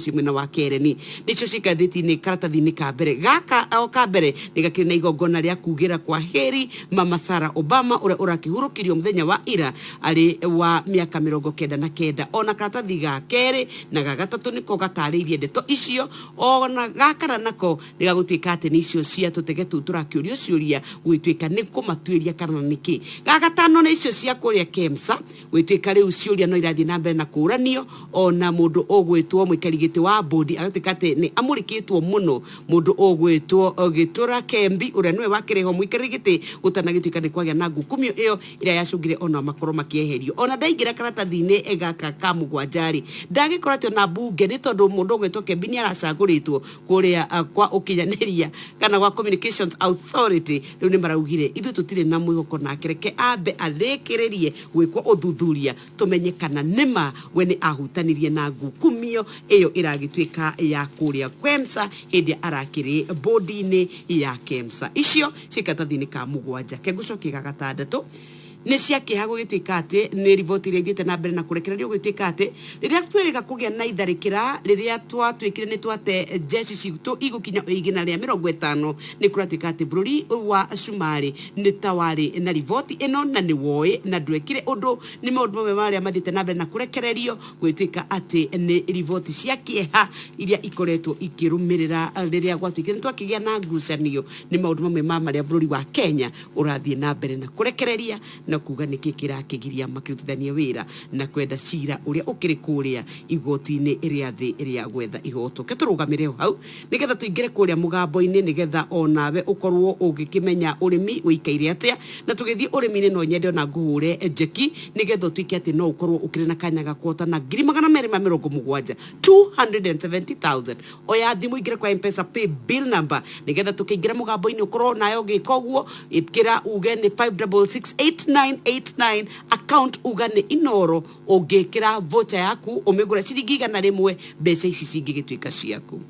mwena wa kereni nicio cikathiti-ini karatathi-ini ka mbere gaka o ka mbere ni gakiri na igongona ria kugira kwa heri Mama Sarah Obama uria urakihurukirio muthenya wa ira ari wa miaka 99 ona karatathi ga keri na ga gatatu niko gatariirie ndeto icio ona gakara nako ni gagutuika ati ni icio cia tutege tu turakiurio ciuria gwituika ni kumatuiria kana niki ga gatano ni icio cia kuria KEMSA gwituika riu ciuria no irathi na mbere na kuranio ona mundu ogwitwo muikari wa bodi agatuika ati ni amurikitwo muno mundu ogwitwo Gitura Kembi uria niwe wakireho muikarigiti gutanagituika ni kwagia na ngukumio iyo iria yacungire ona makoro makieherio ona ndaigira karatathi-ini egaka ka mugwanjari ndagikoratio na bunge ni tondu mundu ogwitwo Kembi ni aracaguritwo kuria kwa ukinyaniria kana kwa Communications Authority riu ni maraugire ithu tutire na mwihoko na kereke ambe arekererie gwikwo uthuthuria tumenye kana nima we ni ahutanirie na ngukumio iyo iragituika ya kuria KEMSA hindi arakiri bodi-ini ya KEMSA icio cikatathi-ini ka mugwanja kegucoki gagatandatu ni cia kiha gugituika ati ni riboti ria ithiete na mbere na kurekererio gugituika ati riria twirika kugia na itharikira riria twatwikire ni twate jeshi citu igukinya igina ria 50 ni kuratuika ati bururi wa Sumari ni tawari na riboti ino na ni woi na ndwekire undu ni maundu mamwe maria mathiete na mbere na kurekererio gugituika ati ni riboti cia kiha iria ikoretwo ikirumirira riria gwatwikire twakigia na ngucanio ni maundu mamwe maria bururi wa Kenya urathie na mbere na kurekereria na kuga niki kirakigiria makirutithania wira na kwenda cira uria ukiri kuria igoti-ini iria thi iria gwetha ihoto keturugamire hau nigetha tuingire kuria mugambo-ini nigetha onawe ukorwo ugikimenya urimi wikaire atia na tugithie urimi-ini no nyende na nguhure njeki nigetha tuike ati no ukorwo ukiri na kanya gakwota na 270 270,000 oya thimu ingire kwa M-Pesa pay bill number nigetha tukiingira mugambo-ini ukorwo nayo gikoguo ikira uge ni 5668 989 account ugane inoro ugekira voucher yaku umegura ciringi 100 mbeca ici cingigituika ciaku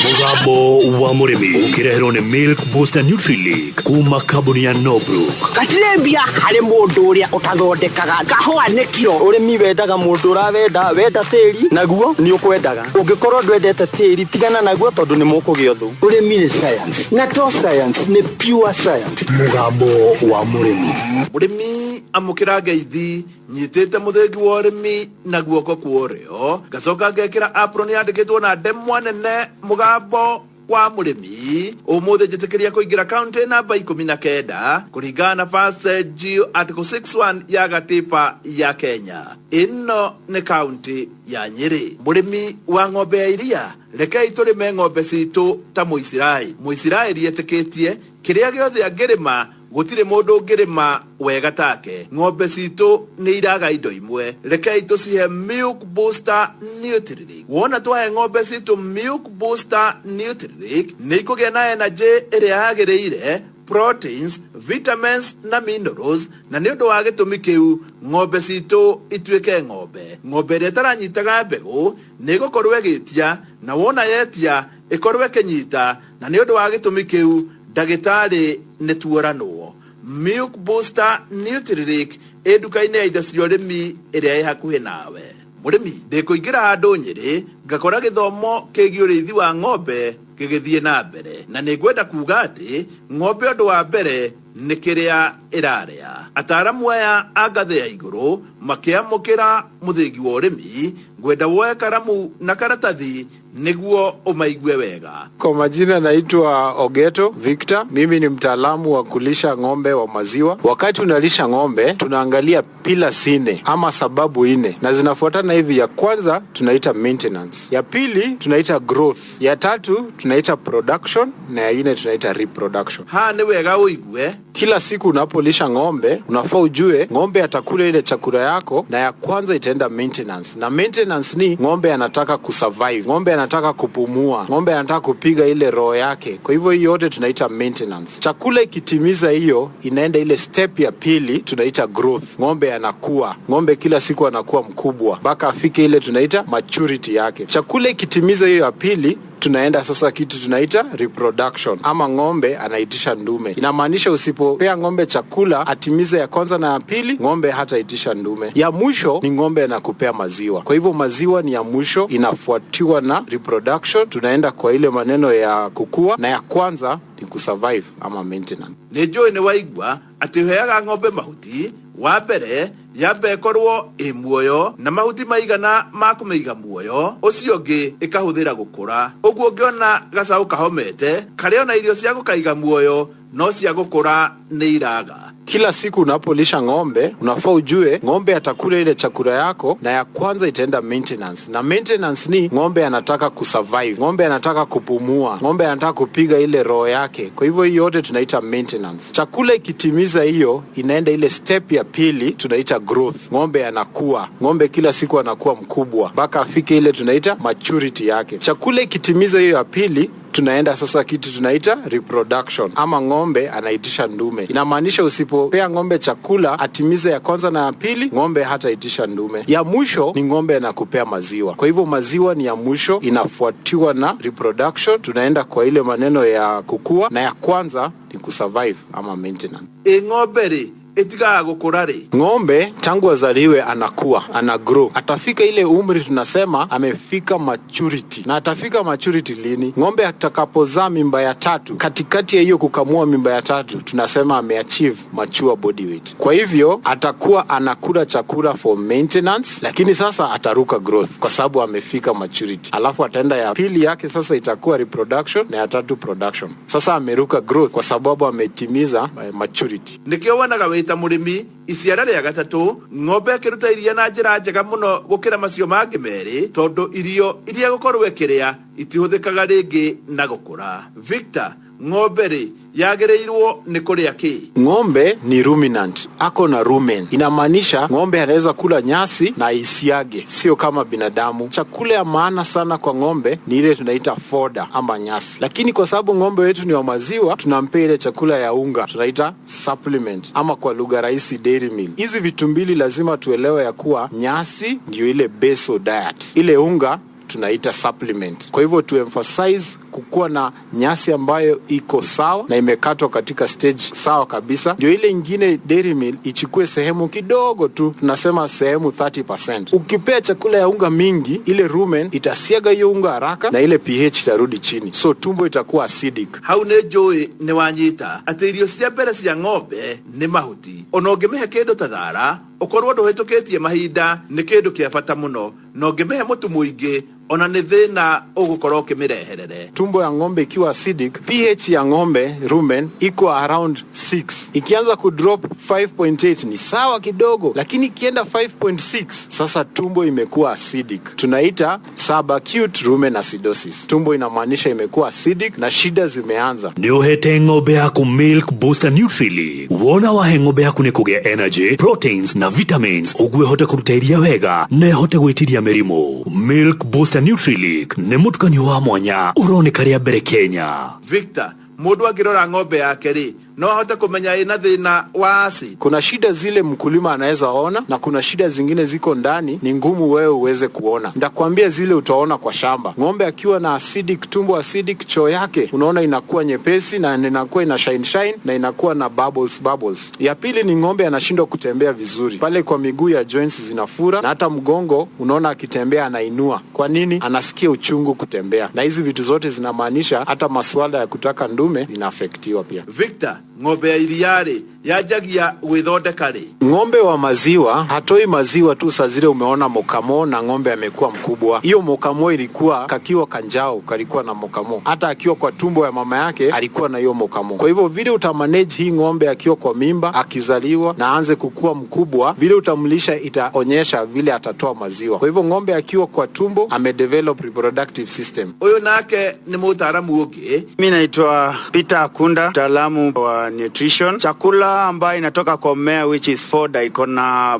Mugambo wa murimi ukireherwo ni Milk Booster Nutri-Leak kuma kambuni ya Nobruk. Gatirembia hari mundu uria utathondekaga kahwa ne kiro urimi wendaga mundu urawenda wenda tiri naguo ni ukwendaga ungikorwo ndwendete tiri tigana naguo tondu ni mukugio thu urimi ni science na to science ni pure science. Mugambo wa murimi amukira ngeithi nyitete muthengi wa urimi na guoko kuorio gacoka ngekira apron yandikitwo na ndemwa nene mugambo wa murimi umuthe njitikiria kuingira county namba 19 kuringana na passage article 61 ya gatiba ya Kenya. Ino ni county ya Nyeri. Murimi wa ng'ombe ya iria rekei turime ng'ombe citu ta muisiraeli yetikitie kiria giothe angirima gutire mundu ungirima wega take ng'ombe citu ni iraga indo imwe rekei tucihe Milk Booster Nutri-Leak wona twahe ng'ombe citu Milk Booster Nutri-Leak ni ikugia na energy iria yagiriire proteins, vitamins na minerals na ni undu wa gitumi kiu ng'ombe citu ituike ng'ombe iria taranyitaga mbegu ni gukorwo egitia na wona yetia ikorwo kinyita na ni undu wa gitumi kiu ndagitari ni tuoranwo Milk Booster Nutri-Leak eduka-ini ya indo cia urimi iria i hakuhi nawe murimi ndikuingira handu Nyeri ngakora githomo kigie urithi wa ng'ombe gigithie na mbere na ningwenda kuga ati ng'ombe undu wa mbere ni kiria iraria ataramu aya agathe ya iguru makiamukira muthengi wa urimi ngwenda woe karamu na karatathi niguo umaigue wega. Kwa majina naitwa Ogeto Victor. Mimi ni mtaalamu wa kulisha ng'ombe wa maziwa. Wakati unalisha ng'ombe tunaangalia pila sine ama sababu ine na zinafuatana hivi. Ya kwanza tunaita maintenance, ya pili tunaita growth, ya tatu tunaita production na ya ine tunaita reproduction. Ni wega uigue kila siku unapolisha ng'ombe unafaa ujue ng'ombe atakula ile chakula yako, na ya kwanza itaenda maintenance. Na maintenance ni ng'ombe anataka kusurvive, ng'ombe anataka kupumua, ng'ombe anataka kupiga ile roho yake. Kwa hivyo hiyo yote tunaita maintenance. Chakula ikitimiza hiyo inaenda ile step ya pili tunaita growth. Ng'ombe anakuwa, ng'ombe kila siku anakuwa mkubwa mpaka afike ile tunaita maturity yake. Chakula ikitimiza hiyo ya pili tunaenda sasa kitu tunaita reproduction, ama ng'ombe anaitisha ndume. Inamaanisha usipopea ng'ombe chakula atimize ya kwanza na ya pili, ng'ombe hataitisha ndume. Ya mwisho ni ng'ombe anakupea maziwa. Kwa hivyo maziwa ni ya mwisho, inafuatiwa na reproduction, tunaenda kwa ile maneno ya kukua, na ya kwanza ni kusurvive ama maintenance. Nĩnjũĩ nĩ waigua atĩ ũheaga ng'ombe mahuti, wa mbere yambe ĩkorwo ĩ muoyo na mahuti maigana ma kũmĩiga muoyo, ũcio ũngĩ ĩkahũthĩra gũkũra. Ũguo ũngĩona gacaũ kahomete, karĩa ona irio cia gũkaiga muoyo no cia gũkũra nĩ iraga. Kila siku unapolisha ng'ombe, unafaa ujue ng'ombe atakula ile chakula yako, na ya kwanza itaenda maintenance. Na maintenance ni ng'ombe anataka kusurvive, ng'ombe anataka kupumua, ng'ombe anataka kupiga ile roho yake. Kwa hivyo hiyo yote tunaita maintenance. Chakula ikitimiza hiyo, inaenda ile step ya pili tunaita growth. Ng'ombe anakuwa, ng'ombe kila siku anakuwa mkubwa mpaka afike ile tunaita maturity yake. Chakula ikitimiza hiyo ya pili, tunaenda sasa kitu tunaita reproduction, ama ng'ombe anaitisha ndume. Inamaanisha usipopea ng'ombe chakula atimize ya kwanza na ya pili, ng'ombe hataitisha ndume. Ya mwisho ni ng'ombe anakupea maziwa. Kwa hivyo maziwa ni ya mwisho, inafuatiwa na reproduction, tunaenda kwa ile maneno ya kukua, na ya kwanza ni kusurvive ama maintenance. Ng'ombe ri itigaga gũkũra ri? Ng'ombe tangu azaliwe anakuwa, anagrow. Atafika ile umri tunasema amefika maturity. Na atafika maturity lini? Ng'ombe atakapozaa mimba ya tatu. Katikati ya hiyo kukamua mimba ya tatu, tunasema ameachieve mature body weight. Kwa hivyo atakuwa anakula chakula for maintenance, lakini sasa ataruka growth kwa sababu amefika maturity. Alafu ataenda ya pili yake sasa itakuwa reproduction, na ya tatu production. Sasa ameruka growth kwa sababu ametimiza maturity. Nikio wanaga wita mũrĩmi iciara rĩa gatatũ, ng'ombe ĩkĩruta iria na njĩra njega mũno gũkĩra macio mangĩ merĩ, tondũ irio iria gũkorwo ĩkĩrĩa itihũthĩkaga rĩngĩ na gũkũra. Victor, ng'ombe rĩ yagĩrĩirwo nĩ kũrĩa kĩ? Ng'ombe ni ruminant, ako na rumen. Inamaanisha ng'ombe anaweza kula nyasi na isiage, sio kama binadamu. Chakula ya maana sana kwa ng'ombe ni ile tunaita fodder ama nyasi. Lakini kwa sababu ng'ombe wetu ni wa maziwa, tunampea ile chakula ya unga, tunaita supplement ama kwa lugha rahisi dairy meal. Hizi vitu mbili lazima tuelewe ya kuwa nyasi ndio ile base diet, ile unga tunaita supplement. Kwa hivyo tu emphasize kukuwa na nyasi ambayo iko sawa na imekatwa katika stage sawa kabisa. Ndio ile ingine dairy meal ichukue sehemu kidogo tu, tunasema sehemu 30%. Ukipea chakula ya unga mingi, ile rumen itasiaga hiyo unga haraka na ile pH itarudi chini, so tumbo itakuwa acidic. Hau nĩ njũĩ nĩ wanyita atĩ irio cia mbere cia ng'ombe nĩ mahuti. Ona ũngĩmĩhe kĩndũ ta thara, ũkorwo ndũhĩtũkĩtie mahinda, nĩ kĩndũ kĩa bata mũno. Na ũngĩmĩhe mũtu mũingĩ, ona nĩ thĩna ũgũkorwo ũkĩmĩreherere. Tumbo ya ng'ombe ikiwa acidic, pH ya ng'ombe rumen iko around 6. Ikianza kudrop 5.8 ni sawa kidogo, lakini ikienda 5.6 sasa tumbo imekuwa acidic. Tunaita subacute rumen acidosis. Tumbo inamaanisha imekuwa acidic na shida zimeanza. Nĩ ũhete ng'ombe yaku Milk Booster Nutri. Wona wahe ng'ombe yaku nĩ kũgĩa energy, proteins na vitamins, ũguo ĩhote kũruta iria wega na ĩhote gwĩtiria mĩrimũ. Milk Booster Nutri nĩ mũtukanio wa mwanya ũroneka rĩa mbere Kenya. Victor, mũndũ angĩrora ng'ombe yake rĩ, no ahote kumenya ina thĩna wa acid? Kuna shida zile mkulima anaweza ona, na kuna shida zingine ziko ndani ni ngumu wewe uweze kuona. Ndakwambia zile utaona kwa shamba. Ng'ombe akiwa na acidic, tumbo acidic, choo yake unaona inakuwa nyepesi na inakuwa ina shine na inakuwa na bubbles. Ya pili ni ng'ombe anashindwa kutembea vizuri. Pale kwa miguu ya joints zinafura, na hata mgongo unaona akitembea anainua. Kwa nini? Anasikia uchungu kutembea. Na hizi vitu zote zinamaanisha hata masuala ya kutaka ndume inaafektiwa pia. Victor, ng'ombe ya iria rĩ yanjagia gwĩthondeka rĩ? Ng'ombe wa maziwa hatoi maziwa tu saa zile umeona mokamo na ng'ombe amekuwa mkubwa. Hiyo mokamo ilikuwa kakiwa kanjao, kalikuwa na mokamo. Hata akiwa kwa tumbo ya mama yake alikuwa na hiyo mokamo. Kwa hivyo vile utamanage hii ng'ombe akiwa kwa mimba, akizaliwa na aanze kukua mkubwa, vile utamlisha itaonyesha vile atatoa maziwa. Kwa hivyo ng'ombe akiwa kwa tumbo amedevelop reproductive system. Huyo nake ni mtaalamu ũngĩ. Mimi naitwa Peter Akunda, mtaalamu wa nutrition. Chakula chakula ambayo inatoka kwa mmea which is fodder iko na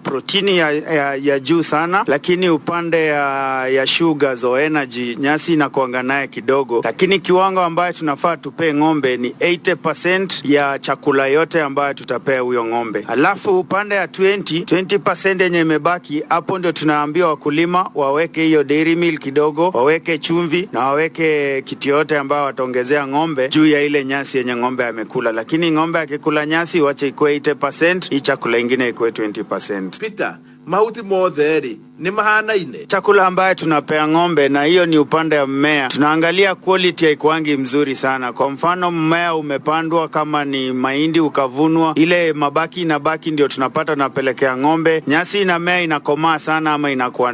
protini ya juu sana, lakini upande ya sugars or energy nyasi inakuanga naye kidogo, lakini kiwango ambayo tunafaa tupee ng'ombe ni 80% ya chakula yote ambayo tutapea huyo ng'ombe. Alafu upande ya 20% yenye imebaki, hapo ndio tunaambia wakulima waweke hiyo dairy meal kidogo, waweke chumvi na waweke kitu yote ambayo wataongezea ng'ombe juu ya ile nyasi yenye ng'ombe amekula. Lakini ng'ombe akikula nyasi wache ikuwe 80%, hii chakula ingine ikuwe 20%. Peter, mahuti motheri ni mahanaine. Chakula ambaye tunapea ng'ombe, na hiyo ni upande ya mmea, tunaangalia quality ya ikuangi mzuri sana. Kwa mfano mmea umepandwa kama ni mahindi ukavunwa, ile mabaki inabaki ndio tunapata napelekea ng'ombe. Nyasi na mmea inakomaa sana ama inakuwa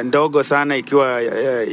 ndogo sana ikiwa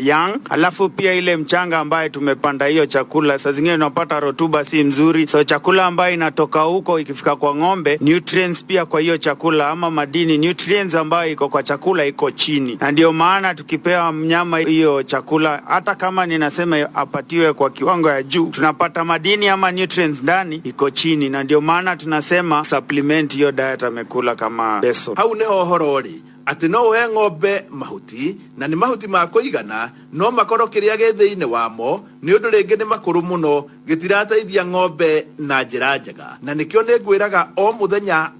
young. Alafu pia ile mchanga ambaye tumepanda hiyo chakula, saa zingine unapata rotuba si mzuri, so chakula ambaye inatoka huko ikifika kwa ng'ombe, nutrients pia kwa hiyo chakula ama madini nutrients ambayo iko kwa chakula iko chini. Na ndio maana tukipea mnyama hiyo chakula, hata kama ninasema apatiwe kwa kiwango ya juu, tunapata madini ama nutrients ndani iko chini, na ndio maana tunasema supplement hiyo diet amekula kama beso. Hau neho horori ati no uhe ng'ombe mahuti, na ni mahuti ma kuigana, no makoro kiria ge thiine wamo ni undu ringi ni makuru muno gitirateithia ng'ombe na njira njega. Na nikio ni ngwiraga o muthenya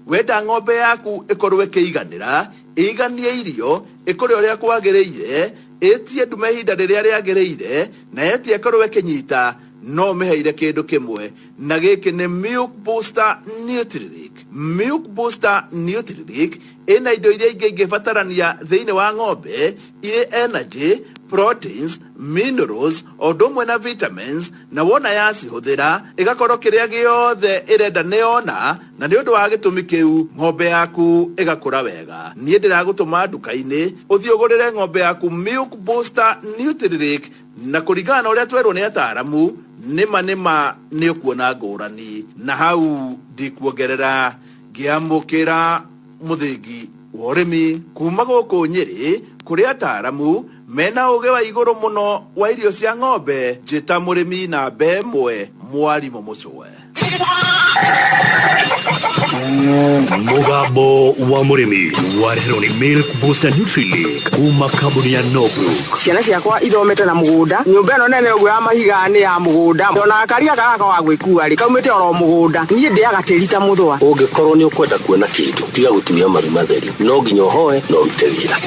wenda ng'ombe yaku ikorwe kiiganira, iganie irio, ikore uria kwagiriire, etie ndume ihinda riria riagiriire, na etie ikorwe kinyita, no meheire kindu kimwe, na giki ni Milk Booster Nutrilink. Milk Booster Nutrilink ina indo iria ingibatarania thiine wa ng'ombe, ile energy, proteins, minerals, odomwe na vitamins, na wona yacihuthira igakorwo kiria giothe irenda neona, na ni undu wa gitumi kiu ng'ombe yaku igakura wega. Nie ndiragutuma nduka-ini uthiogurire ng'ombe yaku Milk Booster Nutrilink, na kuringana na uria twerwo ni ataramu, nima ni ukuona ngurani. Na hau ndikuongerera ngiamukira muthingi wa urimi kuma guku Nyeri kuri ataramu mena uge wa iguru muno wa irio cia ng'ombe, njita murimi na bemwe Mwalimu Mucwe. Mugambo wa murimi warehero ni Milk Booster Nutrilink kuma kambuni ya Nobruk. Ciana ciakwa ithomete na mugunda, nyumba ino nene uguo ya mahiga ni ya mugunda, ndona karia karaka wa gwikua ri kaumite oro mugunda, nie ndiaga tirita muthwa. Ungikorwo ni ukwenda kuona kindu tiga gutumia maru matheri, no nginya hoe no rutegira.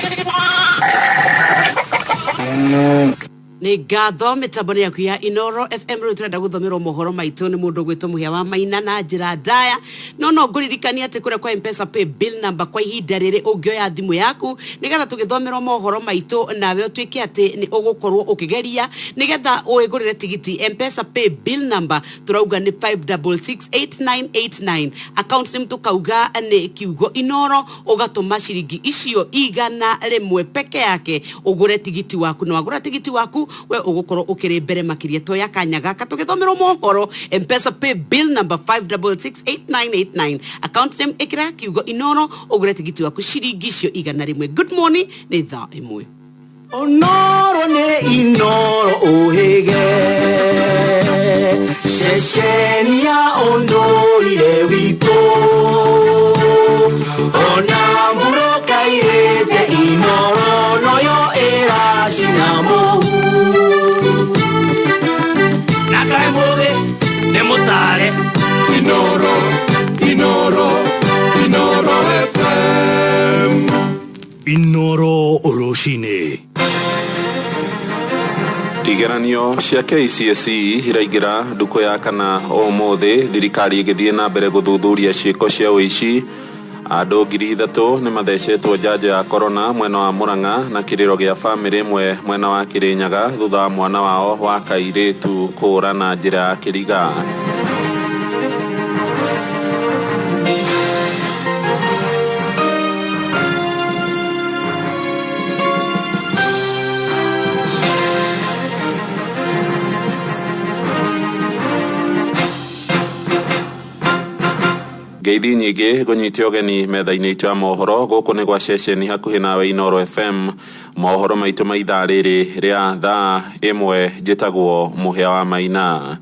Ni ngatho mitambo yaku ya Inoro FM ru turenda guthomerwo mohoro maitu ni mundu gwitwo Muhia wa Maina na njira ndaya. No nguririkania ati kure kwa M-Pesa pay bill number kwa ihinda riri ungioya thimu yaku nigetha tugithomerwo mohoro maitu, nawe utwike ati ni ugukorwo ukigeria nigetha uigurire tigiti. M-Pesa pay bill number turauga ni 5668989. account name tukauga ni kiugo Inoro, ugatuma ciringi icio igana rimwe peke yake ugure tigiti waku. Na wagura tigiti waku we ugukorwo ukiri mbere makiria to ya kanyaga katugithomerwo mohoro. M-Pesa pay bill number 5668989. account name ikira kiugo Inoro, ugure tigiti waku ciringi icio igana rimwe. Good morning ni thaa imwe. Onoro ne Inoro ohege Sesenia ondorire wito Onamburo kairete Inoro noyo era sinamo Nakaimoge nemutare Inoro FM Inoro Roshine. Igeranio cia KCSE iraingira nduko ya kana umuthi, thirikari igithie na mbere guthuthuria ciiko cia uici. Andu 3,000 ni mathecetwo njanjo ya corona mwena wa Murang'a na kiriro gia family imwe mwena wa Kirinyaga thutha wa mwana wao wa kairitu kura na njira ya kiriga. Ngeithi nyingi gunyitio geni metha-ini itu ya mohoro guku ni gwa ceceni hakuhi nawe Inoro FM. Mohoro maitu ma ithaa riri ria thaa imwe njitagwo Muhia wa Maina.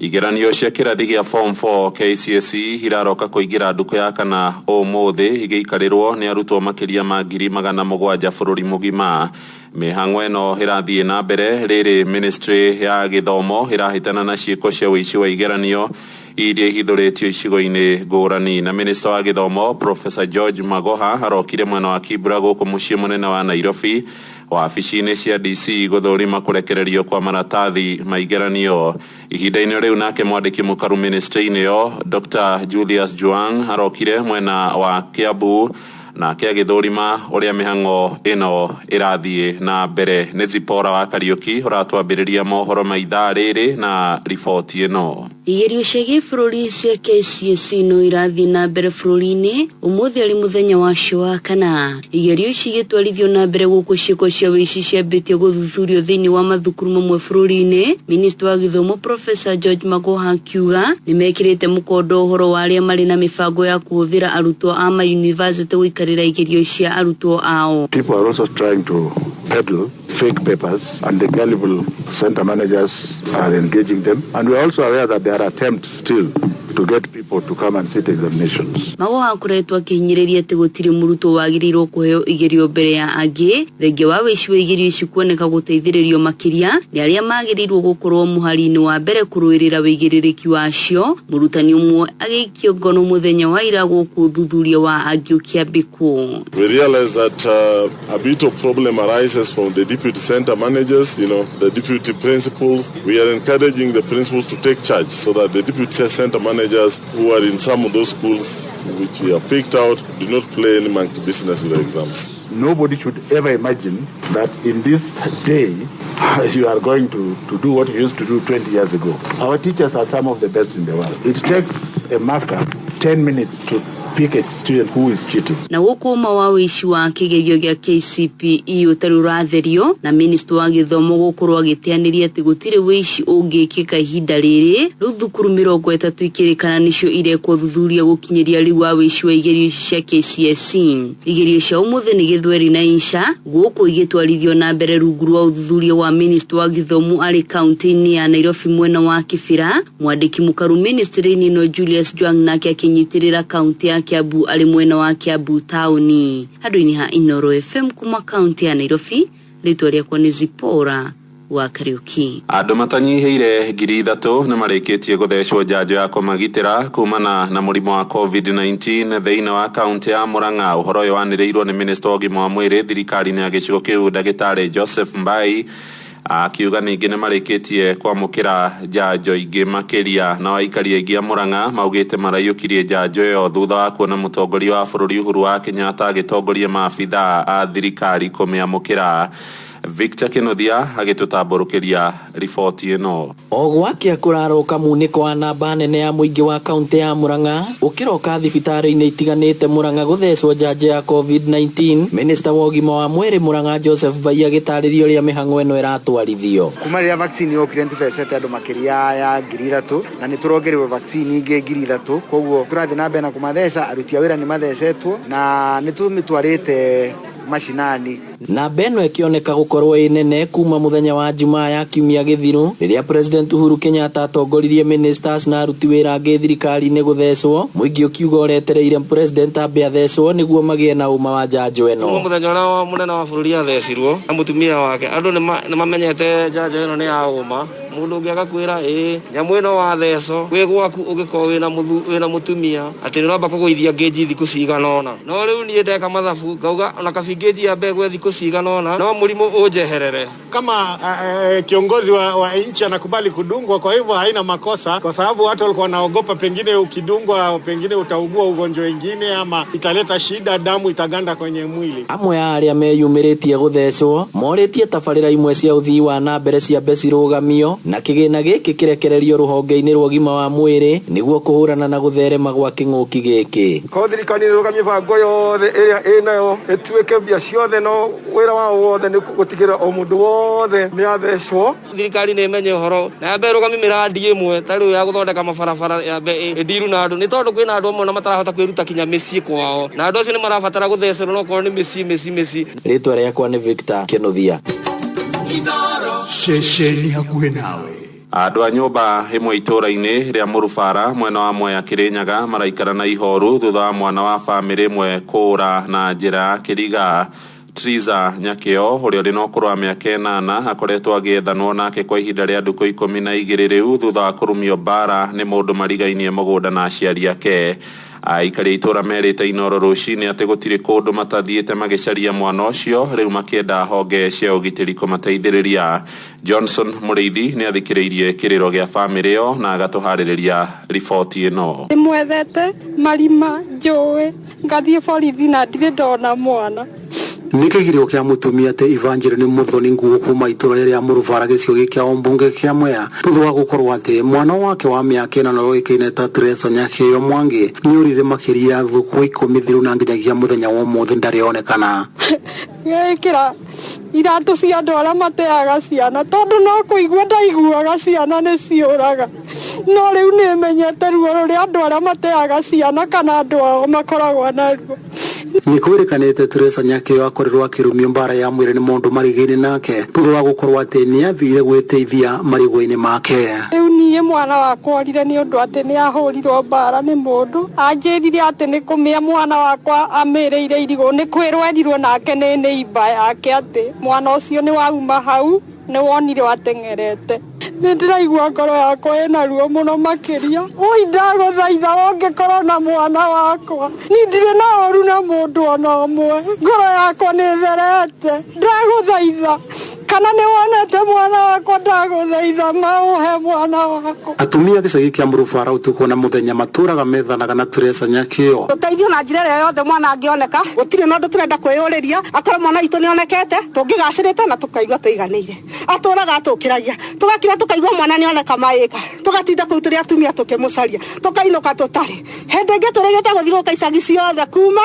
Igeranio cia kĩrathi gĩa form 4 KCSE iraroka kũingĩra nduka ya kana ũmũthĩ igĩikarirwo nĩ arutwo makĩria ma 700 bũrũri mũgima. Mĩhang'o ĩno ĩrathiĩ na mbere rĩrĩ Ministry ya Gĩthomo ĩrahĩtana na ciĩko cia ũici wa igeranio iria ihithũrĩtio icigo-inĩ ngũrani. Na Minister wa Gĩthomo Professor George Magoha arokire mwena wa Kibra gũkũ mũciĩ mũnene wa Nairobi wabici-inĩ cia DC gũthũrima kũrekererio kwa maratathi ma igeranio. Ihinda-inĩ rĩu nake mwandĩki mũkaru ministry-inĩ yo Dr. Julius Juang arokire mwena wa Kiambu na agĩthũrima ũrĩa mĩhang'o ĩno ĩrathiĩ na mbere. Nĩ Zipora wa Kariuki ũratwambĩrĩria mohoro ma ithaa rĩrĩ na riboti ĩno. Igerio cia gĩbũrũri cia KCSE no irathiĩ na mbere bũrũri-inĩ ũmũthĩ arĩ mũthenya wacio wa kana. Igerio ici igĩtwarithio na mbere gũkũ ciĩko cia ũici ciambĩtie gũthuthurio thĩinĩ wa mathukuru mamwe bũrũri-inĩ. Minister wa Gĩthomo Professor George Magoha akiuga nĩ mekĩrĩte mũkondo ũhoro wa arĩa marĩ na mĩbango ya kũhũthĩra arutwo a mayunivasĩtĩ gũikarĩra igerio cia arutwo ao. People are also trying to peddle fake papers and the gullible center managers are engaging them, and we are also aware that there are attempts still to get people to come and sit examinations. Magoha akoretwo akĩhinyĩrĩria atĩ gũtirĩ mũrutwo wagĩrĩirwo kũheo igerio mbere ya angĩ. Thengia wa wĩici wa igerio ici kuoneka gũteithĩrĩrio makĩria nĩ arĩa magĩrĩirwo gũkorwo mũhari-inĩ wa mbere kũrũĩrĩra wĩigĩrĩrĩki wacio. Mũrutani ũmwe agĩikio ngono mũthenya wa ira gũkũ ũthuthuria wa angĩ ũkĩambĩkwo. We realize that a bit of problem arises from the deputy center managers, the deputy principals. We are encouraging the principals to take charge so that the deputy center managers who are in some of those schools which we have picked out do not play any monkey business with the exams. Nobody should ever imagine that in this day you are going to do what you used to do 20 years ago. Our teachers are some of the best in the world. It takes a marker 10 minutes to pick a student who is cheating. Na gũkũma wa wĩici wa kĩgerio gĩa KCPE ũtarĩ ũratherio na Minister wa Gĩthomo gũkorwo agĩteanĩria atĩ gũtirĩ wĩici ũngĩkĩka ihinda rĩrĩ. Rĩu thukuru 30 ikĩrĩkana nĩcio irekwo thuthuria gũkinyĩria rĩu wa wĩici wa igerio cia KCSE. Igerio cia ũmũthĩ nĩ Gĩthweri na Insha gũkũ igĩtwarithio na mbere rungu rwa ũthuthuria wa Minister wa Gĩthomo arĩ kaunti-inĩ ya Nairobi mwena wa Kibira. Mwandĩki mũkaru ministry-inĩ no Julius Juang nake akĩnyitĩrĩra kaunti ya Kiambu arĩ mwena wa Kiambu taũni. Handũ-inĩ ha Inoro FM kuma kaunti ya Nairobi, rĩtwa rĩakwa nĩ Zipora wa Kariuki. Andũ matanyihĩire 3,000 nĩ marĩkĩtie gũthecwo njanjo ya kũmagitĩra kumana na mũrimũ wa COVID-19 thĩinĩ wa kaunti ya Murang'a. Ũhoro ũyũ wanĩrĩirwo nĩ Minister wa Ũgima wa Mwĩrĩ thirikari-inĩ ya gĩcigo kĩu Ndagĩtarĩ Joseph Mbai. Akiuga ningĩ nĩ marĩkĩtie kwamũkĩra njanjo ingĩ makĩria, na aikari aingĩ a Murang'a maugĩte maraiyũkirie njanjo ĩyo thutha wa kuona mũtongoria wa bũrũri Uhuru wa Kenyatta agĩtongoria maabithaa a thirikari kũmĩamũkĩra. Victor Kenodia agĩtũtambũrũkĩria riboti ĩno. Ogwakia kũraroka munĩko wa namba nene ya mũingĩ wa kaunti ya Murang'a ũkĩroka thibitarĩ-inĩ itiganĩte Murang'a gũthecwo njanjo ya COVID-19. Minister wa Ũgima wa Mwĩrĩ Murang'a Joseph Mbai agĩtarĩria ũrĩa mĩhang'o ĩno ĩratwarithio. Kuma rĩrĩa vaccine yokire nĩtũthecete andũ makĩria ya 3,000 na nĩtũrongererwo vaccine ingĩ 3,000. Koguo tũrathiĩ na mbere na kũmatheca, aruti a wĩra nĩmathecetwo na nĩtũmĩtwarĩte mashinani. Namba ĩno ĩkĩoneka gũkorwo ĩ nene kuma mũthenya wa Jumaa ya kiumia gĩthiru rĩrĩa President Uhuru Kenyatta atongoririe ministers na aruti wĩra angĩ thirikari-inĩ gũthecwo. Mũingĩ ũkiuga ũretereire President ambe athecwo nĩguo magĩe na ũma wa njanjo ĩno. Mũthenya ũrĩa mũnene wa bũrũri athecirwo na mũtumia wake, andũ nĩmamenyete njanjo ĩno nĩ ya ũma. Mũndũ ũngĩ agakwĩra nyamũ ĩno wathecwo wĩ gwaku ũgĩkorwo wĩna mũtumia atĩ nĩũramba kũgũithia ngĩnji thikũ cigana ũna. No rĩu niĩ ndeka mathabu ngauga ona kabi ngĩnji ya mbegũ thikũ cigana ũna no mũrimũ ũnjeherere. Kama kiongozi wa nchi anakubali kudungwa, kwa hivyo haina makosa, kwa sababu watu walikuwa wanaogopa pengine ukidungwa pengine utaugua ugonjwa wengine ama italeta shida, damu itaganda kwenye mwili. Amwe ya arĩa meyumĩrĩtie gũthecwo morĩtie tabarĩra imwe cia ũthii wa na mbere ciambe cirũgamio na kĩgĩna gĩkĩ kĩrekererio rũhonge-inĩ rwa ũgima wa mwĩrĩ nĩguo kũhũrana na gũtherema gwa kĩng'ũki gĩkĩ. Ko thirikari nĩrũgamie mĩbango yothe ĩrĩa ĩnayo ĩtuĩke mbia ciothe, no wĩra wao wothe nĩ gũtigĩrĩra o mũndũ wothe nĩ athecwo. Thirikari nĩ ĩmenye ũhoro na yambe ĩrũgamie mĩrandi ĩmwe ta rĩu ya gũthondeka mabarabara yambe ĩndiru na andũ, nĩ tondũ kwĩna andũ amwe na matarahota kwĩruta kinya mĩciĩ kwao na andũ acio nĩ marabatara gũthecerwo no korwo nĩ mĩciĩ. Rĩtwa rĩakwa nĩ Victor Kenodia. Shesheni hakuhĩ nawe Andũ a nyũmba ĩmwe itũra-inĩ rĩa Mũrubara mwena wa Mwea Kĩrĩnyaga maraikara na ihoru thutha wa mwana wa bamĩrĩ ĩmwe kũũra na njĩra ya kĩriga. Triza Nyakĩo ũrĩa ũrĩ na ũkũrũ wa mĩaka 8 akoretwo agĩethanwo nake kwa ihinda rĩa ndukũ 12 rĩu thutha wa kũrumio mbara nĩ mũndũ marigainie mũgũnda na aciari ake. Aikari itũra merĩte Inooro rũcinĩ atĩ gũtirĩ kũndũ matathiĩte magĩcaria mwana ũcio, rĩu makĩenda honge cia ũgitĩri kũmateithĩrĩria. Johnson Mũrĩithi nĩ athikĩrĩirie kĩrĩro gĩa bamĩrĩ ĩyo na agatũharĩrĩria riboti ĩno. Ndĩmwethete marima njũĩ ngathiĩ borithi na ndirĩ ndona mwana. Nikigiro kia mutumia te Evangeline Muthoni nguo kuma itura rĩa Mũrubara gĩcigo kĩa Ombunge kĩa Mwea thutha wa gũkorwo atĩ mwana wake wa mĩaka 8 ũĩkaine ta Teresa Nyakĩo Mwangi nĩorire makĩria thukũ 10 thiru na nginyagia mũthenya wa ũmũthĩ ndarĩonekana. Gĩkĩra iratũ cia andũ arĩa mateaga ciana tondũ no kũigua ndaiguaga ciana nĩ ciũraga, no rĩu nĩmenyete ruo rũrĩa andũ arĩa mateaga ciana kana andũ ao makoragwo naruo. Nĩkwĩrĩkanĩte Teresa Nyakĩo akorirwo akĩrumio mbara ya mwĩrĩ nĩ mũndũ marigĩini nake thutha wa gũkorwo atĩ nĩathire gwĩteithia marigũ-inĩ make. Rĩu niĩ mwana wakwa orire nĩ ũndũ atĩ nĩahũrirwo mbara nĩ mũndũ anjĩrire atĩ nĩ kũmĩa mwana wakwa amĩrĩire irigũ, nĩ kwĩrwo erirwo nake nĩ nĩimba yake atĩ mwana ũcio nĩ wauma hau nĩ wonire ateng'erete. Nĩndĩraigua ngoro yakwa ĩna ruo mũno makĩria. Ui ndagũthaitha ũngĩkorwo na mwana wakwa, niĩ ndirĩ na ũru na mũndũ ona ũmwe, ngoro yakwa nĩtherete, ndagũthaitha kana nĩ wonete mwana wakwa, ndagũthaitha maũhe mwana wakwa. Atumia gĩcagi kĩa Mũrubara ũtukũ na mũthenya matũraga methanaga na Teresa Nyakĩo. Tũteithio na njĩra ĩrĩa yothe mwana angĩoneka, gũtirĩ na ũndũ tũrenda kwĩyũrĩria, akorwo mwana witũ nĩonekete tũngĩgacĩrĩte na tũkaigua tũiganĩire. Atũraga atũkĩragia tũgakira tũkaigua mwana nĩoneka maĩka, tũgatinda kũu tũrĩ atumia tũkĩmũcaria, tũkainũka tũtarĩ. Hĩndĩ ĩngĩ tũrĩgĩte gũthiũrũka icagi ciothe kuma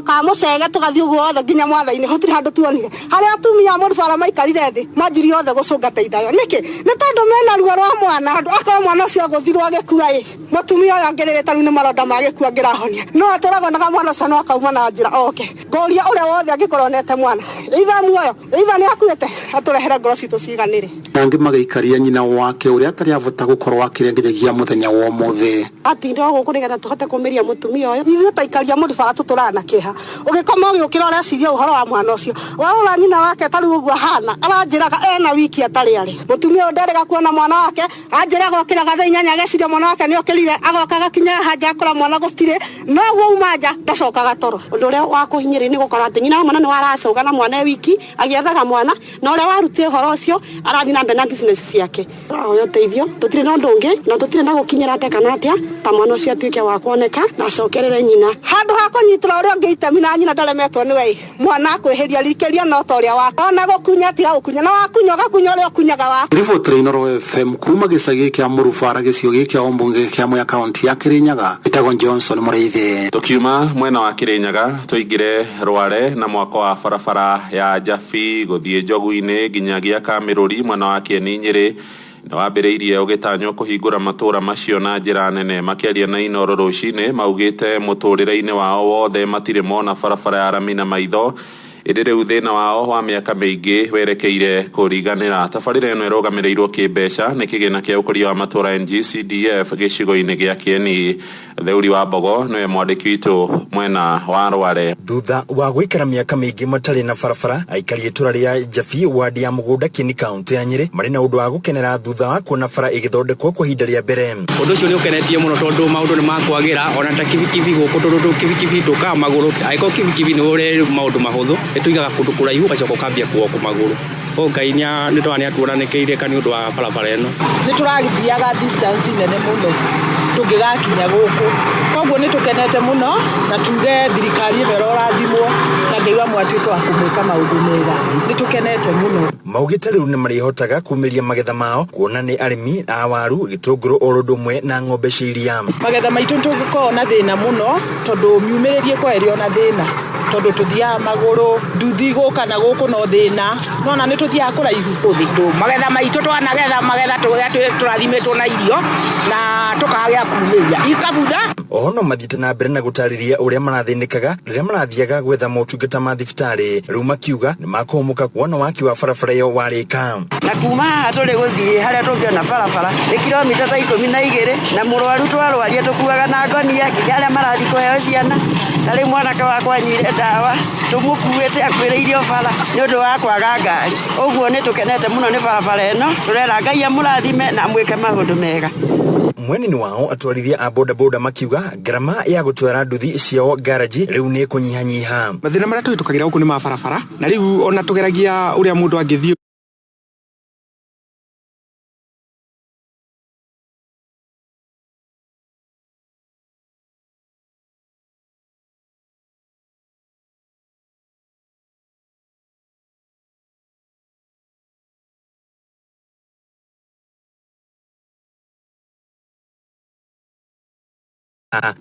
Kamũcege tũgathiĩ ũguo othe nginya Mwathai-inĩ, gũtirĩ handũ tuonire. Harĩa atumia a Mũrubara maikarire thĩ manjirie othe gũcũnga teithayo. Nĩkĩ? Nĩ tondũ mena ruo rwa mwana, akorwo mwana ũcio agũthirwo agĩkua mũtumia ũyũ angĩrĩrĩta rĩu nĩ maronda magĩkua angĩrahonia, no atũragwo na mwana ũcio no akauma na njĩra oke. Ngoria ũrĩa wothe angĩkorwo nete mwana either muoyo either nĩ akuĩte atũrehere ngoro citũ ciiganĩre. Nangĩ magaikaria nyina wake ũrĩa atarĩ avota gũkorwo akĩrĩnginyagia mũthenya wa ũmũthĩ. Atinda gũkũ nĩgetha tũhote kũmĩria mũtumia ũyũ. Ithuĩ taikaria Mũrubara tũtũraga na kĩeha. Ũgĩkoma ũgĩũkĩra ũreciria ũhoro wa mwana ũcio, warora nyina wake tarĩ ũguo hana aranjĩraga ena wiki atarĩ arĩ. Mũtumia ũyũ nderĩga kuona mwana wake, anjĩraga okĩraga thaa 8 ageciria mwana wake nĩokĩrire, agoka gakinya hanja akora mwana gũtirĩ, no guo uma nja ndacokaga toro. Ũndũ ũrĩa wa kũhinyĩrĩria nĩ gũkorwo atĩ nyina wa mwana nĩ waracoka na mwana wiki agĩethaga mwana, na ũrĩa warutire ũhoro ũcio arathiĩ na mbere na business ciake. Tũrahoya ũteithio, tũtirĩ na ũndũ ũngĩ na tũtirĩ na gũkinyĩra atĩa kana atĩa ta mwana ũcio atuĩke wa kuoneka na acokerere nyina. Handũ ha kũnyitĩra ũrĩa ũngĩ itemi na nyina ndaremetwo nĩwe mwana akwĩhĩria rikĩria no ta ũrĩa wake, ona gũkunya tiga gũkunya na wakunya ũgakunya ũrĩa ũkunyaga wake. Riboti Inooro FM kuma gĩcagi kĩa Mũrubara gĩcigo kĩa Ombunge kĩa Mwea kaunti ya Kĩrĩnyaga, Itago Johnson Mũrĩithi. Tukiuma mwena wa Kĩrĩnyaga tũingĩre Rware na mwako wa barabara ya Jabi gũthiĩ Njogu-inĩ nginyagia Kamĩrũri mwena wa Kĩeni Nyĩrĩ na wambĩrĩirie ũgĩtanywo kũhingũra matũra macio na njĩra nene. Makĩaria na Inooro rũcinĩ maugĩte mũtũrĩre-inĩ wao wothe matirĩ mona barabara ya rami na maitho, ĩndĩ rĩu thĩna wao wa mĩaka mĩingĩ werekeire kũriganĩra. Tabarĩra ĩno ĩrũgamĩrĩirwo kĩmbeca nĩ kĩgĩna kĩa ũkũria wa matũra NGCDF gĩcigo-inĩ gĩa Kĩeni. Theuri wa Mbogo nĩwe mwandĩki witũ mwena wa Rware. Thutha wa gũikara mĩaka mĩingĩ matarĩ na barabara, aikari itũra rĩa Jabi wadi ya Mũgũnda Kĩeni kaunti ya Nyĩrĩ marĩ na ũndũ wa gũkenera thutha wa kuona bara ĩgĩthondekwo kwa ihinda rĩa mbere. Ũndũ ũcio nĩ ũkenetie mũno tondũ maũndũ nĩ makwagĩra, ona ta kibikibi gũkũ tondũ kibikibi tũkaga magũrũ, angĩkorwo kibikibi nĩ ũrĩ maũndũ mahũthũ nĩtũigaga kũndũ kũraihu ũgacoka ũkambia kuoka magũrũ. Ngai nĩ twana nĩatuoranĩkĩire ka nĩ ũndũ wa barabara ĩno. Nĩ tũragĩthiaga distance nene mũno tũngĩgakinya gũkũ, koguo nĩ tũkenete mũno na tuge thirikari ĩno ĩrorathimwo na Ngai wa mwatuĩke wa kũmwĩka maũndũ mega. Nĩ tũkenete mũno. Maugĩte rĩu nĩ marĩhotaga kumĩria magetha mao kuona nĩ arĩmi a waru, gĩtũngũrũ o ũndũ ũmwe na ng'ombe cia iria. Magetha maitũ tũngĩkorwo na thĩna mũno tondũ miumĩrĩrie kweherio na thĩna tondũ tuthiaga magũrũ, nduthi gũka na gũkũ no thĩna, nona nĩ tuthiaga kũraihu ũthitũ. Magetha maitũ twanagetha magetha tũrathimĩtwo na irio na tũkagĩa kumĩria ikabutha. Oho no mathiĩte na mbere na gũtarĩria ũrĩa marathĩnĩkaga rĩrĩa marathiaga gwetha motungata ma thibitarĩ. Rĩu makiuga nĩ makũhũmũka kuona waki wa barabara ĩyo warĩka. Na kuma haha tũrĩ gũthiĩ harĩa tũngĩona barabara nĩ kilomita ta 12 na mũrwaru twarwaria tũkuaga na ngonia nginya arĩa marathiĩ kũheo ciana. Na rĩu mwanake wakwa anyuire ndawa tũmũkuĩte akuĩrĩirio bara nĩ ũndũ wa kwaga ngari. Ũguo nĩ tũkenete mũno nĩ barabara ĩno. Tũrera Ngai amũrathime na mwĩke maũndũ mega. Mwenini wao atwarithia a bodaboda makiuga ngarama ya gũtwara nduthi ciao garaji rĩu nĩ kũnyihanyiha. Mathĩna marĩa tũhĩtũkagĩra gũkũ nĩ ma barabara na rĩu ona tũgeragia ũrĩa mũndũ angĩthiĩ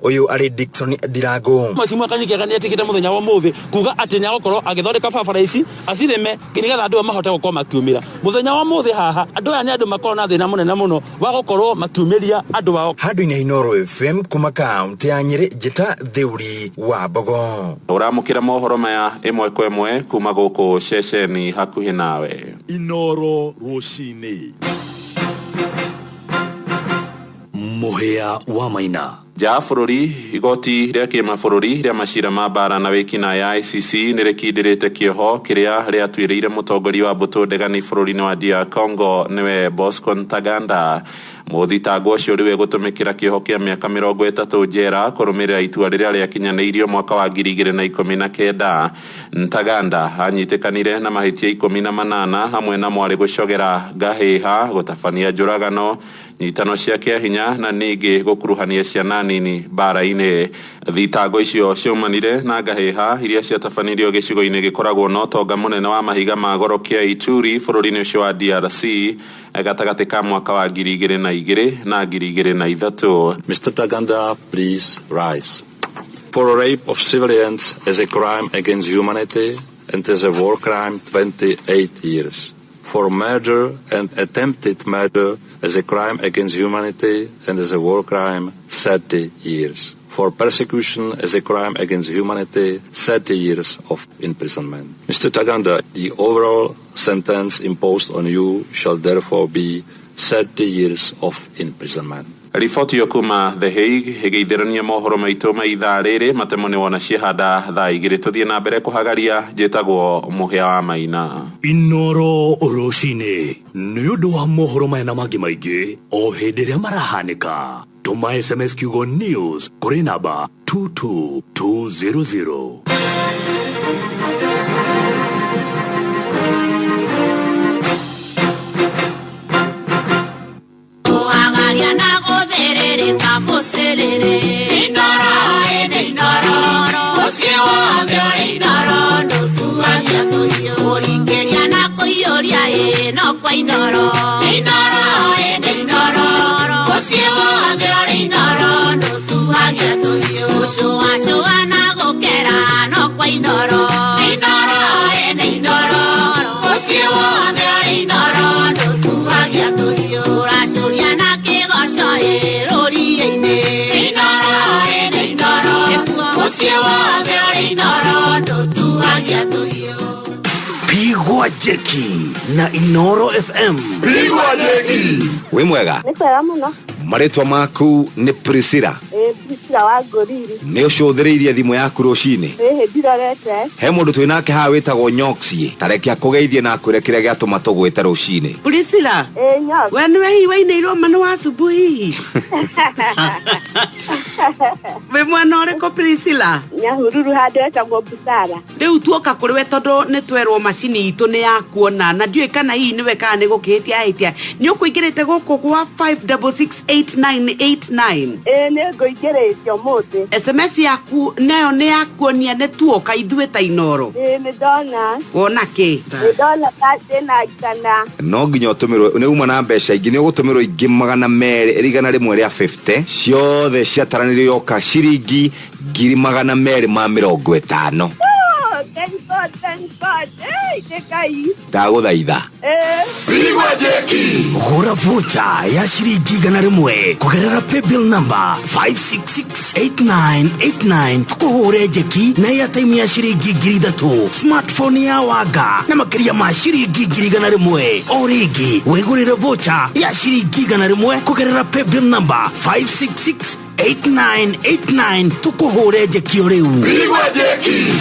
Uyu ari Dickson Dirago. Masimu akanyikega ni atikite muthenya wa muthi kuga ati ni agokorwo agithondeka barabara ici acireme kinigetha andu mahote gukoma makiumira. Muthenya wa muthi haha andu aya ni andu makorwo na thina munene muno wa gukorwo makiumiria andu wao. Handu-inĩ Inooro FM kuma kaunti ya Nyeri Njĩta Theuri wa Mbogo. Uramukira mohoro maya imwe kwa imwe kuma guku ceceni hakuhi nawe. Inooro Rucini. Muhia wa Maina. Ja bururi igoti ria kima bururi ria macira ma bara na wikina ya ICC nirekindirite kioho kiria ria twiriire mutongoria wa mbutu ndegani bururi wa DR Congo niwe Bosco Ntaganda. Muthitangwo ucio riwe gutumikira kioho kia miaka 30 njera kurumirira itua riria riakinyaneirio mwaka wa 2019. Ntaganda anyitikanire na mahitia 18 hamwe na mwari gucogera ngahiha gutafania njuragano nyitano ciake hinya na ningi gukuruhania ciana nini bara-ini. Thitango icio ciumanire na ngahiha iria ciatabanirio gicigo-ini gikoragwo no tonga munene wa mahiga ma goro kia Ituri bururi-ini ucio wa DRC gatagati ka mwaka wa 2002 na 2003. Mr. Taganda, please rise. For rape of civilians as a crime against humanity and as a war crime, 28 years. For murder and attempted murder as a crime against humanity and as a war crime, 30 years. For persecution as a crime against humanity, 30 years of imprisonment. Mr. Taganda, the overall sentence imposed on you shall therefore be 30 years of imprisonment. Riboti yo kuma The Hague higeitherania mohoro maitu ma ithaa riri matemone wona cihanda thaa igiri tuthie na mbere kuhagaria njitagwo Muhia wa Maina. Inooro Rucini ni undu wa mohoro maya na mangi maingi o hindi ria marahanika. Tuma SMS kiugo news kuri namba 22200. Pigwa Jeki na Inooro FM. Pigwa Jeki. We mwega? Ni kwega muno. Maritwa maku ni Priscilla. Priscilla wa Ngoriri. Ni ucũthĩrĩirie thimũ yaku rũcinĩ? Ndirorete. He mũndũ twĩ nake haha wĩtagwo Nyoxie. Tareke akũgeithie na akwĩre kĩrĩa gĩatũma tũgwĩte rũcinĩ. Priscilla. Nyoxie. We niwe hihi wainĩirwo manu wa asubuhi. We mwana ũrĩkũ Priscilla? Nyahururu handũ etagwo Busara. Rĩu tuoka kũrĩ we tondũ nĩ twerwo macini itũ nĩ ya kuona na ndiũĩ kana hihi nĩwe kana nĩ gũkĩhĩtia hĩtia. Nĩ ũkũingĩrĩte gũkũ gwa 5668989. Nĩ ngũingĩrĩte ũmũthĩ. SMS yaku nayo nĩ ya kuonia nĩ tuoka ithuĩ ta Inooro. Nĩ ndona. Wona kĩ? Nĩ ndona na igana. No nginya ũtũmĩrwo nĩ uma na mbeca ingĩ nĩ ũgũtũmĩrwo ingĩ 200 igana rĩmwe rĩa 50 ciothe ciataranĩrio yoka ciringi 250. Thank God. ndaguthaitha Bigwa Jeki. Gura vocha ya shiringi 100 kugerera paybill number 5668989 tukuhure Jeki na airtime ya shiringi 3,000 smartphone ya Wanga na makiria ma shiringi 100 origi wegurire vocha ya shiringi 100 kugerera paybill number 5668989 tukuhure Jeki oriu. Bigwa Jeki.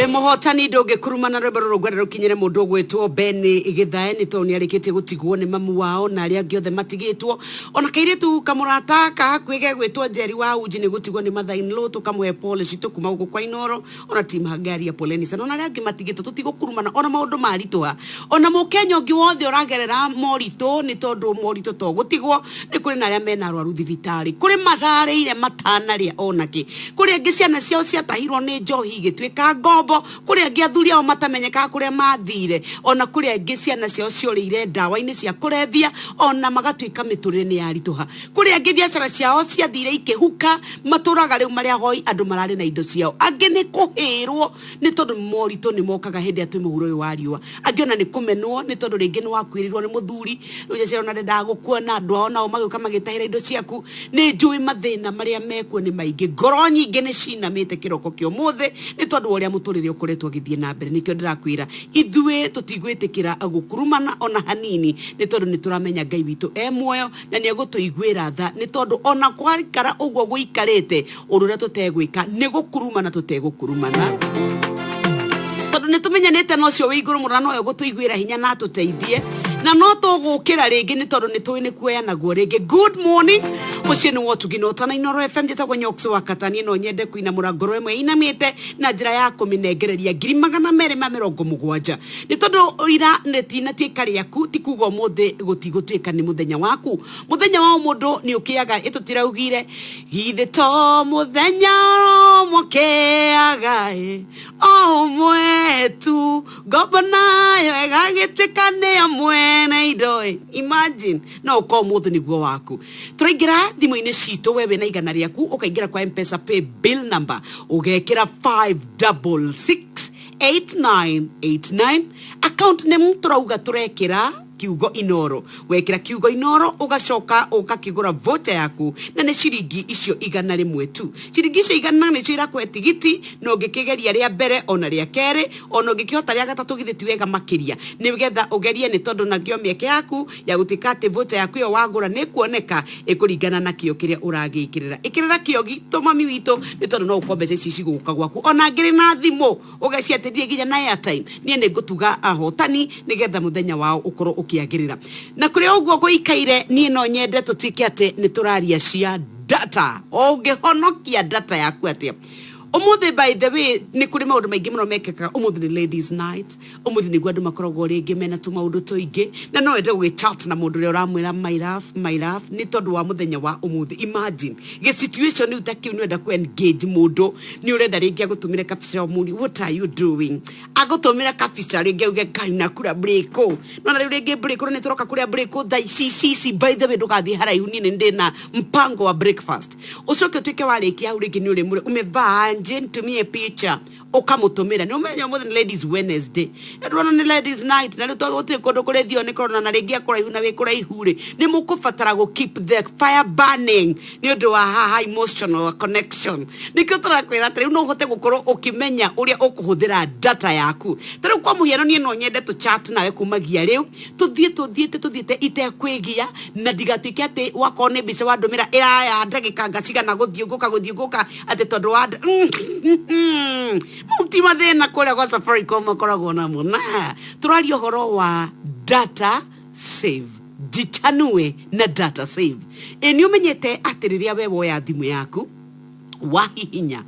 Muhotani ndoge kurumana rwebo rugwera rukinyire mundu gwetwo Ben Githae ni to ni arikite gutigwo ni mamu wao na aria giothe matigitwo ona kairetu kamurata ka hakwige gwetwo Njeri wa Uji ni gutigwo ni mathain lo tukamwe polish tukuma guko kwa Inoro ona team Hagari ya poleni sana ona aria matigitwo tutigo kurumana ona maundu maritwa ona mukenya ungi wothe uragerera morito ni tondu morito to gutigwo ni kuri na aria mena arwaru thibitari kuri mathareire matanaria onaki kuri angi ciana ciao ciatahirwo ni njohi gitwika ngombo kuri angi athuri ao matamenyeka kuri mathire ona kuri angi ciana ciao ciorire ndawa-ini cia kurevia ona magatwika miturire ni yarituha kuri angi biacara ciao ciathire ikihuka maturaga riu maria hoi andu marari na indo ciao angi ni kuhirwo ni tondu morito ni mokaga hindi atwi muhuro uyu wa riua angi ona ni kumenwo ni tondu ringi ni wakwirirwo ni muthuri uja cia ona ndenda gukuona andu ao nao mageuka magitahira indo ciaku ni njui mathina maria mekuo ni maingi ngoro nyingi ni cinamite kiroko kio muthe ni tondu uria muturire ukoretwo githie na mbere nikio ndirakwira ithue tutigwitikira gukurumana ona hanini ni tondu ni turamenya Ngai witu muoyo na ni egutuiguira tha ni tondu ona kwarikara uguo guikarite urure tutegwika ni gukurumana tutegukurumana tondu ni tumenyanite no cio wi iguru murano yo gutuiguira hinya na tuteithie na no tugukira ringi ni tondu ni twine kuoya naguo ringi. Good morning muciĩ nĩ wotũginota na Inoro FM njĩtagwo Nyokso wa Katani no nyende kuinamũra ngoro ĩmwe inamĩte na njĩra ya kũmĩnengereria 270,000 nĩ tondũ ira netina tuĩka rĩaku ti kuga ũmũthĩ gũtigũtuĩka nĩ mũthenya waku. Mũthenya wa mũndũ nĩ ũkĩaga ĩtũtiraugire githĩ to mũthenya mũkĩaga o mwetu ngombo nayo ĩgagĩtuĩka nĩ amwe ene idoe. Imagine no ko muthu niguo waku. Turaingira thimu-ini citu wewe na igana riaku ukaingira kwa M-Pesa pay bill number ugekira 5668989 account name turauga turekira kiugo inoro wekira kiugo inoro ugacoka ukakigura voucher yaku na ne ciringi icio igana rimwe tu ciringi icio igana ni cio irakwe tigiti no ngikigeria ria mbere ona ria kere ona ngikihota ria gatatu githiti wega makiria nigetha ugerie ni tondu na kio mieke yaku ya gutikate voucher yaku yo wagura ni kuoneka ikuringana na kio kiria uragikirira ikirira kio gitu mami wito ni tondu no ukombe ici ciguka gwaku ona ngiri na thimo ugaciaterie ginya na airtime nie ni ngutuga ahotani nigetha muthenya wao ukoro kiagirira na kuri oguo goikaire nie no nyende tutike ate ni turaria cia data ongehonokia data yaku ate umuthi by the way ni kuri maundu maingi muno mekeka umuthi ni ladies night umuthi ni gwandu makoragwo ringi mena tu maundu tuingi na no ende gwi chat na mundu ri uramwira my love ni tondu wa muthenya wa umuthi imagine ge situation utakiu ni enda ku engage mundu ni urenda ringi agutumire kabica muri what are you doing agutumire kabica ringi uge kaina kura break no na ringi break ni turoka kuria break tha ici by the way ndugathi haraihu ni ndina mpango wa breakfast ucoke twike warikia au ringi ni uri umevaa tumie picha ukamutumira ni umenya muthenya ladies Wednesday ndona ni ladies night na rito gutire kondo kurethio ni korona na ringi akoraihu na wikura ihuri ni mukufatara go keep the fire burning ni undu wa high emotional connection nikio turakwira atiri no hote gukorwo ukimenya uria ukuhuthira data yaku tari kwa muhiano ni no nyende tu chat nawe kumagia riu tuthiete itekwigia na digatuike ati wakone bica wa ndumira ya ndagika ngacigana guthiunguka ati tondu wa mutima thina kuria kwa Safaricom akoragwo na muna turario horo wa data save jitanue na data save ni umenyete atiriria we woya thimu yaku wahihinya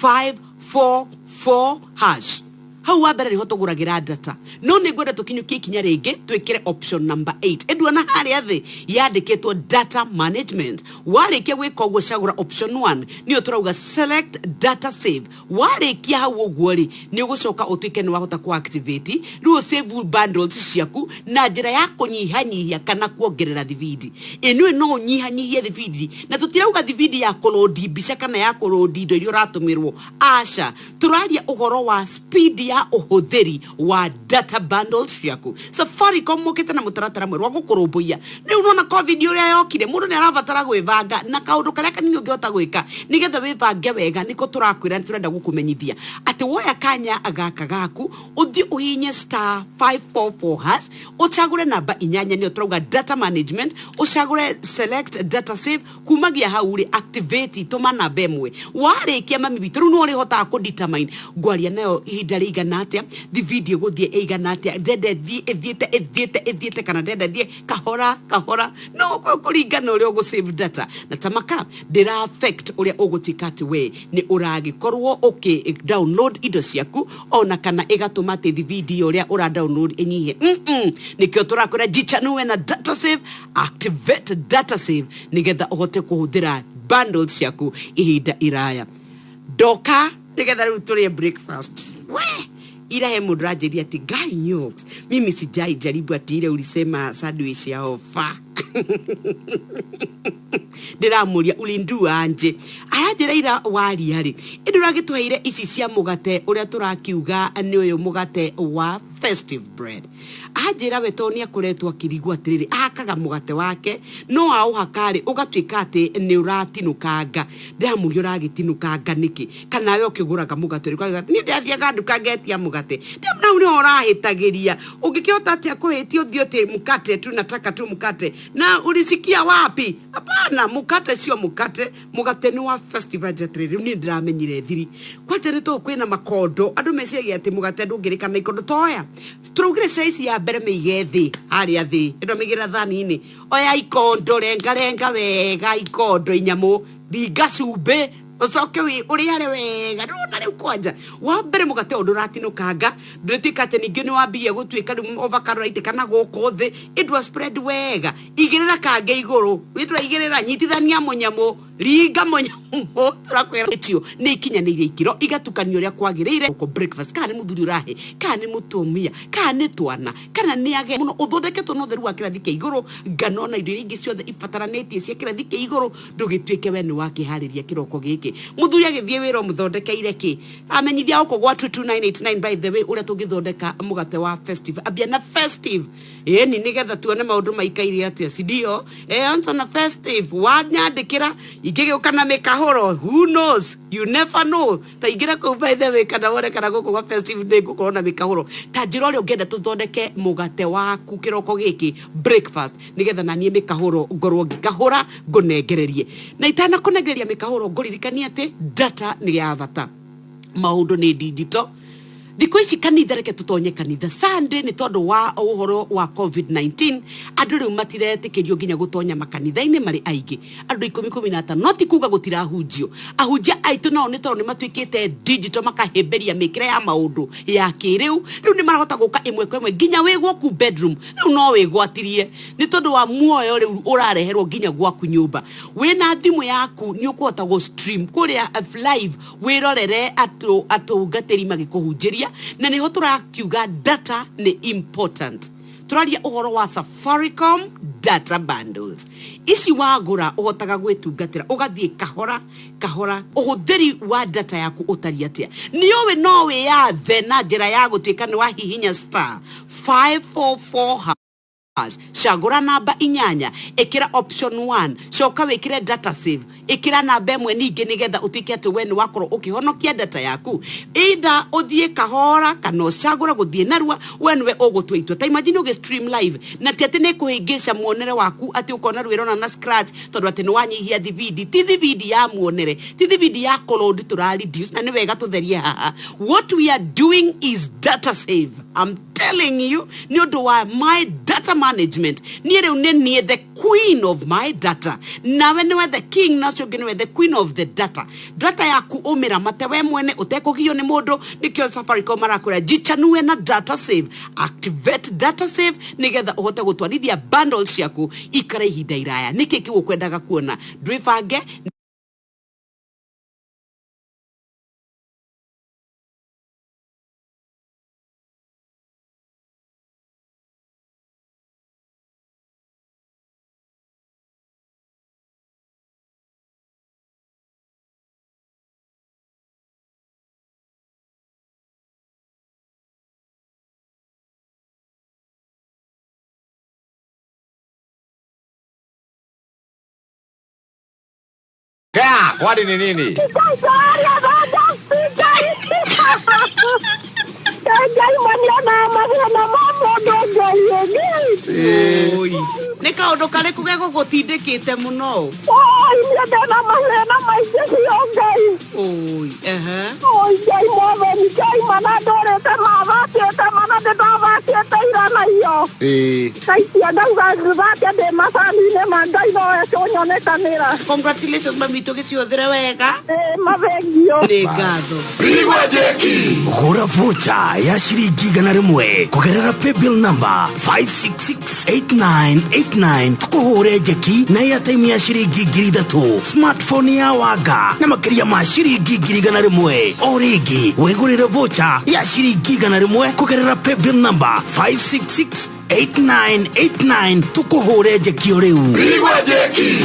*544# hau wabere riho tuguragira data no ni gwenda tukinyukie kinya ringi twikire option number 8 edwana hari athi yandiketwo data management warikia gwika uguo cagura option 1 ni uturauga select data save warikia hau uguo ri ni ugucoka utwike ni wahota ku activate ru save bundles ciaku na njira ya kunyihanyihia kana kuongerera thividi eno no nyihanyihia thividi na tutirauga thividi ya kolodi bica kana ya kolodi indo iria uratumirwo aca turaria uhoro wa speed ya uhuthiri wa data bundles yaku Safaricom mokete na mutaratara mweru wa gukurumbuia ni unaona covid uria yokire mundu ni arabatara gwivanga na kaundu karia kanini ungiota gwika nigetha wivange wega niko turakwira ni turenda gukumenyithia ati woya kanya agaka gaku uthi uhinye *544# uchagure namba inyanya ni uturauga data management uchagure select data save kumagia hauri activate tuma namba imwe warikia mami bitu no ri hota ku determine gwaria nayo ihinda rigana atia the video guthie igana atia dede thiete kana dede thie kahora no kuringana uri ugu save data na tamaka dira affect uri ugutikati we ni uragikorwo download indo ciaku ona kana igatuma the video uri ura download enyihe nikio turakwira jichanue na data save activate data save nigetha uhote kuhuthira bundles ciaku ihinda iraya doka nigetha ruturie breakfast we ila he mudrajeria ati guy nyokes mimi sijai jaribu ati ile ulisema sandwich ya ofa ndiramuria ulindua anje arajira ira wari hari induragitweire ici cia mugate uria turakiuga ni uyu mugate wa festive bread ajira wetonia kuretwa kirigwa atiriri akaga mugate wake no au hakari ugatwika ati ni uratinukanga ndamuria uragitinukanga niki kana we ukiguraga mugate uri kwa ni ndathia ganduka getia mugate ndamna uri orahitagiria ungikihota ati akuhetie uthiote mukate tu nataka tu mukate na ulisikia wapi hapana mukate sio mugate ni wa festive atiriri ni ndiramenyire thiri kwa tereto kwina makondo andu meciagia ati mugate ndungirika na ikondo toya struggle size ya mbere migethi hari athi ndo migira thani-ini oya ikondo renga wega ikondo inyamu ringa cumbe ucoke uri are wega ndona riu kwanja wa mbere mugate undu ratinukanga ndutikate ningi ni wambia gutwika riu overcarrot kana guko thi idwa spread wega igirira kange iguru idwa igirira nyitithania munyamu Liga monyamu turakwera etio ni ikinyanire ikiro igatukanio ria kwagirire uko breakfast kana muthuri urahe kana mutumia kana twana kana ni age muno uthondeketwo no theru wa kirathi kia iguru ngano na indo ingi ciothe ifataranetie cia kirathi kia iguru ndugituike we ni wakihariria kiroko giki muthuri agithie wira muthondekeire ki amenyithia uko gwa 22989 by the way uria tungithondeka mugate wa festive abia na festive ni nigetha tuone maundu maikaire atia sidio answer na festive wanyandikira igigeuka na mikahoro who knows you never know ta igira ko by the way kana wore kana guko kwa festive day guko na mikahoro ta njira uri ungenda tuthondeke mugate waku kiroko giki breakfast nigetha na nie mikahoro ngorwo ngikahura ngunengererie na itana kunengereria mikahoro nguririkania ati data ni ya bata maundu ni digital Diko ici kanitha reke tutonye kanitha Sunday ni tondu wa uhoro wa COVID-19 andu riu matiretekerio nginya gutonya makanitha-ini mari aingi andu 10-15 no ti kuga gutirahunjio ahunjia aitu no ni tondu ni matwikite digital makahemberia mikire ya maundu ya kiriu riu ni marahota guka imwe kwa imwe nginya we gwaku bedroom riu no we gwatirie ni tondu wa muoyo riu urareherwo nginya gwaku nyumba we na thimu yaku ni ukuhota go stream kuria live wirorere atungatiri magikuhunjiria na niho turakiuga data ni important turaria uhoro wa Safaricom data bundles isi wagura uhotaga gwetungatira ugathie kahora uhuthiri wa data yaku utariatia niwe nowe ya thena njira ya gutwika ni wahihinya *544# shagura namba inyanya ekira option 1 shoka wekire data save ekira namba emwe ningi nigetha utike ati we ni wakoro ukihonokia data yaku either uthie kahora kana shagura guthie narua we niwe ugutwitwa ta imagine uge stream live na tiate ne kuhingisha muonere waku ati ukona rwirona na scratch tondu ati ni wanyihia DVD ti DVD ya muonere ti DVD ya cloud tura reduce na ni wega tutherie haha what we are doing is data save I'm telling you ni undu wa my data management ni the queen of my data na when we the king na so gene the queen of the data yaku umira mate we mwene utekugio ni mundu nikyo Safaricom marakura jichanue na data save activate data save nigetha uhote gutwarithia bundles yaku ikare ihinda iraya niki kigukwendaga kuona ndwifange Kwani ni nini? Nika undu kariku gego gutindikite muno. Oi, ni ndena mahena maisha yongai. Oi, Oi, jai mwana ni jai mana dore te mana de dava te irana iyo. Sai adanga gruvate de masani ne mandai no esonyo ne kanera. Congratulations mamito giciothere wega. Mavengio. Nigado. Bigwa Jeki. Gura vocha ya shiringi 100 kugerera paybill number 5668989 tukuhure Jeki na ya time ya shiringi 3 smartphone ya waga na makiria ma shiringi 100 origi wegurire vocha ya shiringi 100 kugerera paybill number 5668989 tukuhure Jeki oreu. Bigwa Jeki.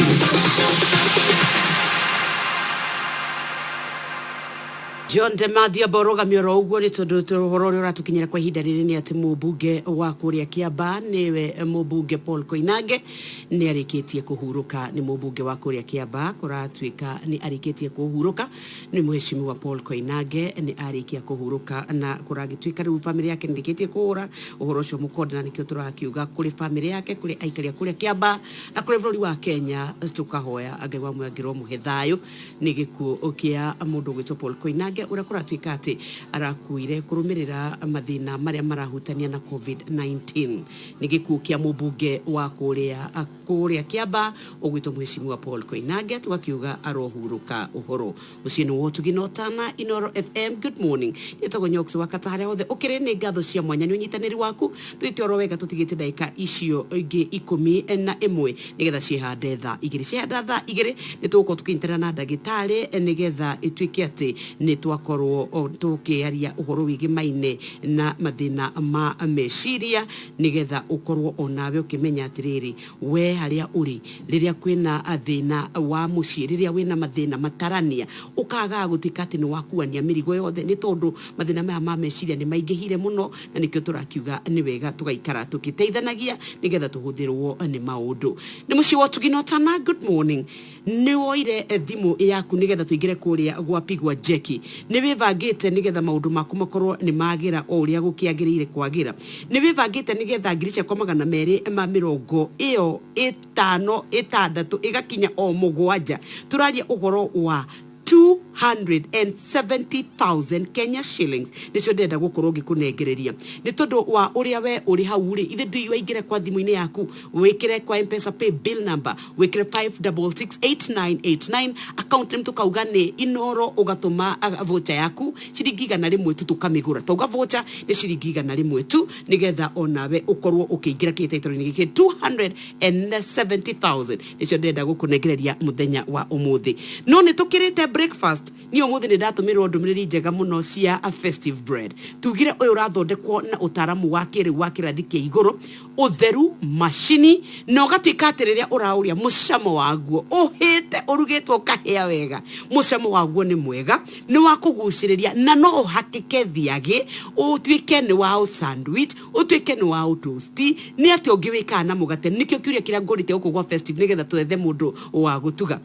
John Demathia Boroga mioro uguo ni tondu tuhoro ria uratukinyira kwa ihinda riri ni ati mubunge wa kuria Kiamba niwe mubunge Paul Koinange ni arikitie kuhuruka ni mubunge wa kuria Kiamba kuratuika ni arikitie kuhuruka ni mheshimiwa Paul Koinange ni arikia kuhuruka na kuragituika riu family yake ndikitie kuhura uhoro cio mukonde na nikio turakiuga kuri family yake kuri aikaria kuria Kiamba na kuri bũrũri wa Kenya tukahoya Ngai wa mwangiro muhe thayo ni gikuo kia mundu gwitwo Paul Koinange mwanake uria kuratuika ati arakuire kurumirira mathina maria marahutania na COVID-19 nigikukia mubunge wa kuria Kiamba ugwito mheshimiwa Paul Koinange tugakiuga arohuruka uhoro ucieni wotuginotana Inoro FM. Good morning nitagwo Nyoks wakata haria othe ukire ni ngatho cia mwanya ni unyitaniri waku twite oro wega tutigite ndaika icio ingi 11 nigetha cihande tha igiri cihanda tha igiri nituko tukintera na ndagitari nigetha itwike ati ni twakorwo tukiaria uhoro wigi maine na mathina ma meciria nigetha ukorwo onawe ukimenya atiriri we haria uri riria kwina athina wa mucii riria wina mathina matarania ukaga gutika ati ni wakuania mirigo yothe ni tondu mathina maya ma meciria ni maingihire muno na nikio turakiuga ni wega tugaikara tukiteithanagia nigetha tuhutherwo ni maundu ni mucii wotuginotana. Good morning ni woire thimu yaku nigetha tuigire kuria gwapigwa jeki ni wivangite nigetha maundu maku makorwo ni magira o uria gukiagirire kwagira ni wivangite nigetha ngiricha kwa 250 iyo 5 6 igakinya o mugwanja turaria uhoro wa 270,000 Kenya shillings nicio ndenda gukorwo ngikunengereria ni tondu wa uria we uri hau ri ithe ndui waingire kwa thimu-ini yaku wikire kwa M-Pesa pay bill number wikire 5668989 account name tukauga ni Inoro ugatuma voucher yaku ciringi 100 tu tukamigura tauga voucher ni ciringi 100 tu nigetha onawe ukorwo ukiingira kitaitoro-ini giki 270,000 nicio ndenda gukunengereria muthenya wa umuthi no ni tukirite breakfast ni umuthi ni ndatumirwo ndumiriri njega muno cia a festive bread tugire uyu urathondekwo na utaramu wa kiri wa kirathi kia iguru utheru machini no gatwika atiriria urauria mucamo waguo uhite urugitwo kahia wega mucamo waguo ni mwega ni wa kuguciriria na no uhakike thiage utwike ni wa sandwich utwike ni wa toast ni ati ungiwika na mugate nikio kiuria kira ngorite uko gwa festive nigetha twethe mundu wa gutuga.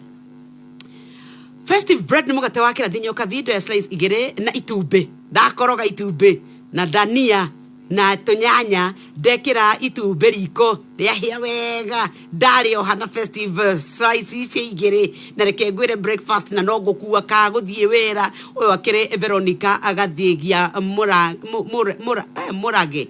Festive bread ni mugate wa kira dinyoka video ya slice igere na itumbe ndakoroga itumbe na dania na tunyanya ndekira itumbe riko riahia wega ndari o hana festive slice ici igere na reke ngwire breakfast na no gukua ka guthie wera uyu akire Veronica agathigia murage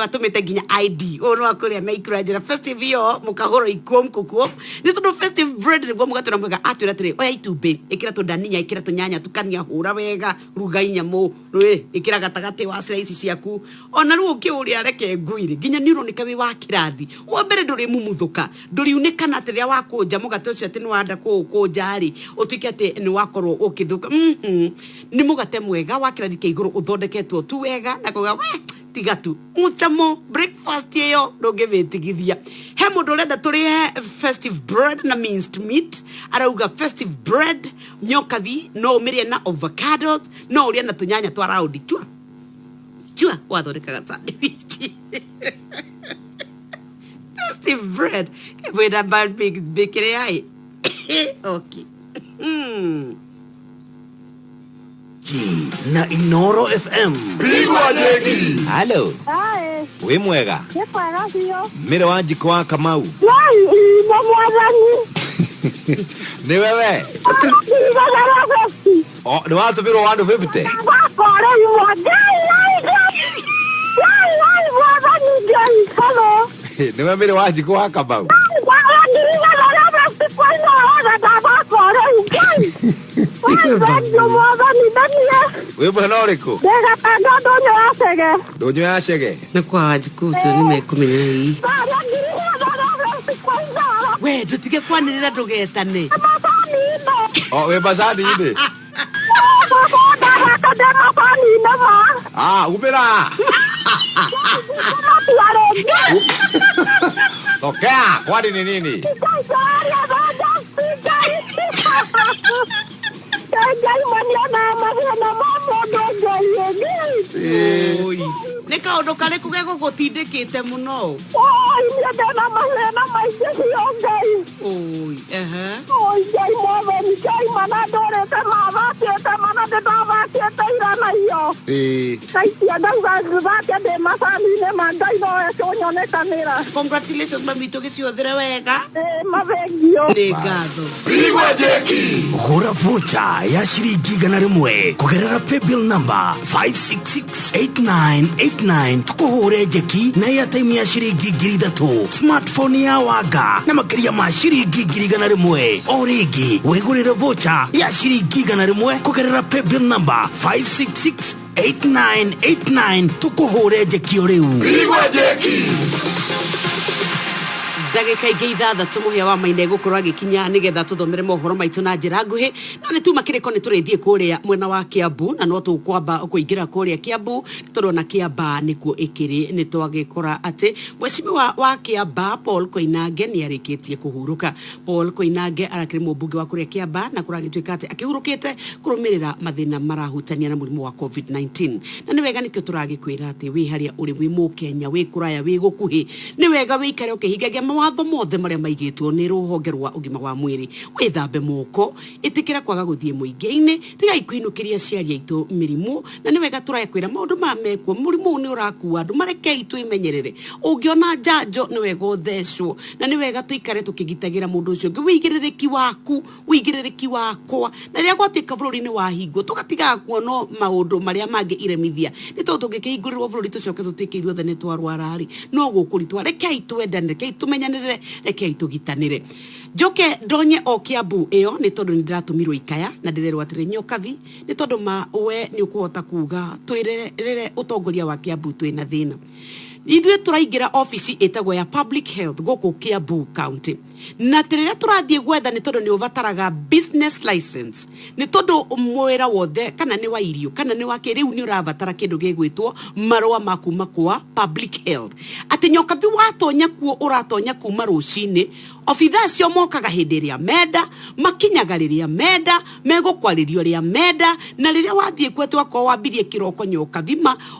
atumite ginya ID ono akuria na ikurajira festive yo mukagoro ikom kukuo ni tondu festive bread ni gwo mugate na mwega atwira tiri oya itumbe ikira to dania ikira to nyanya tukania hura wega ruga inyamo rwe ikira gatagati wa slice ciaku ona ru ukiuria reke ngwire ginya ni uronika wi wa kirathi wa mbere nduri mumuthuka nduri unikana atiria wa kunja mugate ucio ati ni wanda kunjari utwike ati ni wakorwo ukithuka ni mugate mwega wa kirathi kia iguru uthondeketwo tu wega na kuga we tigatu muchamo breakfast yeyo ndungivitigithia he mundu urenda turie festive bread na minced meat arauga festive bread nyokathi no umirie na avocados no uria na tunyanya twa round chua wathondekaga sandwich festive bread kebweda big ai okay na Inoro FM Pigwa jeki. Hello. Hai. We mwega. Yekwega biyo. Mire wanjiko wa Kamau. Wai, mwathani. Ni wewe. Oh, ni watu biro wandu 50. Bakore yuwa hello. Ni wewe mire wanjiko wa Kamau. We mwana uriko? Ndonyo ya cege. Na kwa wajikuzo nimekumenya hii. We tutige kwanirira ndugetane. Oh, we basani inde. Ah, umera. Tokea, kwani ni nini? Nika ondo kale kugego gutindikite muno. Oi, ni ndena mahena maije yongai. Oi, Oi, jai mwana ni jai mana dore te mava te mana de baba te irana yo. Kaiti andauga thake ndĩ macani-inĩ ma Ngai no econyonekanĩra. Congratulations mami tũgĩciothere wega. Mavengio. Nĩ ngatho. Igwe jeki. Gũra vocha ya ciringi 100 kũgerera paybill number 5668989 tukũhũre jeki na airtime ya ciringi 3000 smartphone ya wanga na makĩria ma ciringi 100 o rĩngĩ wĩgũrĩre vocha ya ciringi 100 kũgerera paybill number 5668989 tukũhũre jeki o rĩu. Igwe jeki. Ndagĩka ingĩ ithathatũ mũhĩa wa Maina gũkorwo agĩkinya nĩgetha tũthomere mohoro maitũ na njĩra nguhĩ no nĩ tuma kĩrĩko nĩ tũrĩthiĩ kũrĩa mwena wa Kiambu na no tũkwamba kũingĩra kũrĩa Kiambu tũrona Kiamba nĩkuo ĩkĩrĩ nĩ twagĩkora atĩ mwecimu wa Kiamba Paul Koinange nĩ arĩkĩtie kũhurũka. Paul Koinange arakĩrĩ mũmbunge wa kũrĩa Kiamba na kũragĩtuĩka atĩ akĩhurũkĩte kũrũmĩrĩra mathĩna marahutania na mũrimũ wa COVID-19 na nĩ wega nĩkĩo tũragĩkwĩra atĩ wĩ harĩa ũrĩ wĩ Mũkenya wĩ kũraya wĩ gũkuhĩ nĩ wega wĩikare ũkĩhingagia mawatho mothe marĩa maigĩtwo nĩ rũhonge rwa ũgima wa mwĩrĩ. Wĩthambe moko ĩtĩkĩra kwaga gũthiĩ mũingĩ-inĩ tiga ikuinũkĩria ciaria itũ mĩrimũ na nĩ wega tũrakwĩra maũndũ mamekuo mũrimũ nĩ ũrakua andũ marekei twĩmenyerere ũngĩona njanjo nĩ wega ũthecwo na nĩ wega tũikare tũkĩgitagĩra mũndũ ũcio ũngĩ wĩigĩrĩrĩki wakwa na rĩrĩa gwatuĩka bũrũri-inĩ wahingwo tũgatiga kuona maũndũ marĩa mangĩ iremithia nĩ tondũ tũngĩkĩhingũrĩrwo bũrũri tũcoke tũtuĩke ithuothe nĩ twarwara-rĩ no gũkũritwa rekei twendane rekei tũmenyanĩre rekei tũgitanĩre. Njoke ndonye o Kiambu ĩyo nĩ tondũ nĩ ndĩratũmirwo ikaya na ndĩrerwo atĩrĩ Nyokabi nĩ tondũ we nĩ ũkũhota kuga twĩrere ũtongoria wa Kiambu twĩna thĩna. Ithuĩ tũraingĩra office ĩtagwo ya public health gũkũ Kiambu county na rĩrĩa tũrathiĩ gwetha nĩ tondũ nĩ ũbataraga business license nĩ tondũ mwĩra wothe kana nĩ wa irio kana nĩ wa kĩrĩu nĩ ũrabatara kĩndũ gĩgwĩtwo marũa ma kuma kwa public health atĩ Nyokabi watonya kuo ũratonya kuma rũcinĩ obithaa cio mokaga hĩndĩ ĩrĩa menda makinyaga rĩrĩa menda megũkwarĩrio rĩa menda na rĩrĩa wathiĩ kwetu akorwo wambirie kĩroko Nyokabi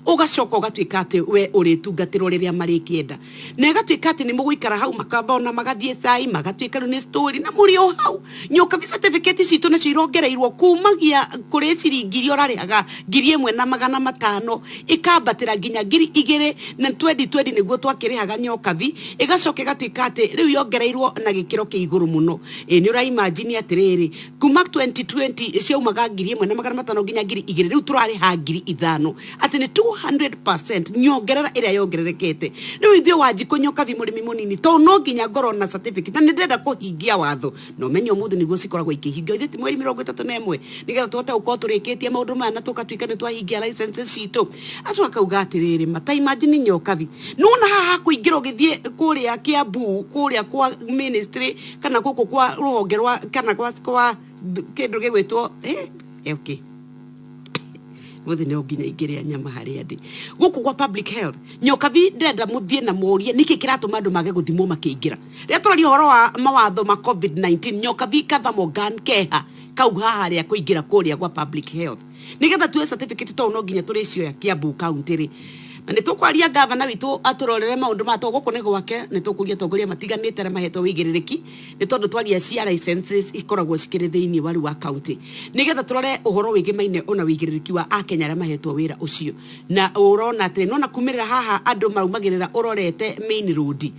ũgacoka ũgatuĩka atĩ we ũrĩtungatĩrwo rĩrĩa marĩkĩenda na ĩgatuĩka atĩ nĩ mũgũikara hau makamba ona magathiĩ cai magatuĩka nĩ story na mũrĩ o hau. Nyokabi certificate citũ nacio irongereirwo kumagia kũrĩ ciringi iria ũrarĩhaga 1,500 ĩkambatĩra nginya 2,000 na 2020 nĩguo twakĩrĩhaga Nyokabi ĩgacoka ĩgatuĩka atĩ rĩu yongereirwo na gĩkĩro kĩa igũrũ mũno. Nĩ ũraimagine atĩrĩrĩ kuma 2020 ciaumaga 1,500 nginya 2,000 rĩu tũrarĩha 5,000 atĩ nĩ 200% nyongerera ĩrĩa yongererekete. Rĩu ithuĩ Wanjikũ Nyokabi mũrĩmi mũnini to no nginya ngorwo na certificate na nĩ ndĩrenda kũhingia watho no menyo mũthĩ nĩguo cikoragwo ikĩhingio ithĩ ti mweri 31 nĩgetha tũhote gũkorwo tũrĩkĩtie maũndũ maya na tũkatuĩka nĩ twahingia licenses citũ. Acu akauga atĩrĩrĩ mata imagine Nyokabi nona haha kũingĩra ũgĩthiĩ kũrĩa Kiambu kũrĩa kwa ministry kana gũkũ kwa rũhonge rwa kana kwa kĩndũ gĩgwĩtwo okay mũthĩ nĩ nginya ingĩrĩa nyama harĩa ndĩ gũkũ kwa public health. Nyokabi ndenda mũthiĩ na mũrie nĩkĩ kĩratũma andũ mage gũthimwo makĩingĩra rĩrĩa tũraria ũhoro wa mawatho ma COVID-19. Nyokabi katha Morgan keha kauga harĩa kũingĩra kũrĩa kwa public health nĩgetha tuwe certificate to no nginya tũrĩcioya Kiambu county rĩ na nĩ tũkwaria gavana witũ atũrorere maũndũ ma gũkũ nĩ gwake nĩ tũkũria tongoria matiganĩte arĩa mahetwo wĩigĩrĩrĩki nĩ tondũ twaria cia licenses ikoragwo cikĩrĩ thĩinĩ wa rwa county nĩgetha tũrore ũhoro wĩgiĩ maine ona wĩigĩrĩrĩki wa Akenya arĩa mahetwo wĩra ũcio na ũrona atĩ nona kumĩrĩra haha andũ maumagĩrĩra ũrorete main road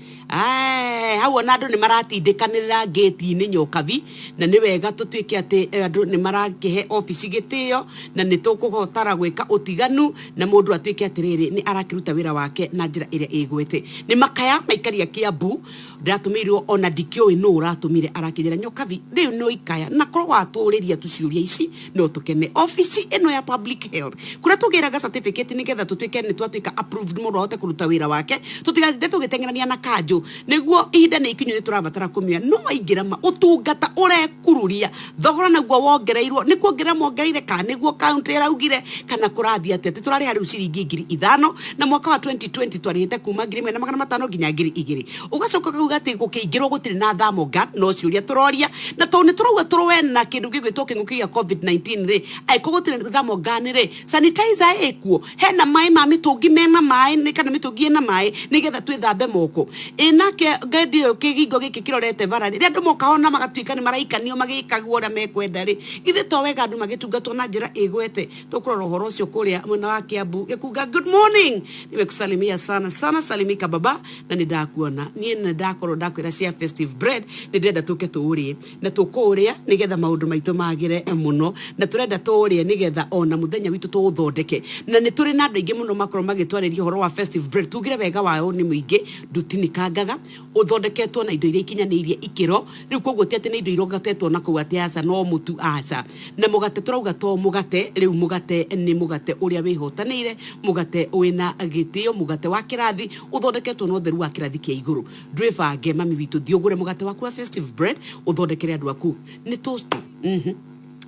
hau ona andũ nĩ maratindĩkanĩrĩra gate-inĩ Nyokabi na nĩ wega tũtuĩke atĩ andũ nĩ marakĩhe ofici gĩtĩo na nĩ tũkũhotara gwĩka ũtiganu na mũndũ atuĩke atĩrĩrĩ nĩ arakiruta wĩra wake na njĩra ĩrĩa ĩgwete. Nĩ makaya maikaria Kiambu ndatũmĩirwo ona ndikĩũĩ nũ ũratũmire arakinyĩra Nyokabi rĩu no ikaya na korwo watũrĩria tuciũria ici no tũkene ofici ĩno ya public health kũrĩa tũgĩraga certificate nĩgetha tũtuĩke nĩ twatuĩka approved mũndũ ahote kũruta wĩra wake tũtigatinde tũgĩteng'erania na kanjũ nĩguo ihinda nĩ ikinyu nĩ tũrabatara kũmenya no waingĩra ma ũtungata ũrekururia thogora naguo wongereirwo nĩ kuongerera mongereire kana nĩguo county ĩraugire kana kũrathiĩ atĩ tũrarĩha rĩu ciringi 5,000 na mwaka wa 2020 twarihite kuma 1,500 nginya 2,000 ugacoka kuga ati gukiingirwo gutiri na thermogun no ciuria turoria na to ni turauga turwe na kindu gigwitwo kinguki ya COVID-19 ri aiko gutiri thermogun ri sanitizer ekuo hena mai ma mitungi mena mai ni kana mitungi na mai nigetha twithambe moko inake gadio kigingo giki kirorete barari ri andu mokahona magatuika ni maraikanio magikagwo na mekwenda ri ithe to wega andu magitungatwo na njira igwete tukurora horo ucio kuria mwena wa Kiambu gikuga good morning nimekusalimia sana salimika baba na nidakuona nie ndakorwo ndakwira cia festive bread ndirenda tuke tuurie na tukuria nigetha maundu maitu magire muno na turenda tuurie nigetha ona muthenya witu tuthondeke na ni turi na andu ingi muno makorwo magitwariria horo wa festive bread tugire wega wao ni muingi ndutinikangaga uthondeketwo na indo iria ikinyaniirie ikiro riu koguo ti ati ni indo irogatetwo na kuati asa no mutu asa na mugate turauga to mugate riu mugate ni mugate uria wihotanire mugate wina gitio mugate wa kirathi uthondeketwo no theru wa kirathi kia iguru ndwibange mami witu thiogure mugate waku wa festive bread uthondekere andu aku ni toast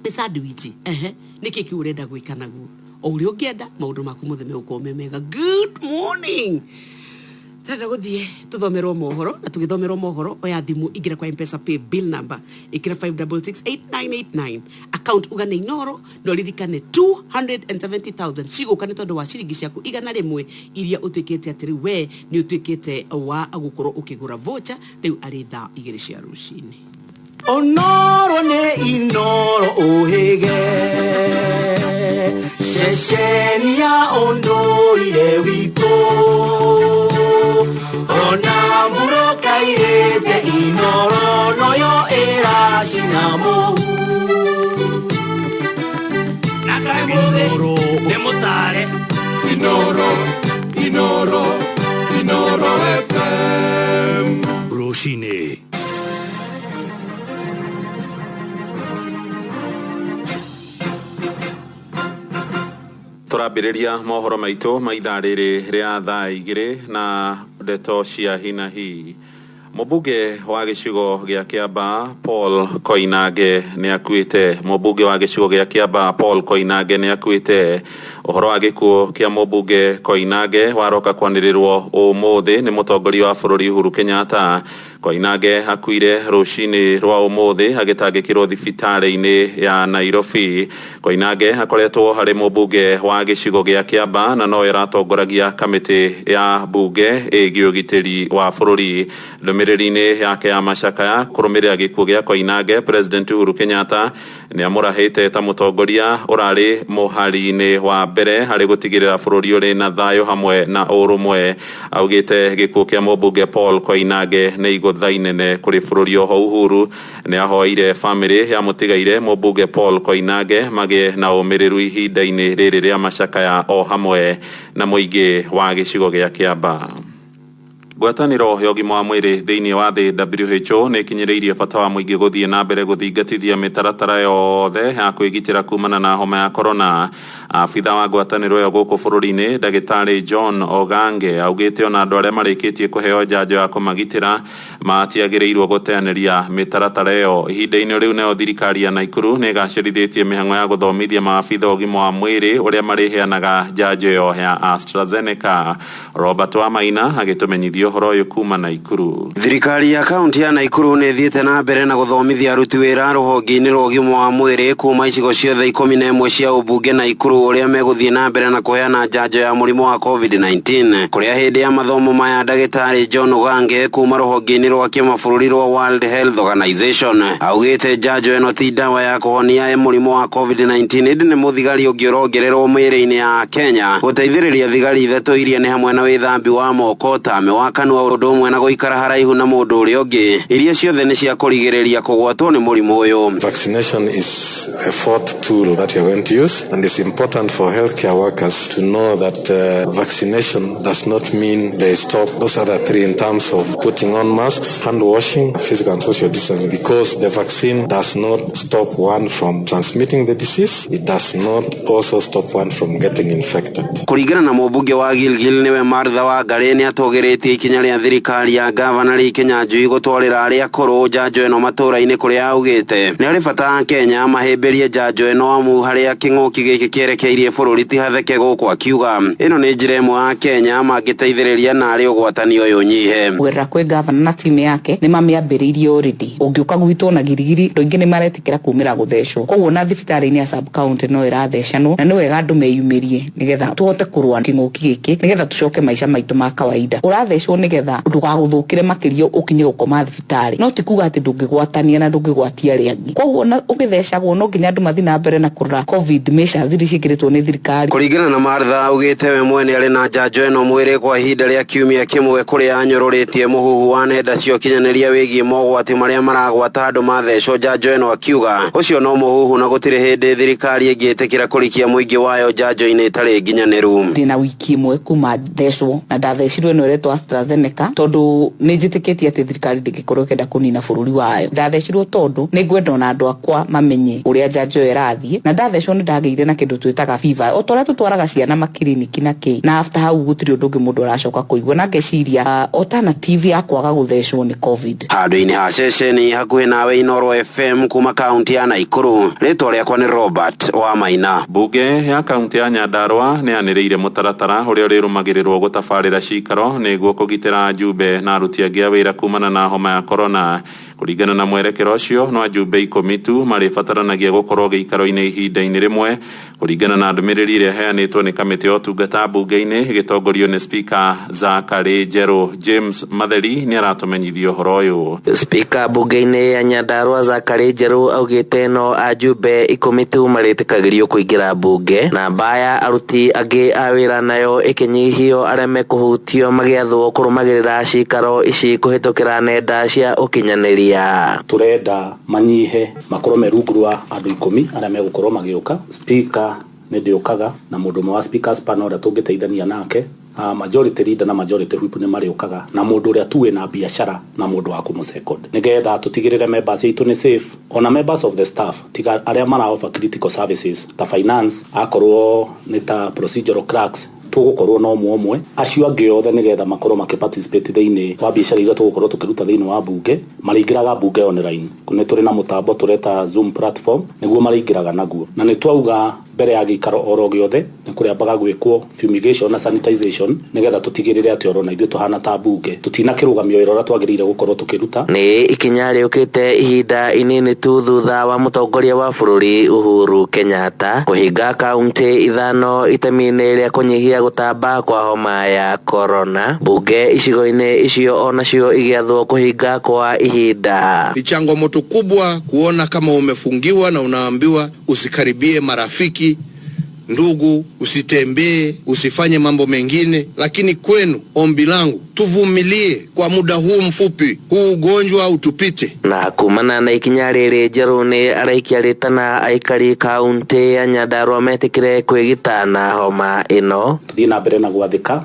ni sandwich niki ki urenda gwika naguo o uri ungienda maundu maku mutheme ukome mega good morning Tata guthie tuthomerwo mohoro na tugithomerwo mohoro oya thimu igira kwa M-Pesa pay bill number ikira 5668989 account ugane inoro no ririkane 270,000 cigukane tondu wa ciringi ciaku igana rimwe iria utwikite atiri we ni utwikite wa gukorwo ukigura voucher riu ari thaa 2 cia rucini onoro ne inoro ohege sheshenia ondoire wito ona mburo kairete inoro noyo era sinamu nakamore demotare inoro FM Roshine turambiriria mohoro maitu maitha riri ria thaa 2 na ndeto cia hina hi Mubunge wa gicigo gia Kiamba Paul Koinange ni akuite mubunge wa gicigo gia Kiamba Paul Koinange ni akuite uhoro wa gikuo kia mubunge Koinange waroka kwanirirwo umuthi ni mutongoria wa bururi Uhuru Kenyatta Koinange akuire rucini rwa umuthi agitangikirwo thibitari-ini ya Nairobi Koinange akoretwo hari mubunge wa gicigo gia Kiamba na no iratongoragia kamiti ya bunge igi ugitiri wa bururi ndumiriri-ini yake ya macakaya kurumirira gikuo gia Koinange President Uhuru Kenyatta ni amurahite ta mutongoria urari muhari-ini wa mbere hari gutigirira bururi uri na thayo hamwe na urumwe augite gikuo kia mubunge Paul Koinange ni iguthainene kuri bururi ho Uhuru ni ahoire family ya mutigaire mubunge Paul Koinange mage na umiriru ihinda-ini riri ria macakaya o hamwe na muingi wa gicigo gia Kiamba Gwataniro ya ũgima wa mwĩrĩ thĩinĩ wa thĩ WHO nĩ ikinyĩrĩirie bata wa mũingĩ gũthiĩ na mbere gũthingatithia mĩtaratara yothe ya kwĩgitĩra kumana na homa ya corona. Afitha wa ngwatanĩro ĩyo gũkũ bũrũri-inĩ Ndagĩtarĩ John Ogange augĩte ona andũ arĩa marĩkĩtie kũheo njanjo ya kũmagitĩra matiagĩrĩirwo gũteanĩria mĩtaratara ĩyo. Ihinda-inĩ rĩu nayo thirikari ya Naikuru nĩ ĩgacĩrithĩtie mĩhang'o ya gũthomithia maabitha ũgima wa mwĩrĩ ũrĩa marĩheanaga njanjo ĩyo ya AstraZeneca. Robert Wamaina agĩtũmenyithia ũhoro ũyũ kuma Naikuru. Thirikari ya kaunti ya Naikuru nĩ ĩthiĩte na mbere na gũthomithia aruti wĩra rũhonge-inĩ rwa ũgima wa mwĩrĩ kuma icigo ciothe 11 cia ũmbunge Naikuru ũrĩa megũthiĩ na mbere na kũheana njanjo ya mũrimũ wa COVID-19. Kũrĩa hĩndĩ ya mathomo maya Ndagĩtarĩ John Ogange kuma rũhonge-inĩ rwa kĩmabũrũri rwa World Health Organization augĩte njanjo ĩno ti ndawa ya kũhonia mũrimũ wa COVID-19 ĩndĩ nĩ mũthigari ũngĩ ũrongererwo mĩĩrĩ-inĩ ya Kenya gũteithĩrĩria thigari ithatũ iria nĩ hamwe na wĩthambi wa moko tame wa kanua ũndũ ũmwe na gũikara haraihu na mũndũ ũrĩa ũngĩ iria ciothe nĩ cia kũrigĩrĩria kũgwatwo nĩ mũrimũ ũyũ. Vaccination is a fourth tool that you're going to use, and it's important for healthcare workers to know that vaccination does not mean they stop those other three in terms of putting on masks, hand washing, physical and social distancing, because the vaccine does not stop one from transmitting the disease. It does not also stop one from getting infected. Kũringana na mũmbunge wa Gilgil nĩwe Martha Wangari nĩ atũgĩrĩtie ikinya rĩa thirikari ya gavana Kenya Njui gũtwarĩra arĩa akũrũ njanjo ĩno matũũra-inĩ kũrĩa augĩte nĩ harĩ bata Kenya mahĩmbĩrie njanjo ĩno amu harĩa kĩng'ũki gĩkĩ kĩerekeirie bũrũri ti hatheke gũkũ akiuga ĩno nĩ njĩra ĩmwe ya Kenya mangĩteithĩrĩria na arĩ ũgwatani ũyũ nyihe. Kũgerera kwĩ gavana na timu yake nĩ mamĩambĩrĩirie already. Ũngĩũka gwitũ na girigiri rũingĩ nĩ maretikĩra kumĩra gũthecwo. Koguo na thibitarĩ-inĩ ya sub county no ĩrathecanwo na nĩ wega andũ meyumĩrie nĩgetha tũhote kũrũa kĩng'ũki gĩkĩ nĩgetha tũcoke maica maitũ ma kawaida. Ũrathecwo nĩgetha ndũgagũthũkĩre makĩria ũkinye gũkoma thibitarĩ. No ti kuga atĩ ndũngĩgwatania na ndũngĩgwatia arĩa angĩ. Koguo ũgĩthecagwo no nginya andũ mathiĩ na mbere na kũrora covid measures iria ciĩkĩrĩtwo nĩ thirikari. Kũringana na Martha ugĩte we mwene arĩ na njanjo ĩno mwĩrĩ kwa ihinda rĩa kiumia kĩmwe kũrĩa anyũrũrĩtie mũhuhu wa nenda cia ũkinyanĩria wĩgiĩ mogwati marĩa maragwata andũ mathecwo njanjo ĩno akiuga ũcio no mũhuhu na gũtirĩ hĩndĩ thirikari ĩngĩtĩkĩra kũrikia mũingĩ wayo njanjo-inĩ ĩtarĩ nginyanĩru. Ndĩna wiki ĩmwe kuma thecwo na ndathecirwo ĩno ĩretwo AstraZeneca tondũ nĩ njĩtĩkĩtie atĩ thirikari ndĩngĩkorwo ĩkĩenda kũnina bũrũri wayo. Ndathecirwo tondũ nĩ ngwenda ona andũ akwa mamenye ũrĩa njanjo ĩyo ĩrathiĩ na ndathecwo nĩ ndagĩire na kĩndũ twĩtaga fever o torĩa tũtwaraga ciana makiriniki na kĩ na after hau gũtirĩ ũndũ ũngĩ mũndũ aracoka kũigua na ngeciria alternative ya kwaga gũthecwo nĩ covid. Handũ-inĩ ha ceceni hakuhĩ nawe Inooro FM kuma kaunti ya Naikuru rĩtwa rĩakwa nĩ Robert wa Maina. Mbunge ya kaunti ya Nyandarua nĩ yanĩrĩire mũtaratara ũrĩa ũrĩrũmagĩrĩrwo gũtabarĩra cikaro nĩguo kũgitĩra njumbe na aruti angĩ a wĩra kumana na homa ya corona. Kũringana na mwerekero ũcio no njumbe 10 tu marĩbataranagia gũkorwo gĩikaro-inĩ ihinda-inĩ rĩmwe kũringana na ndũmĩrĩri ĩrĩa heanĩtwo nĩ kamĩtĩ ya ũtungata mbunge-inĩ gĩtongorio nĩ Speaker Zachary Njeru. James Matheri nĩ aratũmenyithia ũhoro ũyũ. Speaker mbunge-inĩ ya Nyandarua Zachary Njeru augĩte no ajumbe 10 tu marĩtĩkagĩrio kũingĩra mbunge na mbaya aruti angĩ a wĩra nayo ĩkĩnyihio arĩa mekũhutio magĩathwo kũrũmagĩrĩra cikaro ici kũhĩtũkĩra nenda cia ũkinyanĩria. Turenda manyihe makorwo merungu rwa andũ 10 arĩa megũkorwo magĩũka. Speaker nĩ ndĩũkaga na mũndũ ũmwe wa speakers panel ũrĩa tũngĩteithania nake. Majority leader na majority whip nĩ marĩũkaga na mũndũ ũrĩa tuwe na biashara na mũndũ wa kũmũsecond nĩgetha tũtigĩrĩre members aitũ nĩ safe ona members of the staff tiga arĩa mara offer critical services ta finance akorwo nĩ ta procedural clerks tũgũkorwo na ũmwe acio angĩ othe nĩgetha makorwo makĩparticipate thĩinĩ wa biacara iria tũgũkorwo tũkĩruta thĩinĩ wa bunge marĩingĩraga bunge online. Nĩ tũrĩ na mũtambo tũreta Zoom platform nĩguo marĩingĩraga naguo na nĩ twauga mbere ya gĩikaro oro gĩothe nĩ kũrĩambaga gwĩkwo fumigation na sanitization nĩgetha tũtigĩrĩre atĩ oro na ithuĩ tũhana ta bunge tũtinakĩrũgamio wĩra ũrĩa twagĩrĩire gũkorwo tũkĩruta. Nĩ ikinya rĩũkĩte ihinda inini tu thutha wa mũtongoria wa bũrũri Uhuru Kenyatta kũhinga kaunti 5 itemi-inĩ rĩa kũnyihia gũtamba kwa homa ya corona. Bunge icigo-inĩ icio onacio igĩathwo kũhinga kwa ihinda. Ni changamoto kubwa kuona kama umefungiwa na unaambiwa usikaribie marafiki, ndugu, usitembee, usifanye mambo mengine, lakini kwenu ombi langu tuvumilie kwa muda huu mfupi, huu ugonjwa utupite. Na kumana na ikinya rĩrĩ Njeru nĩ araikia rĩtana aikari kaunti ya Nyandarua metĩkĩre kwĩgita na homa ĩno. Tuthiĩ na mbere na gwathĩka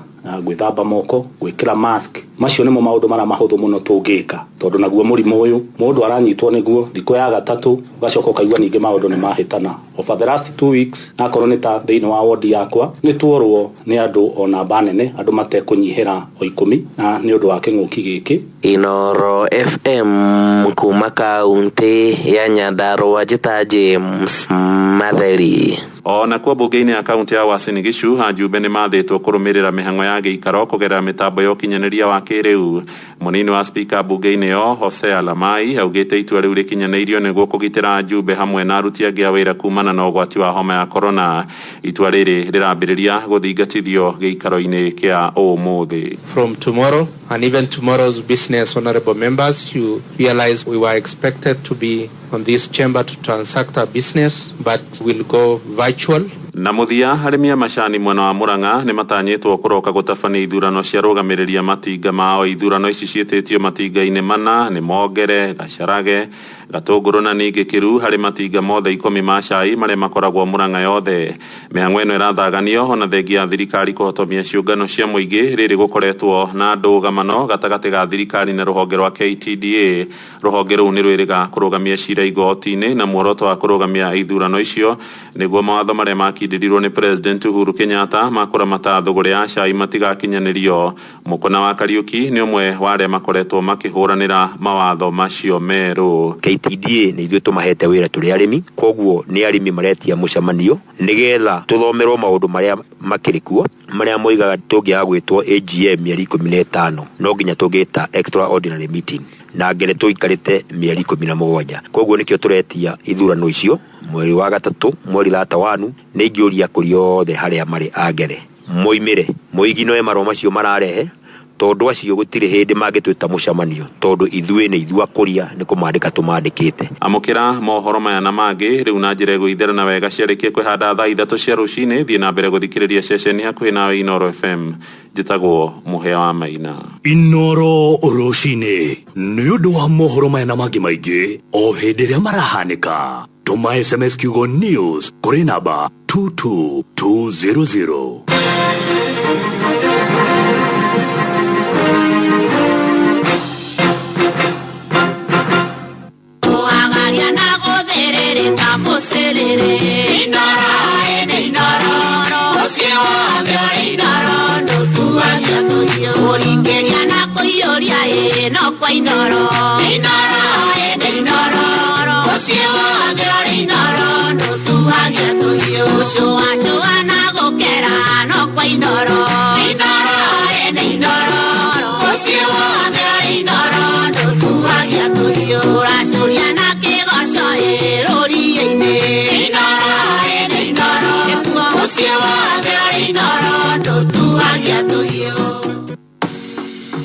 gwĩthamba moko, gwĩkĩra mask. Macio nĩmo maũndũ marĩa mahũthũ mũno tũngĩka tondũ naguo mũrimũ ũyũ mũndũ aranyitwo nĩguo thikũ ya gatatũ ũgacoka ũkaigua ningĩ maũndũ nĩ mahĩtana. Over the last 2 weeks akorwo nĩ ta thĩinĩ wa ward yakwa nĩ tuorwo nĩ andũ o namba nene andũ matekũnyihĩra o 10 na nĩ ũndũ wa kĩng'ũki gĩkĩ. Inooro FM kuma kaunti ya Nyandarua njĩta James Matheri. Ona kwa mbunge-inĩ ya kaunti ya Uasin Gishu ajumbe nĩ mathĩtwo kũrũmĩrĩra mĩhang'o ya gĩikaro kũgerera mĩtambo ya ũkinyanĩria wa kĩrĩu. Mũnini wa speaker mbunge-inĩ yo Hosea Lamai augĩte itua rĩu rĩkinyanĩirio nĩguo kũgitĩra ajumbe hamwe na aruti angĩ a wĩra kumana na ũgwati wa homa ya corona. Itua rĩrĩ rĩrambĩrĩria gũthingatithio gĩikaro-inĩ kĩa ũmũthĩ. From tomorrow and even tomorrow's business, honorable members, you realize we were expected to be on this chamber to transact our business, but we'll go virtual. Na muthia arĩmi a macani mwena wa Murang'a nĩ matanyĩtwo kũroka gũtabania ithurano cia rũgamĩrĩria matinga mao. Ithurano ici ciĩtĩtio matinga-inĩ mana nĩ Mongere, Gacarage, Gatũngũrũ na ningĩ Kĩru harĩ matinga mothe 10 ma cai marĩa makoragwo Murang'a yothe. Mĩhang'o ĩno ĩrathaganio ona thengia thirikari kũhotomia ciũngano cia mũingĩ rĩrĩ gũkoretwo na ndũgamano gatagatĩ ga thirikari na rũhonge rwa KTDA. Rũhonge rũu nĩ rwĩrĩga kũrũgamia cira igoti-inĩ na muoroto wa kũrũgamia ithurano icio nĩguo mawatho marĩa mahindirirwo ni President Uhuru Kenyatta makora matathogore ya cai matigakinyanirio. Mukona wa Kariuki ni umwe wa aria makoretwo makihuranira mawatho macio meru. KTDA ni ithuĩ tũmahete wĩra tũrĩ arĩmi, koguo nĩ arĩmi maretia mũcemanio nigetha tũthomerwo maũndũ marĩa makĩrĩ kuo marĩa moigaga tũngĩaga gwĩtwo AGM mĩeri 15 no nginya tũngĩta extraordinary meeting na ngere tũikarĩte mĩeri 17. Koguo nĩkĩo tũretia ithurano icio mweri wa gatatũ mweri wa gatano nĩ ingĩũria kũrĩ othe harĩa marĩ angere moimĩre moigino marũa macio mararehe tondu acio gutire hindi mangitwita mucemanio tondu ithuĩ nĩ ithuĩ akũria nĩ kũmandĩka tũmandĩkĩte. Amũkĩra mohoro maya na mangĩ rĩu na njĩra ĩgũithera na wega ciarĩkie kwĩhanda thaa 3 cia rũcinĩ. Thiĩ na mbere gũthikĩrĩria ceceni hakuhĩ nawe Inoro FM. Njĩtagwo Mũhĩa wa Maina. Inoro rũcinĩ nĩ ũndũ wa mohoro maya na mangĩ maingĩ o hĩndĩ ĩrĩa marahanĩka. Tũma SMS kiugo news kũrĩ namba 22200.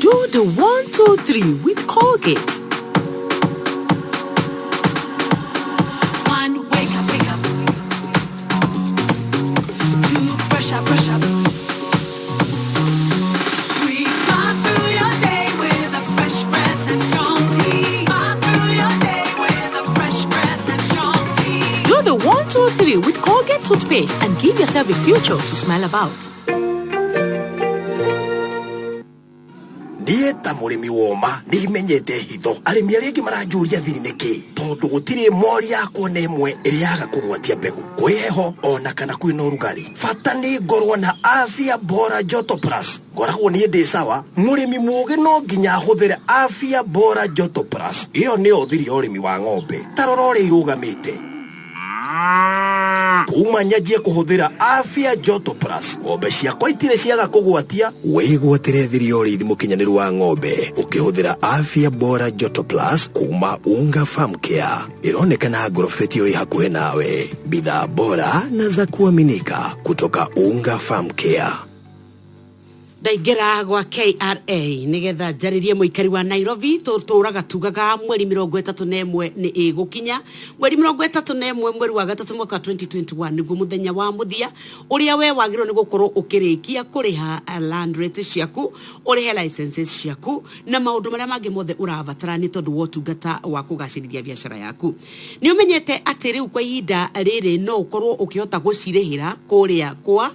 Do the 1, 2, 3 with Colgate. One, wake up. 2, brush up. 3, smile through your day with a fresh breath and strong tea. Smile through your day with a fresh breath and strong tea. Do the 1, 2, 3 with Colgate toothpaste and give yourself a future to smile about. Nieta murimi woma ni menyete hitho arimi aringi marajuria thiri niki tondu gutire mori yakwo nemwe iriaga kugwatia mbegu kweho ona kana kwina urugari fata ni ngorwo na afya bora joto plus ngoragwo ni ndi sawa murimi mugi no nginya huthire afya bora joto plus iyo ni uthiri urimi wa ng'ombe tarorore irugamite kuma nyajie kuhuthira afya joto plus ng'ombe ciakwa itire ciaga kugwatia wigwatire thiri urithi mukinyaniru wa ng'ombe ukihuthira afya bora joto plus kuma Unga Farm Care ironekana Agorofeti hakuhe nawe bidhaa bora na za kuaminika kutoka Unga Farm Care. Ndaingĩra gwa KRA nigetha njaririe muikari wa Nairobi tũtũraga tugaga mweri 31 nĩ ĩgũkinya mweri 31 mweri wa gatatũ mwaka 2021 nĩguo muthenya wa muthia ũrĩa we wagĩrĩirwo nĩ gũkorwo ũkĩrĩkia kũrĩha land rates ciaku ũrĩhe licenses ciaku na maũndũ marĩa mangĩ mothe ũrabatara nĩ tondũ wa ũtungata wa kũgacĩrithia biacara yaku. Nĩ ũmenyete atĩ rĩu kwa ihinda rĩrĩ no ũkorwo ũkĩhota gũcirĩhĩra kũrĩa kwa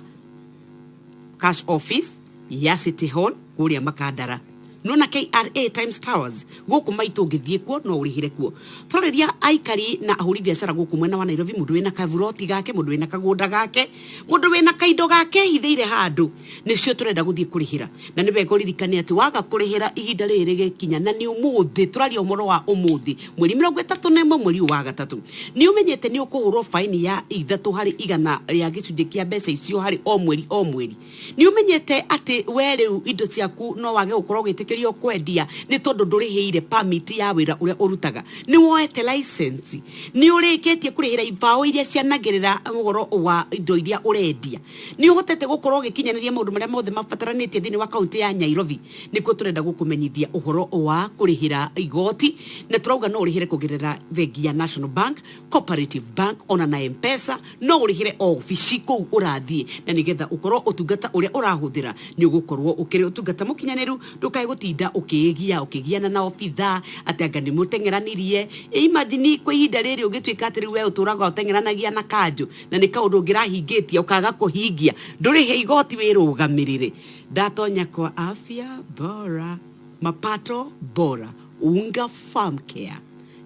cash office ya City Hall kuria Makandara nona KRA Times Towers guku maitu ngithie kuo no urihire kuo tũrĩria aikari na ahuri biacara guku mwena wa Nairobi mundu wina kavuroti gake mundu wina kagunda gake mundu wina kaindo gake hithiire handu nicio turenda guthie kurihira na nibe kuririkania ati waga kurihira ihinda rĩrĩ gĩkinya na ni umuthi turaria umoro wa umuthi mweri 31 mweri wa gatatu ni umenyete ni ukuhurwo fine ya 300 rĩa gĩcunjĩ kĩa mbeca icio hari o mweri ni umenyete ati wewe indo ciaku no wage gukorwo gĩtĩkĩrio kwendia ni tondu ndũrĩhĩire permit ya wĩra ũrĩa ũrutaga ni woete license ni ũrĩkĩtie kũrĩhĩra ibao iria cianagĩrĩra ũhoro wa indo iria ũrendia ni ũhotete gũkorwo gĩkinyanĩria maũndũ marĩa mothe mabataranĩtie thĩinĩ wa kaunti ya Nairobi nĩkuo tũrenda gũkũmenyithia ũhoro wa kũrĩhĩra igoti na turauga no ũrĩhĩre kũgerera bengi ya National Bank, Cooperative Bank ona na M-Pesa no ũrĩhĩre ofici kũu ũrathiĩ na nĩgetha ũkorwo ũtungata ũrĩa ũrahũthĩra ni ũgũkorwo ũkĩrĩ ũtungata mũkinyanĩru ndũkae gutinda ukigiana na ofitha atanga ni mutengeranirie imagine kwa ihinda rĩrĩ ũgĩtuĩka atĩ rĩu we ũtũraga ũtengeranagia na kanjũ na nĩ kaũndũ ũngĩrahingĩtia ũkaga kũhingia ndũrĩhe igoti wĩrũgamĩrĩre ndatonya kwa afya bora mapato bora Unga Farm Care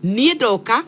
niĩ ndoka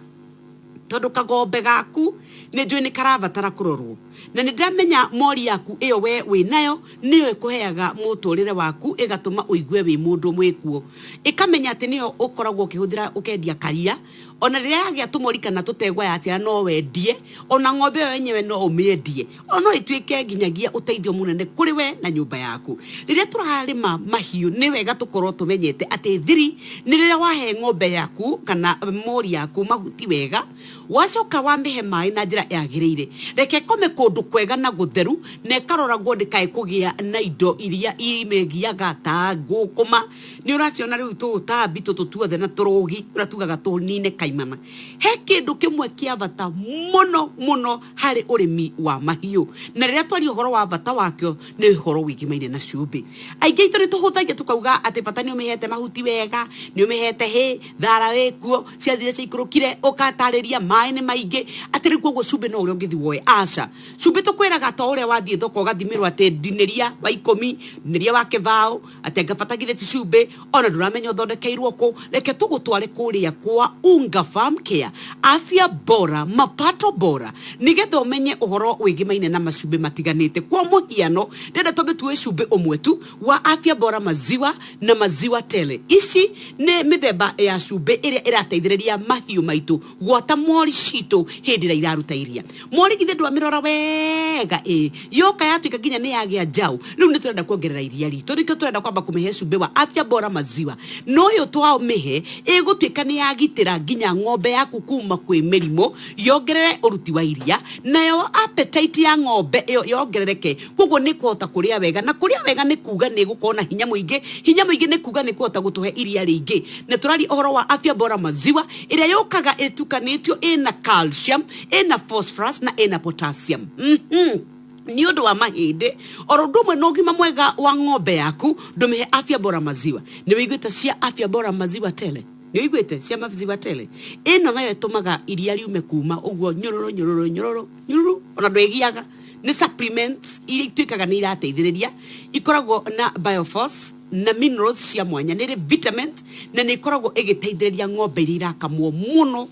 tondu kagombe gaku nĩ njũĩ nĩ karabatara kũrorwo na nindamenya mori yaku iyo we nayo niyo ikuheaga muturire waku igatuma uigue wi mundu mwikuo ikamenya ati niyo ukoragwo ukihuthira ukendia karia ona riria yagia tumori kana tutegwa yacia no wendie ona ng'ombe yo yenyewe no umiendie ono ituike nginyagia uteithio munene kuri we na nyumba yaku riria turarima mahiu ni wega tukorwo tumenyete ati thiri ni riria wahe ng'ombe yaku kana mori yaku mahuti wega wacoka wamihe mai na njira yagiriire reke kome kundu kwega na gutheru na karoragwo ndikae kugia na indo iria imegiaga ta ngukuma ni uraciona riu tutambi tutuothe na turugi uratugaga tunine kaimana he kindu kimwe kia bata muno hari urimi wa mahiu na riria twari uhoro wa bata wakyo ni uhoro wigimaine na cumbi aingi itu ni tuhuthagia tukauga ati bata ni umehete mahuti wega ni umehete he thara wekuo ciathire ciikurukire ukatariria mai ni maingi ati riu koguo cumbi no uri ungithi woe aca cumbi tukwiraga ta uria wathie thoko gathimirwa ati dineria wa 10 dineria wa kivao ati ngabatagire ti cumbi ona nduramenya uthondekeirwo ku reke tugutware kuria kwa Unga Farm Care afya bora mapato bora nigetha umenye uhoro wigimaine na macumbi matiganite kwa muhiano ndenda tobe tuwe cumbi umwe tu wa afya bora maziwa na maziwa tele ici ne mithemba ya cumbi iria irateithiriria mahiu maitu gwata mori citu hindi ira iraruta iria mori githe ndwa mirora wega yoka yatu ikaginya ni yagia njau riu ni turenda kuongerera iria ritu rike turenda kwamba kumehe cumbi wa afya bora maziwa no yo twa mehe igutwika ni yagitira ginya ng'ombe yaku kuma kwi mirimo yongerere uruti wa iria nayo appetite ya ng'ombe iyo yongerereke koguo ni kuhota kuria wega na kuria wega ni kuga ni gukona hinya muingi ni kuga ni kuhota gutuhe iria ringi na turari ohoro wa afya bora maziwa iria yokaga etukanitio ina calcium ina phosphorus na ina potassium ni undu wa mahinde oro ndumwe no gima mwega wa ng'ombe yaku ndumihe afya bora maziwa ni wiguita cia afya bora maziwa tele ni wiguite cia maziwa tele ino nayo etumaga iria riume kuma uguo nyororo ona ndwegiaga ni supplements iria itwikaga ni irateithiriria ikoragwo na bioforce na minerals cia mwanya nire vitamins na ni ikoragwo igiteithiriria ng'ombe iria irakamwo muno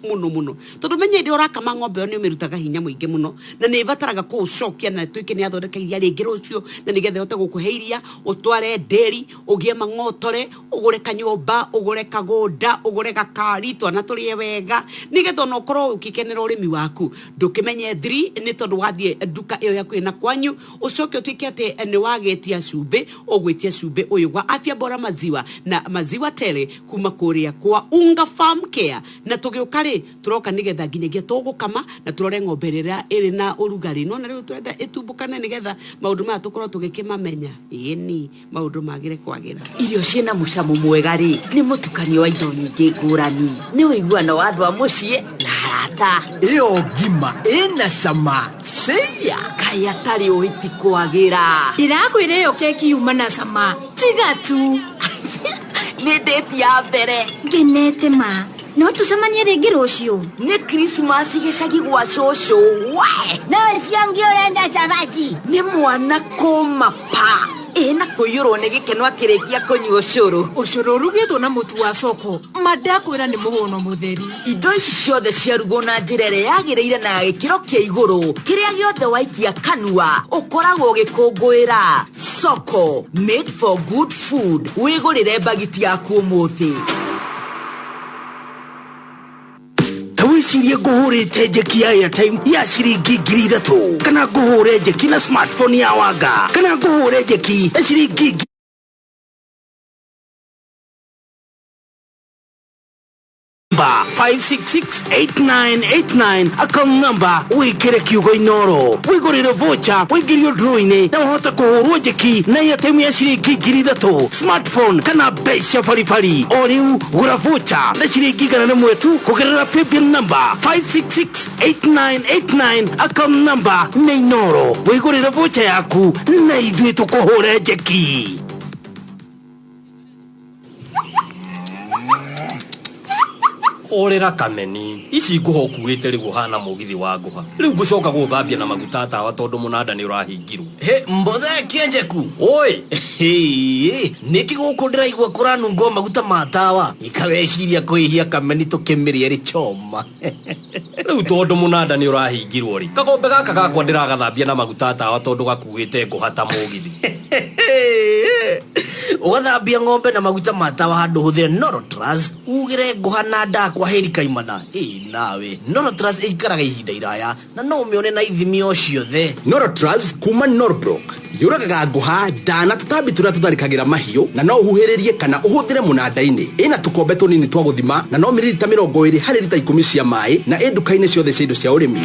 tondu menye ndi urakama ng'ombe yo ni umirutaga hinya muingi muno na ni ibataraga kuucokia na twike ni athondeka iria ringi rucio na nigethe hote gukuhe iria utware dairy ugie mang'otore ugure kanyumba ugure kagunda ugure gakari twana turie wega nigethe no korwo ukikenera urimi waku ndukimenye 3 ni tondu wathie duka iyo yaku na kwanyu ucoke utwike ati ni wagetia cumbi ugwitia cumbi uyu wa afya bora maziwa na maziwa tele kuma kuria kwa Unga Farm Care na tugiukari turoka nigetha nginyagia tugukama na turore ng'ombe rira iri na urugari no na riu twenda itumbukane nigetha maundu maya tukorwo tugikimamenya yeni maundu magire kwagira irio ciena mucamo mwega ri ni mutukanio wa indo nyingi ngurani ni uiguano wa andu a mucii na harata iyo ngima ina cama seya kaya tari uhiti kwagira irakwire yo keki yuma na cama tiga tu ni date ya mbere ngenete ma no tucemanie ringi rucio ni Christmas gicagi gwa cucu we no ciangi urenda cabaci ni mwana koma pa ena kuyurwo ni gikeno akirikia kunywa ucuru urugitwo na mutu wa coko madakwira ni muhono mutheri indo ici ciothe ciarugwo na njira ĩrĩa yagĩrĩire na ya gĩkĩro kĩa igũrũ kĩrĩa gĩothe waikia kanua ũkoragwo ũgĩkũngũĩra Soko made for good food wĩgũrĩre bagiti yaku ũmũthĩ wicirie nguhurite njeki ya airtime ya ciringi 3,000 kana nguhure njeki na smartphone ya Wanga kana nguhure njeki ya ciringi 5668989 account number wikire kiugo inoro wigurire voucher wigirio drawing na uhota kuhurwo njeki na airtime ya ciringi 3,000 smartphone kana besha farifari oriu gura voucher na ciringi 1,000 tu kugerera paybill number 5668989 account number na inoro wigurire voucher yaku na ithuĩ tukuhure njeki horera kameni ici nguho kuite ri guhana mugithi wa nguha riu ngucoka guthambia na maguta tawa tondu munada ni urahingirwo he mbothe kienjeku oi niki guku ndiraigua kuranungwo maguta matawa ikaweciria kuihia kameni tukimiria ri choma riu tondu munada ni urahingirwo ri kagombe gaka gakwa ndiragathambia na maguta tawa tondu gakuite nguha ta mugithi ugathambia ng'ombe na maguta matawa handu huthire Norotras ugire nguha na ndakwa heri kaimana nawe Norotras ikaraga ihinda iraya na no umione na ithimi o ciothe. Norotras kuma Norbrook yuragaga nguha ndana tutambi turia tutharikagira mahiu na no uhuhiririe kana uhuthire munada-ini ina tukombe tunini twa guthima na no mililita 20 hari lita 10 cia mai na enduka-ini ciothe cia indo cia urimi.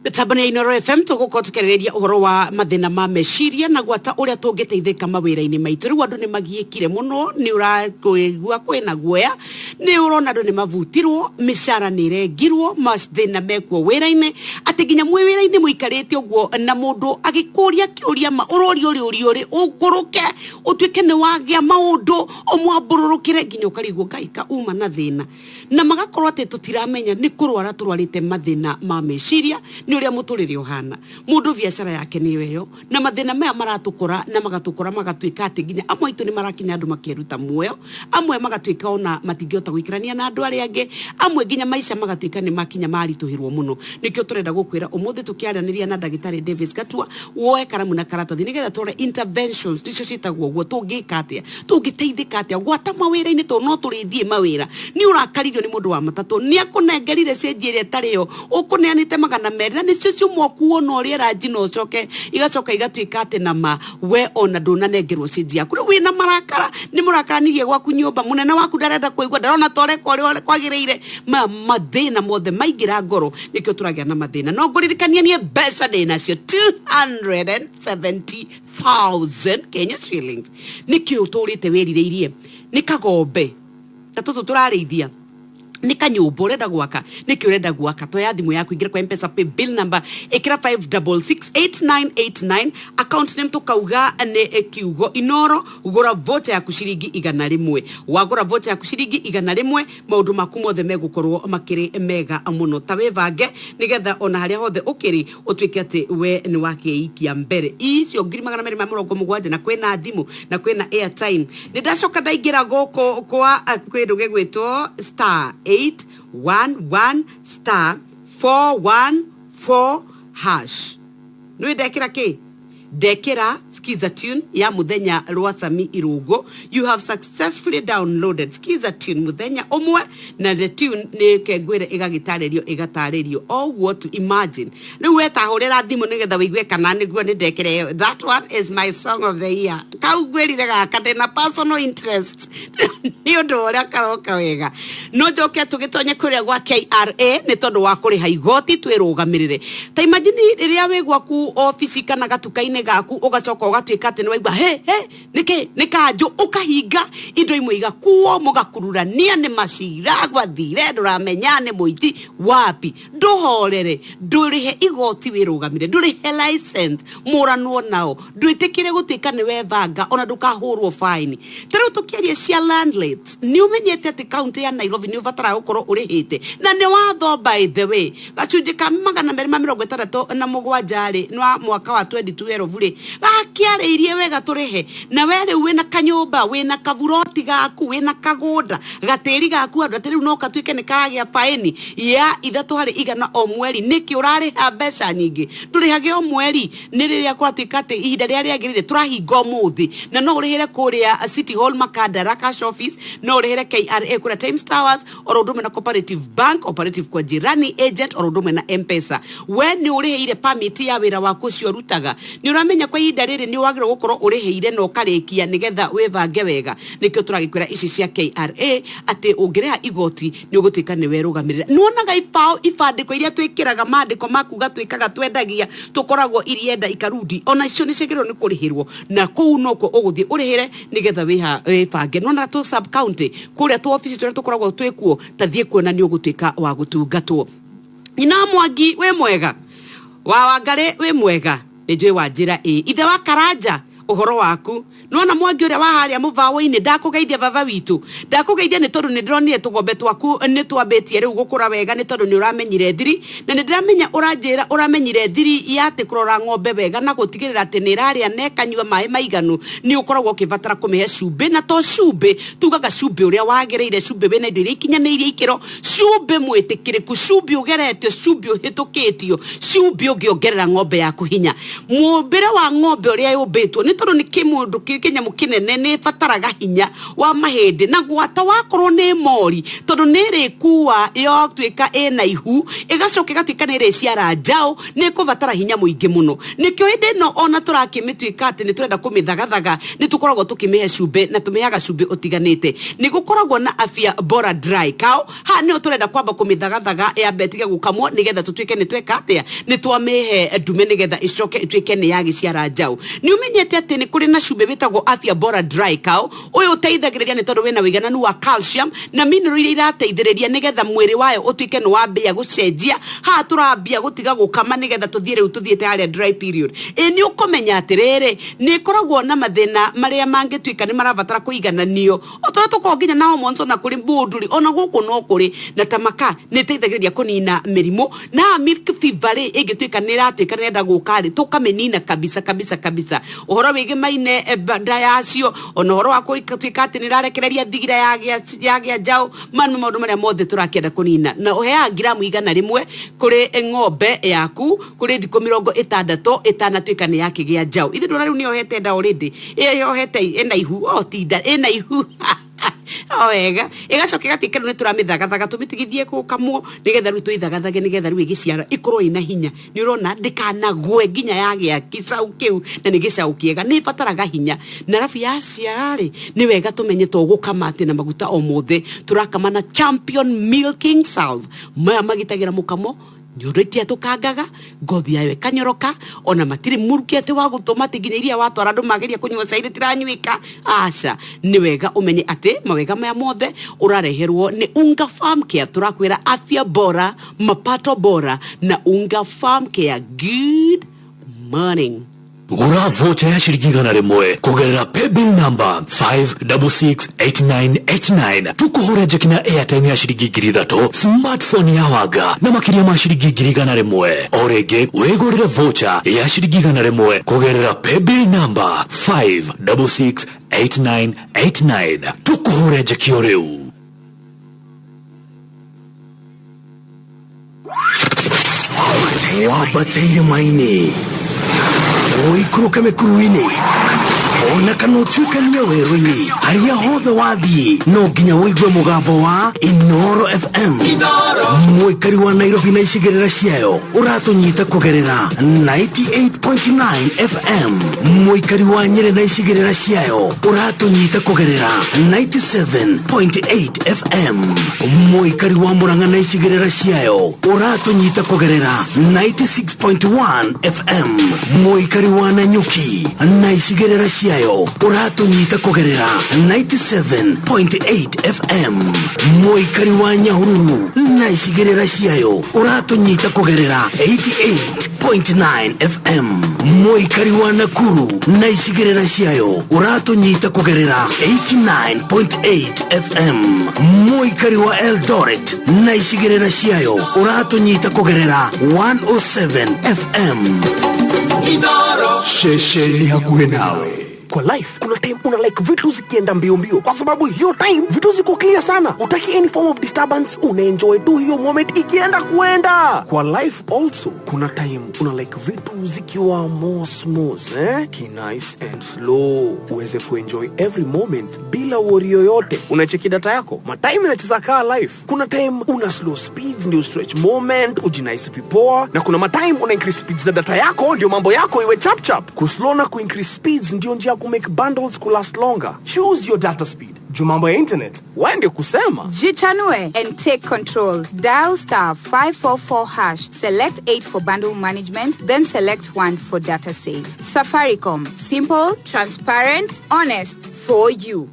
Mitambo ya Inoro FM tugukotukereria uhoro wa mathina ma meciria na gwata uria tungiteithika mawira-ini maitu riu andu ni magiikire muno ni urakuigua kwina guoya ni urona andu ni mavutirwo mishara ni regirwo mathina mekuo wira-ini ati nginya mwi wira-ini muikarite uguo na mundu agikuria kiuria ma urori uguruke utwike ni wagia maundu omwabururukire nginya ukarigwo kaika uma na thina na magakorwo ati tutiramenya ni kurwara turwarite mathina ma meciria ni uria muturire uhana mundu biashara yake ni weyo na mathina maya maratukura na magatukura magatwika ati nginya amwe itu ni marakinya andu makiruta muoyo amwe magatwika ona matingiota gwikirania na andu ari ange amwe nginya maisha magatwika ni makinya marituhirwo muno nikio turenda gukwira umuthi tukiaraniria na ndagitari Davis Gatua woe karamu na karatathi nigetha tore interventions nicio citagwo guo tungika atia tungiteithika atia gwata mawira-ini to no turithie mawira ni urakaririo ni mundu wa matatu ni akunengerire cenji iria tariyo ukuneanite magana meri na nicio ciumwo kuona uria ranjino ucoke igacoka igatwika ati na ma we ona ndunanengerwo cenji yaku riu wina marakara ni murakaranirie gwaku nyumba munene waku ndarenda kuigua ndarona tore kwagiriire mathina mothe maingira ngoro nikio turagia na mathina no nguririkania nie mbeca ndinacio 270,000 Kenya shillings nikio turite wirire ni kagombe tatutu turarithia ni kanyumba urenda gwaka niki urenda gwaka to ya thimu yaku ingira kwa M-Pesa pay bill number ikira 5668989 account name tukauga ne kiugo Inoro ugura vote ya kushiringi 100 wagura vote ya kushiringi 100 maundu maku mothe megukorwo makiri mega muno tawevange nigetha ona haria hothe ukiri utwike ati we ni wakiikia mbere icio 270 na kwena thimu na kwena airtime ni ndacoka ndaingira goko kwa kwindo gegwitwo star 811 star 414 hash nui dekira ki dekira skiza tune ya muthenya Rwasami Irungo you have successfully downloaded skiza tune muthenya omwe na the tune ni kengwire igatarerio all what to imagine riu wetahurira thimu nigetha wigue kana niguo ni dekire that one is my song of the year kau gwirire gaka ndina personal interest ni undu uria karoka wega no njoke tugitonye kuria gwa KRA ni tondu wa kuriha igoti twirugamirire ta imagine riria wi gwaku office kana gatuka-ini gaku ugacoka ugatwika ati ni waigua niki nikanju ukahinga indo imwe igakuo mugakururania ni macira gwathire nduramenya ni muiti wapi nduhorere ndurihe igoti wirugamire ndurihe license muranwo nao ndwitikire gutika ni wevanga ona ndukahurwo fine tero tukiaria cia landlords ni umenyete ati county ya Nairobi ni uvatara gukorwo urihite na ni watho by the way gachunje ka 267 na mugwanjari nwa mwaka wa 2012 vule gakiaririe wega turihe na were wina kanyumba wina kavuroti gaku wina kagoda gateri gaku andu atiri no katwike ni karagia faini ya 300 o mweri niki urariha mbeca nyingi ndurihage o mweri ni riria kwatwika ati ihinda ria riagirire turahinga muthi na no urihere kuria City Hall Makadara cash office no urihere KRA kuria Times Towers orodume na Cooperative Bank operative kwa jirani agent orodume na M-Pesa we ni uriheire permit ya wira waku cio rutaga ni uramenya kwa ihinda riri ni wagire gukorwo uriheire no karikia nigetha wevange wega nikio turagikwira ici cia KRA ati ungireha igoti ni ugutika ni werugamirira nuonaga ifandiko iria twikiraga mandiko maku gatwikaga twendagia tukoragwo irienda ikarudi ona icio ni cigirwo ni kurihirwo na kuu noko uguthie urihire nigetha wifange nona tu sub county kuria tu office turia tukoragwo twikuo tathie kuona ni ugutwika wa gutungatwo ina Mwangi we mwega wa Wangari we mwega ni njui wa njira ithe wa Karanja uhoro waku nona mwangi uria waharia muvawo-ini ndakugeithia baba witu ndakugeithia ni tondu ni ndironire tugombe twaku ni twambitie riu gukura wega ni tondu ni uramenyire thiri na ni ndiramenya uranjira uramenyire thiri ya ati kurora ng'ombe wega na gutigirira ati ni iraria na ikanyua mai maiganu ni ukoragwo ukibatara kumihe cumbi na to cumbi tugaga cumbi uria wagereire cumbi wena indo iria ikinyaniire ikiro cumbi mwitikiriku cumbi ugeretio cumbi uhitukitio cumbi ungiongerera ng'ombe yaku hinya mumbire wa ng'ombe uria yumbitwo ni tondu ni kimundu kinyamu kinene ni fataraga hinya wa mahindi na gwata wakorwo ni mori tondu ni rikuwa yo twika ena ihu igacoka igatuika ni reciara njao ni kuvatara hinya muingi muno nikio inde no ona turakimituika ati ni turenda kumithagathaga ni tukoragwo tukimihe cumbi na tumihaga cumbi utiganite ni gukoragwo na afya bora dry cow ha ni turenda kwamba kumithagathaga ya betige gukamwo nigetha tutuike ni tweka atia ni twamihe ndume nigetha icoke ituike ni yagiciara njao ni umenyete ati ni kuri na cumbi bitagwo afya bora dry cow uyu uteithagiriria ni tondu wina wigananu wa calcium na mineral iria irateithiriria nigetha mwiri wayo utuike ni wambia gucenjia ha turambia gutiga gukama nigetha tuthie riu tuthiete haria dry period ni ukomenya atiriri ni koragwo na mathina maria mangituika ni maravatara kuigananio otora tukonginya na hormones na kuri mbunduri ona guku no kuri na tamaka ni teithagiriria kunina mirimu na milk fever igituika ni iratuika ni enda gukari tukamenina kabisa uhoro wigi maine banda yacio ona uhoro wako ikatuika ati ni rarekereria thigira yagia njao maundu maria mothe turakienda kunina na uhea gramu igana rimwe kuri ng'ombe yaku kuri thiko 60 itanatuika ni yakigia njao ithi ndona riu ni ohete nda already ohete ena ihu otinda ena ihu wega igacoka igatika ni turamithagathaga tumitigithie gukamwo nigetha riu tuithagathage nigetha riu igiciara ikorwo ina hinya ni urona ndikanagwe nginya yagia kicau kiu na ni gicau kiega ni fataraga hinya na rafu ya ciarari ni wega tumenye to gukama ati na maguta o mothe turakama na Champion Milking Salve magitagira mukamo nyuritia tukangaga ngothi yawe kanyoroka ona matiri muruki ati wa gutoma tiginya iria watwara andu mageria kunywa cairi tiranyuika aca ni wega umenye ati mawega maya mothe urareherwo ni Unga Farm Care turakwira afya bora mapato bora na Unga Farm Care. Good morning. Gura vocha ya shilingi 100 kugerera paybill number 5668989 tukuhura jekina airtime ya shilingi 3 smartphone ya waga na makiria ma shilingi 100 orege wegorera vocha ya shilingi 100 kugerera paybill number 5668989 tukuhura jekio reu wabateire maini oikuruka mekuruini ona kanotuikania werũ-inĩ haria hothe wathiĩ no nginya wĩigue mũgambo wa Inoro FM mũikari wa Nairobi na icigĩrĩra ciayo ũratũnyita kũgerera 98.9 FM mũikari wa Nyeri na icigĩrĩra ciayo ũratũnyita kũgerera 97.8 FM mũikari wa Murang'a na icigĩrĩra ciayo ũratũnyita kũgerera 96.1 FM mũikari wa Nanyuki na icigĩrĩra ciayo uratunyita kugerera 97.8 FM mũikari wa Nyahururu na icigĩrĩra ciayo uratunyita kugerera 88.9 FM mũikari wa Nakuru na icigĩrĩra ciayo uratunyita kugerera 89.8 FM mũikari wa Eldoret na icigĩrĩra ciayo uratunyita kugerera 107 FM Inoro shesheni hakuhe nawe. Kwa life kuna time una like vitu zikienda mbio mbio kwa sababu hiyo time vitu ziko clear sana, utaki any form of disturbance, unaenjoy tu hiyo moment ikienda kuenda. Kwa life also kuna time una like vitu zikiwa more smooth nice and slow, uweze kuenjoy every moment bila worry yoyote. Unacheki data yako ma time inacheza kaa life. Kuna time una slow speeds ndio stretch moment ujinice vipoa, na kuna ma time una increase speeds za data yako ndio mambo yako iwe chap chap. Kuslow na kuincrease speeds ndio njia make bundles could last longer. Choose your data speed. Jumambo ya internet, wende kusema. Jichanue and take control. Dial *544#. Select 8 for bundle management, then select 1 for data save. Safaricom. Simple, transparent, honest for you.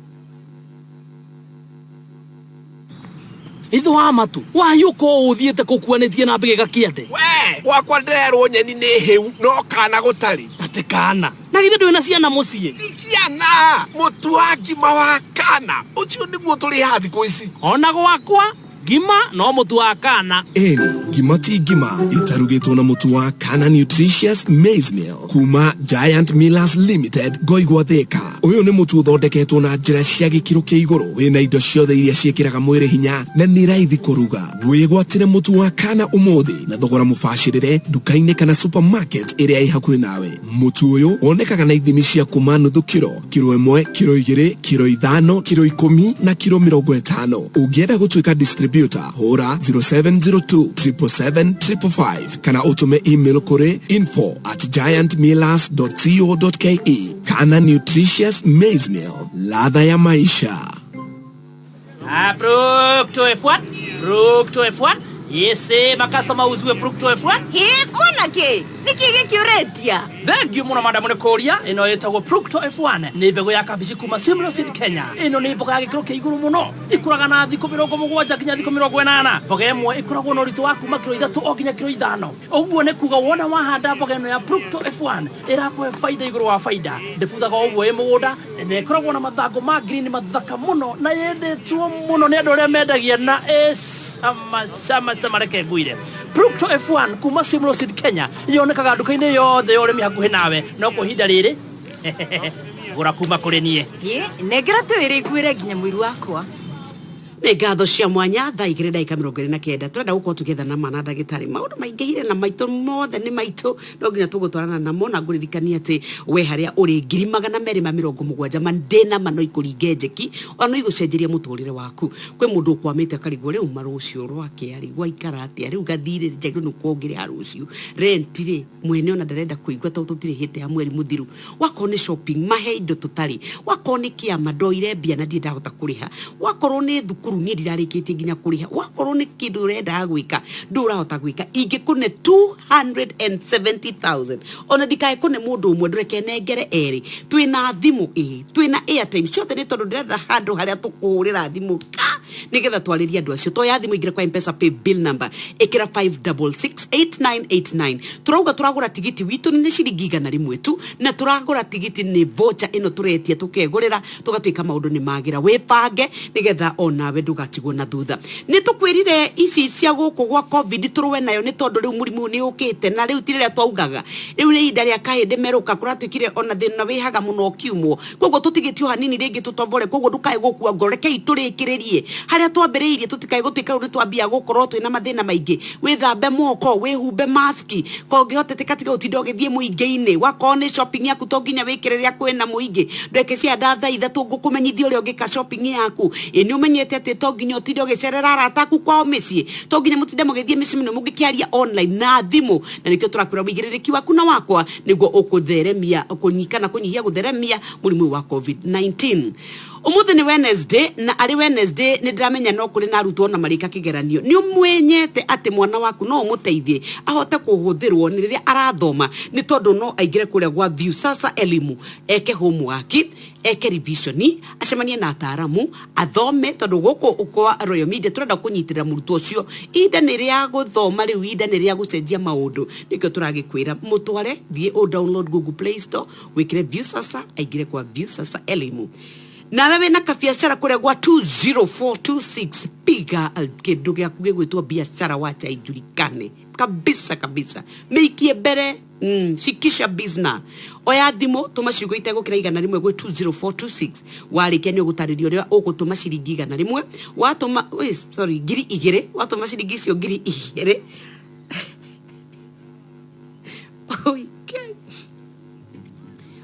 Ithu amatu wayuko uthiete kukuanetie na mbigega kiende we wakwa nderwo nyeni ni hiu no kana gutari atikana na na githe ndwe na ciana mucie ciana mutu wa ngima wa kana ucio niguo turi hathi ku ici ona gwakwa ngima no mutu wa kana eni ngima ti ngima itarugitwo na mutu wa Kana Nutritious Maize Meal kuma Giant Millers Limited Ngoigwa Thika. Uyu ni mutu uthondeketwo na njira cia gikiro kia iguru wina indo ciothe iria ciekiraga mwiri hinya na ni raithi kuruga. Wigwatire mutu wa Kana umuthi na thogora mubashirire duka-ini kana supermarket iria i hakuhi nawe. Mutu uyu wonekaga na ithimi cia kuma nuthu kiro, kiro 1, kiro 2, kiro 5, kiro 10 na kiro 50. Ungienda gutuika distributor hora 0702 777 555 kana utume email kuri info@giantmillers.co.ke. Kana Nutritious Maize Meal, ladha ya maisha. Procto F1 Procto F1 yese makastoma uzwe Procto F1 mwanake nikige kiuretia thank you muno madam nekoria ino yetagwo Procto F1 ni mbegu ya kabici kuma Simlo Seed Kenya. Ino ni mboga ya gikiro kia iguru muno ikuraga na thiko 70 nginya thiko 80. Mboga imwe ikuragwo na uritu wa kuma kilo 3 o nginya kilo 5. Uguo ne kuga wona wahanda mboga ino ya Procto F1 irakwe faida iguru wa faida ndefuthaga uguo i mugunda ne ikuragwo na mathango ma green mathaka muno na yendetwo muno ni andu aria mendagia na sama reke nguire. Procto F1 kuma Simlo Seed Kenya yonekaga duka-ini yothe ya urimi hakuhi nawe no kuhinda riri gura kuma kuri nie negera twiri gwire nginya mwiru wakwa nä ngatho cia mwanya thaa 2:29 turenda gukorwo tugethana mana ndagitari maundu maingihire na maitå mothe nä maitå no nginya tugutwarana namo na nguririkania atä we haria uri 270 mandena mano ikuringe njeki ono igucenjeria muturire waku kwi mundu ukwamite akarigwo riu marucio rwake ari gwaikara atia riu gathire njegu nu kuongire arucio rent ri mwene ona ndarenda kuigwa to tutire hite ya mweri muthiru wako ni shopping mahe indo tutari wako ni kiama ndoire mbia na ndie ndahota kuriha wakorwo ni thukuru ni ndirarikitie nginya kuriha wakorwo ni kindu urenda gwika ndurahota gwika ingikune 270,000 ona ndikae kune mundu umwe ndureke nengere eri twina thimu twina airtime ciothe ni tondu ndiretha handu haria tukuhurira thimu nigetha twaririe andu acio to ya thimu ingira kwa M-Pesa pay bill number ikira 5668989 turauga turagura tigiti witu ni ciringi 100 tu na turagura tigiti ni voucher ino turetia tukegurira tugatwika maundu ni magira wipange nigetha ona we ndugatigwo na thutha ni tukwirire ici cia guku gwa covid turwe nayo ni tondu riu murimu ni ukite na riu tirire twaugaga riu ni inda ria kahinde meruka kuratwikire ona thina wihaga muno kiumwo koguo tutigitio hanini ringi tutovore koguo ndukae gukua ngoreke iturikiririe haria twambiriirie tutikae gutwika ru twambia gukorwo twina mathina maingi withambe moko wihumbe maski kongihoteteka tiga utindo githie muingi-ini wakone shopping yaku to nginya wikireria kwina muingi ndeke cia ndatha ithatũ ngukumenyithia uria ungika shopping yaku ni umenyete ati to nginya utindo gicerera arataku kwao micii to nginya mutinde mugithie micii mino mugikiaria online na thimu na nikio turakwira wigiririki waku na wakwa niguo ukutheremia kunyikana kunyihia gutheremia murimu wa covid-19 umuthi ni Wednesday na ari Wednesday ni ndiramenya no kuri na arutwo na marika kigeranio ni umwenyete ati mwana waku no umuteithie ahote kuhuthirwo ni riria arathoma ni tondu no aingire kuria gwa view sasa elimu eke homework eke revision acemanie na ataramu athome tondu guku kwa Royal Media turenda kunyitirira murutwo ucio ida ni ria guthoma riu ida ni ria gucenjia maundu nikio turagikwira mutware thie o download Google Play Store wikire view sasa aingire kwa view sasa elimu na wewe na kabiashara kule gwa 20426 piga kindu gyaku gigwitwo biashara wacha ijulikane kabisa meikie bere shikisha business oya thimo tuma ciugo itegukira 100 gwe 20426 warikia ni ugutaririo ria ugutuma ciringi 100 watuma ngiri 2 watuma ciringi cio ngiri 2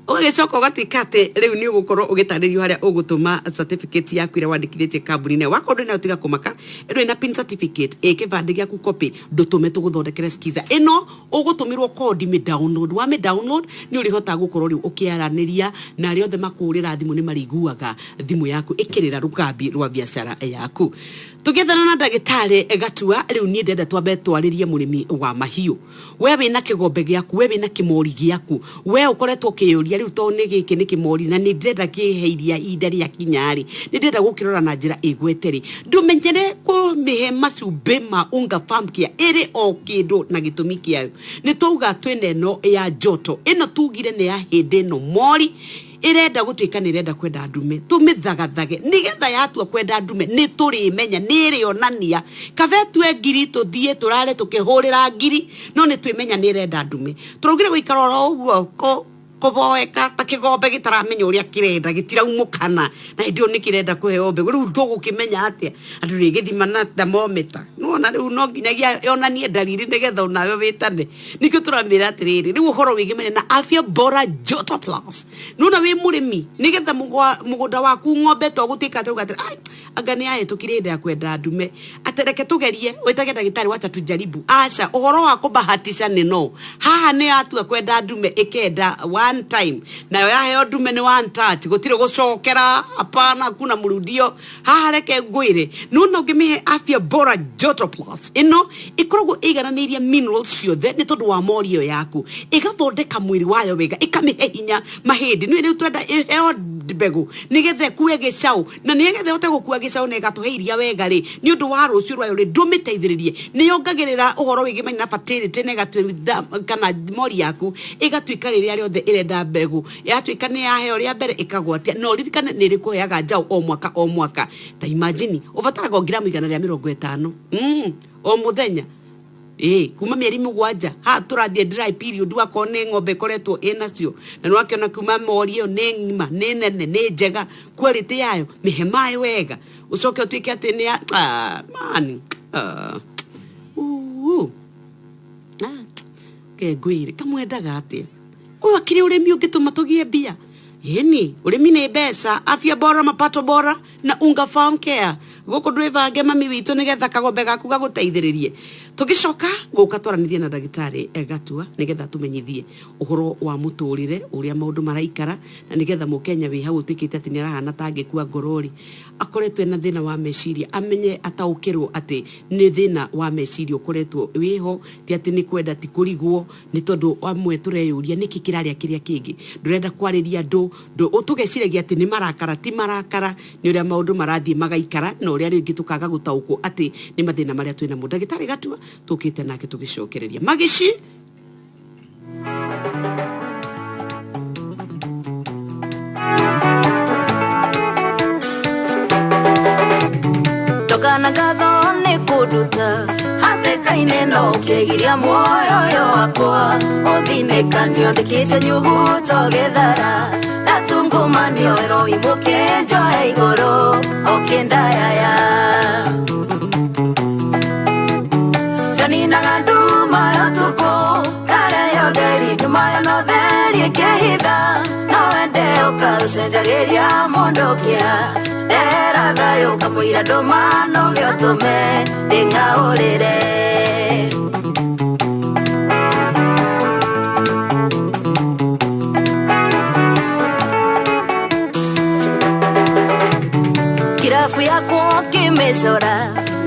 Ogecoka ugatwika ati riu ni ugukorwo ugitaririo haria ugutuma certificate yaku ira wandikithĩtie kambuni-inĩ wakorwo ndĩ nayo tiga kũmaka ĩno ĩna pin certificate kĩbandĩ gĩaku copy ndũtũme tũgũthondekere skiza ĩno ũgũtũmĩrwo code mi download wa mi download nĩ ũrĩhota gũkorwo rĩu ũkĩaranĩria na arĩa othe makũrĩra thimũ nĩ marĩiguaga thimũ yaku ĩkĩrĩra rũgambi rwa biacara yaku tugethana na ndagĩtarĩ Gatua rĩu niĩ ndenda twambe twarĩrie mũrĩmi wa mahiũ we wĩna kĩgombe gĩaku we wĩna kĩmori gĩaku we ũkoretwo ũkĩyũria rĩu tone giki ni kimori na ni ndenda kiheiria idari ya kinyari ni ndenda gukirora na njira igweteri ndumenyere ko mihe macumbe ma unga farm kia ere o kindu na gitumi kiayo ni tuga twene no ya joto ino tugire ne ya hinde no mori irenda gutwika ni irenda kwenda ndume tumithagathage nigetha yatua kwenda ndume ni turi menya ni ri onania kabe twe ngiri tuthie turare tukihurira ngiri no ni twimenya ni irenda ndume turugire guikara ro uguo koboeka takigombe gitaramenya uria kirenda gitiraumukana na ndio nikirenda kuheo mbe riu tugukimenya atia andu rigithima na thermometer nona riu no nginyagia yonanie dalili nigetha unawe witane nikio turamira atiriri riu uhoro wigimenya na afya bora joto plus nona wi murimi nigetha mugunda waku ng'ombe to gutika tugatira ai agani aye tukirenda ya kwenda ndume atereke tugerie witage ndagitari wacha tujaribu acha uhoro wa kubahatisha ni no haha ni atua kwenda ndume ikenda one time na yo yaheo ndume ni one touch gutire gucokera hapana kuna murudio haha reke ngwire nuna ungimihe afya bora joto plus ino ikoragwo igananiria minerals ciothe ni tondu wa morio yaku igathondeka mwiri wayo wega ikamihe hinya mahindi ni twenda iheo mbegu nigethe kuwe gicau na nigethe hote gukua gicau na igatuheiria wega ri ni undu wa rucio rwayo ri ndumiteithiririe ni yongagirira uhoro wigimanya na fertility ne gatwitha kana mori yaku igatwika riria riothe irenda mbegu yatwika ni yaheo ria mbere ikagwatia no ririkane ni rikuheaga njau o mwaka ta imagine ubataraga gramu 150 o muthenya kuma mieri mugwanja ha turathie dry period wakone ng'ombe koretwo inacio na nwakiona kuma mori iyo ni ngima ni nene ni njega quality yayo mihemayo wega ucoke utwike ati ni mani ke gwire kamwendaga atia wakire urimi ungituma tugie bia yeni urimi ni besa afya bora mapato bora na unga farm care goko ndwivange mami witu nigetha kagombe gaku gaguteithiririe tugicoka guka twaranithie na ndagitari egatua nigetha tumenyithie uhoro wa muturire uria maundu maraikara na nigetha mukenya wi hau twikite ati ni arahana tangikua ngorori akoretwe na thina wa meciria amenye ataukirwo ati ni thina wa meciria ukoretwo wiho ti ati ni kwenda ti kurigwo ni tondu amwe tureyuria niki kiraria kiria kingi ndurenda kwariria ndu utugeciragia ati ni marakara ti marakara ni uria maundu marathie magaikara no uria ringi tukaga gutauko ati ni mathina maria twina mundagitari gatua tukite nake tugicokereria magici tokana gatho ni kuduta hatekaine no ukigiria muoyo wakwa othinekanio ndikite nyugu togethara natungumanio ero imukenjo igoro okendayaya janina nduma yotuko kare yogeri nduma no theri kehitha no ende ukasenjageria mondokia era dayo kamuira nduma no gyotume ndingaurire kirafu yako kimesora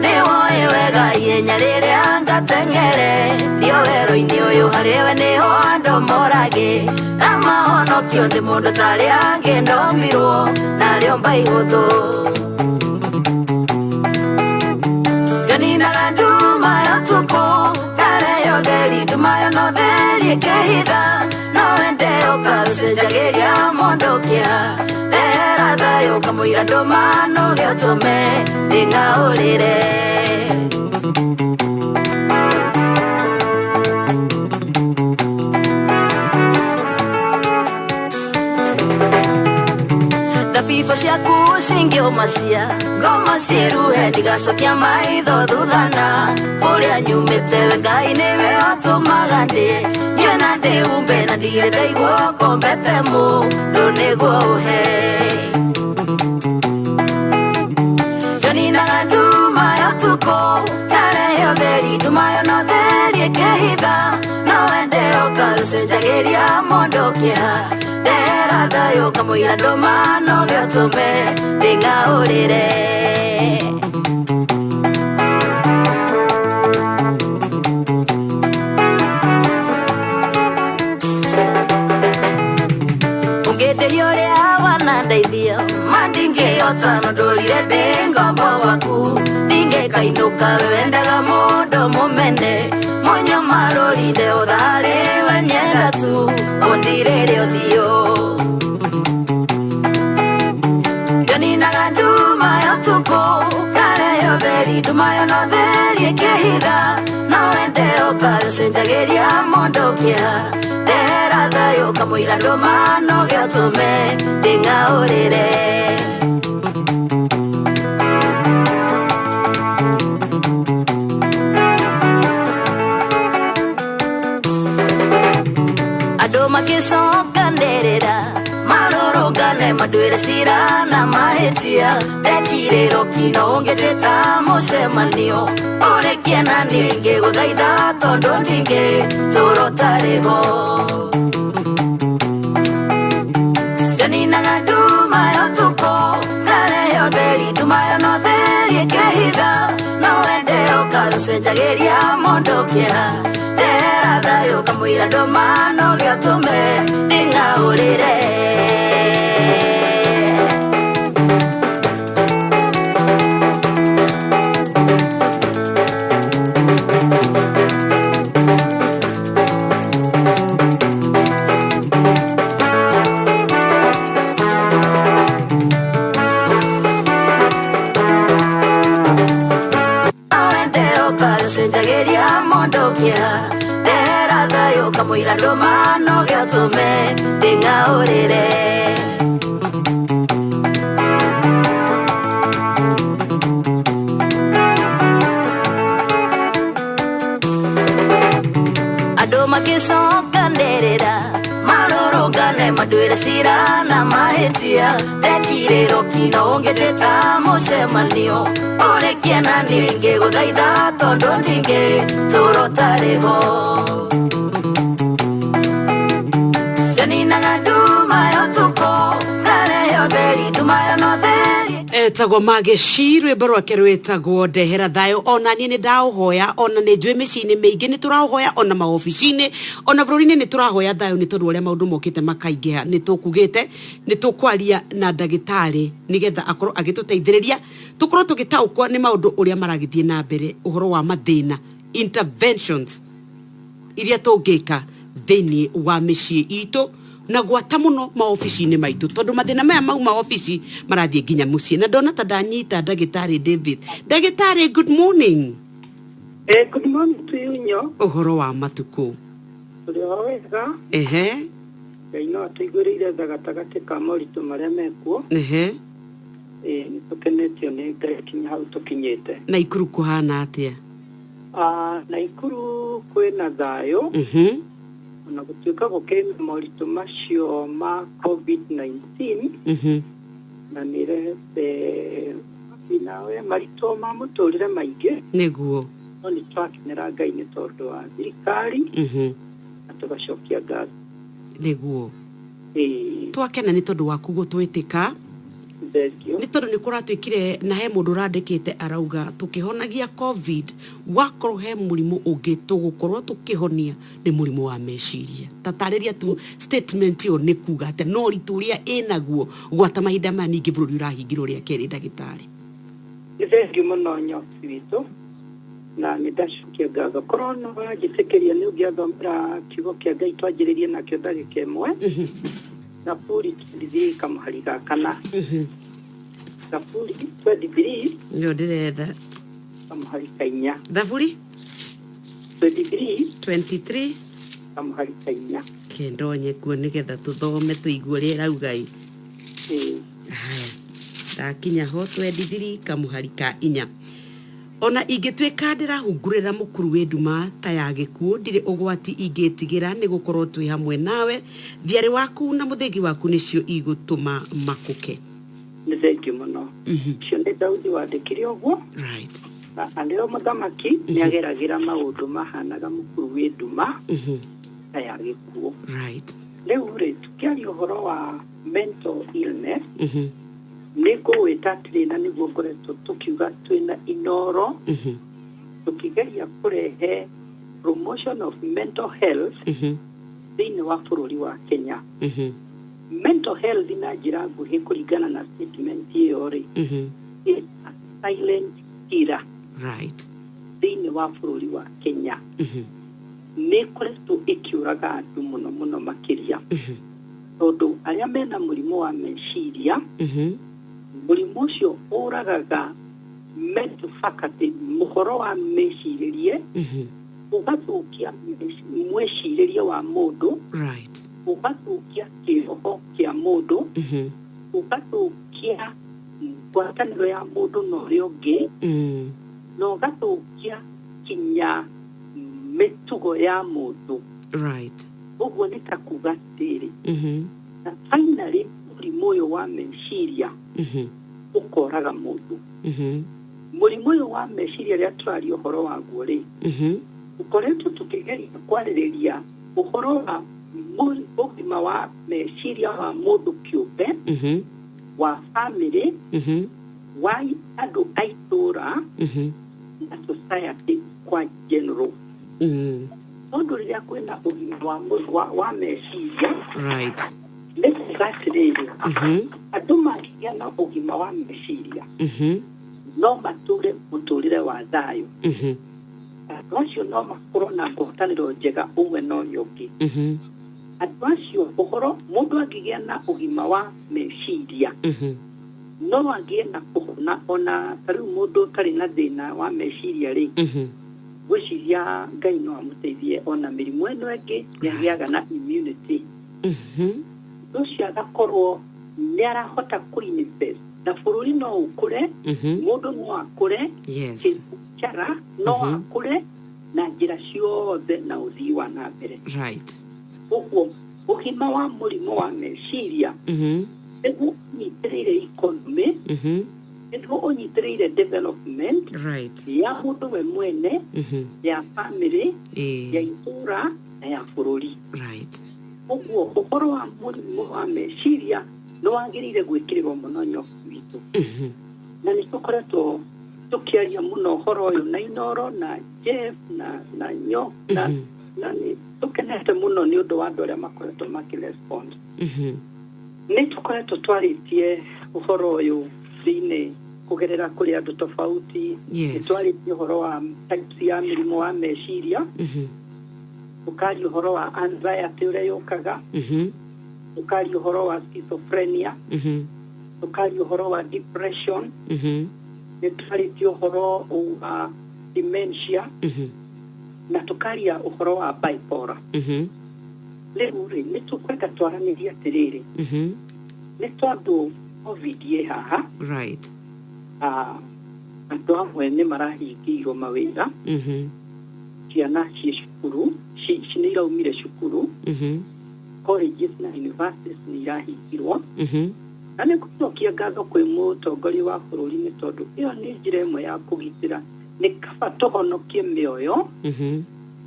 newo ewega yenya riria ngatengere ndio wero-ini uyu hariwe niho andu morage na mahonokio ndi mundu taria ngindomirwo nario mbaihuthu ganina nduma yotuko kare yogeri nduma yo no theri kehitha no ende ukasenjageria mondokia era thayo kamuira nduma no gyotume ndingaurire thabiba ciaku cingĩũmacia ngoma ciĩruhe ndigacokia maitho thuthana ũrĩa nyumĩte we Ngai nĩwe ũtũmaga niĩ na ndĩhumbe na ndirĩ ndaigua kombete mũndũ nĩguo ũhe njoninaga nduma yotuko kare yotheri nduma yo no theri ĩkĩhitha no wende ũkacenjagĩria mondokia era thayo kamuira nduma no gyotume ndingaurire inuka wendaga mundu mumene monyo maroride uthari wenyenda tu undirire uthio Janina nduma ya tuko kare yo theri nduma yo no theri kehitha no wende ukasenjagiria mundu kia tera thayo kamwira nduma no gatume ndingaurire Makisokanderera marorogane madwire sira na mahetia dekirero kino ongeteta mucemanio orekia na ninge guthaitha tondu ndinge turotarego Janina nduma yo tuko kare yo theri nduma yo no theri kehitha no wende ukasenjagiria mundu kia thayo kamwira nduma no gatume ndingaurire Awende ukasenjagiria mundu kia kamwira nduma no gatume ndingaurire Andu makicokanirira marorogane madwire cira na mahetia dekiriro kino ongeteta mucemanio orekia na ninge guthaitha tondu ndinge turotarego etagwo Mageshi rwimbo rwake rwetagwo ndehera thayo ona nie ni ndauhoya ona ni njui micini mingi ni turauhoya ona maoficini ona bururi-ini ni turahoya thayo ni tondu uria maundu mokite makaingiha ni tukugite ni tukwaria na ndagitari nigetha akorwo agituteithiriria tukorwo tugitaukwo ni maundu uria maragithie na mbere uhoro wa mathina interventions iria tungika thini wa micii itu na gwata muno maofici-ini maitu tondu mathina maya mau maofici marathie nginya mucii na ndona ta ndanyita ndagitari David. Ndagitari, good morning. Good morning to you nyo. Uhoro wa matuku. Turi wega. Ngai atuigurire gatagati ka moritu maria mekuo. Ni tukenetio ni Ngai kinya hau tukinyite. Na Ikuru kuhana atia? Na Ikuru kwina thayo. Na gutuika gukena moritu macio ma COVID-19 na nirete inawe marito ma muturire maingi niguo ni twakinera Ngai ni tondu wa thirikari na tugacokia ngatho niguo twakena ni tondu waku gutwitika ni tondu ni kuratwikire na he mundu randikite arauga tukihonagia COVID wakorwo he murimu ungi tugukorwo tukihonia ni murimu wa meciria tatariria tu statement yo ni kuga ate no rituria enaguo gwata mahinda ma ningi bururi urahingirwo ria keri ndagitari thengiu muno nyosi witu na ni ndacokia ngatho korwo no wajitikiria ni ungiathomera kiugo kia Ngai twanjiririe nakio ndagika imwe na puri ndithi kamuhari gakana Thaburi 23 ndio ndiretha kamuhari kainya Thaburi 23 kamuhari kainya kendonye kuo nigetha tuthome tuigue ria raugai ndakinya ho 23 kamuhari ka inya ona ingitwika ndirahungurira mukuru wi nduma ta ya gikuo ndire ugwati ingitigira ni gukorwo twi hamwe nawe thiari waku na muthengi waku nicio igutuma makuke ni thengiu muno cio ni Daudi wandikire uguo right na ndiro muthamaki ni ageragira maundu mahanaga mukuru wi nduma ta ya gikuo right riu ri tukiaria uhoro wa mental illness niko wetatire na niguo ngoretwo tukiuga twina inoro tukigeria kurehe promotion of mental health thĩinĩ wa bũrũri wa Kenya mental health na njĩra nguhĩ kũringana na statement ĩyo rĩ is a silent killer Right. thĩinĩ wa bũrũri wa Kenya nĩ koretwo ĩkĩũraga andũ mũno makĩria tondũ arĩa mena mũrimũ wa meciria mũrimũ ũcio ũragaga mental faculty mũhoro wa mecirĩrie ũgathũkia mwĩcirĩrie wa mũndũ right ũgathũkia kĩroho kĩa mũndũ ũgathũkia ngwatanĩro ya mũndũ na ũrĩa ũngĩ na ũgathũkia kinya mĩtugo ya mũndũ right ũguo nĩ ta kuga atĩrĩ na finally mũrimũ ũyũ wa meciria ũkoraga mũndũ mũrimũ ũyũ wa meciria rĩrĩa tũraria ũhoro waguo rĩ ũkoretwo tũkĩgeria kwarĩrĩria ũhoro wa ũgima wa meciria wa mũndũ kĩũmbe wa family wa andũ a itũũra na society kwa general tondũ rĩrĩa kwĩna ũgima wa meciria right nĩ kuga atĩrĩrĩ andũ mangĩgĩa na ũgima wa meciria no matũre mũtũrĩre wa thayũ andũ acio no makorwo na ngwatanĩro njega ũmwe na ũrĩa ũngĩ andũ acio ũhoro mũndũ angĩgĩa na ũgima wa meciria no agĩe na kũhona ona tarĩu mũndũ ũtarĩ na thĩna wa meciria rĩ gwĩciria Ngai no amũteithie ona mĩrimũ ĩno ĩngĩ nĩagĩaga na immunity ũcio agakorwo nĩ arahota kũinvest na bũrũri no ũkũre mũndũ no akũre kĩcara no akũre na njĩra ciothe na ũthii wa na mbere right ũguo ũgima wa mũrimũ wa meciria nĩguo ũnyitĩrĩire economy nĩguo ũnyitĩrĩire development ya mũndũ we mwene ya family ya itũũra na ya bũrũri right ũguo ũhoro wa mũrimũ wa meciria nĩ wagĩrĩire gwĩkĩrĩrwo mũno nyoka witũ na nĩ tũkoretwo tũkĩaria mũno ũhoro ũyũ na Inoro na Jeff na Nyo na nĩ tũkenete mũno nĩ ũndũ wa andũ arĩa makoretwo makĩrespond nĩ tũkoretwo twarĩtie ũhoro ũyũ thĩinĩ kũgerera kũrĩ andũ tofauti nĩ twarĩtie ũhoro wa types ya mĩrimũ wa meciria tukari ũhoro wa anxiety ũrĩa yũkaga tukari ũhoro wa schizophrenia tukari ũhoro wa depression nĩ twarĩtie ũhoro wa dementia na tukaria ũhoro wa bipolar rĩu rĩ nĩ tũkwenda twaranĩrie atĩrĩrĩ nĩ tondũ COVID ĩ haha right andũ amwe nĩ marahingĩirwo mawĩra ciana ciĩ cukuru nĩ iraumire cukuru colleges na universities nĩ irahingirwo na nĩ gũcokia ngatho kwĩ mũtongoria wa bũrũri nĩ tondũ ĩyo nĩ njĩra ĩmwe ya kũgitĩra nĩ kaba tũhonokie mĩoyo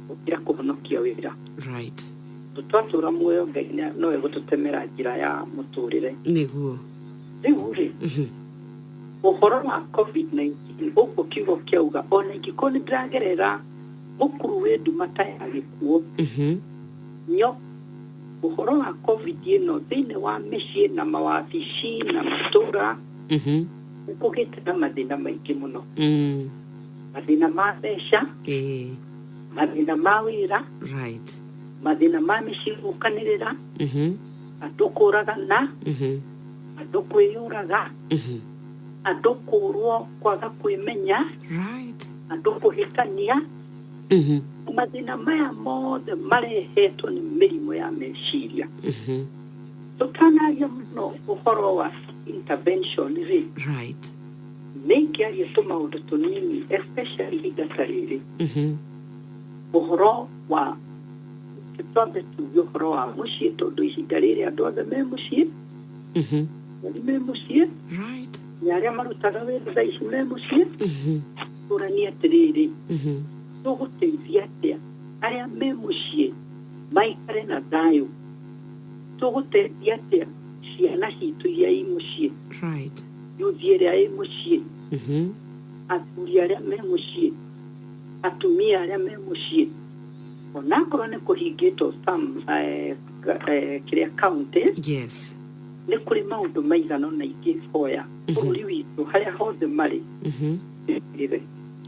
gũkĩra kũhonokia wĩra right tũtwatũra muoyo Ngai no egũtũtemera njĩra ya mũtũrĩre nĩguo rĩu rĩ ũhoro wa COVID-19 ũguo kiugo kĩauga ona ingĩkorwo nĩ ndĩragerera mũkuru wĩ nduma ta ya gĩkuũ nyo ũhoro wa COVID ĩno thĩinĩ wa mĩciĩ na mawabici na matũũra nĩ kũgĩte na mathĩna maingĩ mũno mathĩna ma mbeca mathĩna ma wĩra right mathĩna ma mĩciĩ gũkanĩrĩra andũ kũragana andũ kwĩyũraga andũ kũrwo kwaga kwĩmenya andũ kũhĩtania mathĩna maya mothe marehetwo nĩ mĩrimũ ya meciria tũtanaria mũno ũhoro wa intervention rĩ nĩ ingĩaria tũmaũndũ tũnini especially ihinda ta rĩrĩ ũhoro wa twambe tuge ũhoro wa mũciĩ tondũ ihinda rĩrĩ andũ othe me mũciĩ me mũciĩ nĩ arĩa marutaga wĩra thaa ici me mũciĩ tũrania atĩrĩrĩ tũgũteithia atĩa arĩa me mũciĩ maikare na thayũ tũgũteithia atĩa ciana citũ iria i mũciĩ yuthi ĩrĩa ĩ mũciĩ athuri arĩa me mũciĩ atumia arĩa me mũciĩ onakorwo nĩ kũhingĩtwo kĩrĩa county nĩ kũrĩ maũndũ maigana na ingĩ hoya bũrũri witũ harĩa hothe marĩ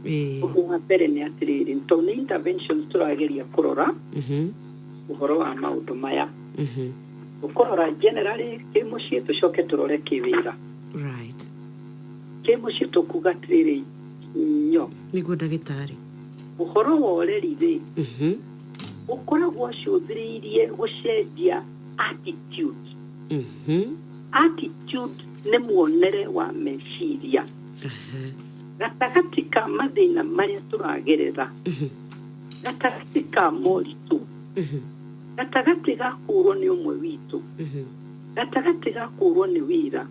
Ũndũ wa mbere nĩ atĩrĩrĩ, tondũ nĩ interventions tũrageria kũrora ũhoro wa maũndũ maya. Ũkũrora generally kĩmũciĩ tũcoke tũrore kĩwĩra. Right. Kĩmũciĩ tũkuga atĩrĩrĩ nyo. Nĩguo ndagĩtarĩ. Ũhoro wa ũreri-rĩ, ũkoragwo ũcũthĩrĩirie gũcenjia attitude. Attitude nĩ muonere wa meciria. Gatagatĩ ka mathĩna marĩa tũragerera, gatagatĩ ka moritũ, gatagatĩ ga kũrwo nĩ ũmwe witũ, gatagatĩ ga kũrwo nĩ wĩra,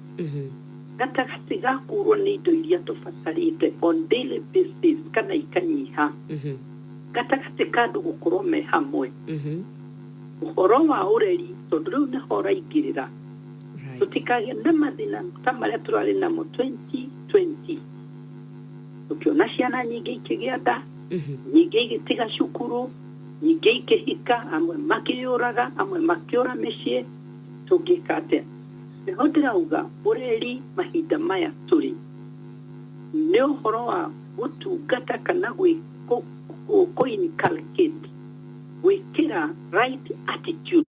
gatagatĩ ga kũrwo nĩ indo iria tũbatarĩte on daily basis kana ikanyiha, gatagatĩ ka andũ gũkorwo me hamwe. Ũhoro wa ũreri, tondũ rĩu nĩho ũraingĩrĩra, tũtikagĩa na mathĩna ta marĩa tũrarĩ namo 2020. Tukiona ciana nyingĩ ikĩgĩa nda, nyingĩ igĩtiga cukuru, nyingĩ ikĩhika, amwe makĩũraga, amwe makĩũra mĩciĩ, tũngĩka atĩa? Nĩho ndĩrauga ũreri mahinda maya tũrĩ nĩ ũhoro wa gũtungata kana inculcate gwĩkĩra right attitude.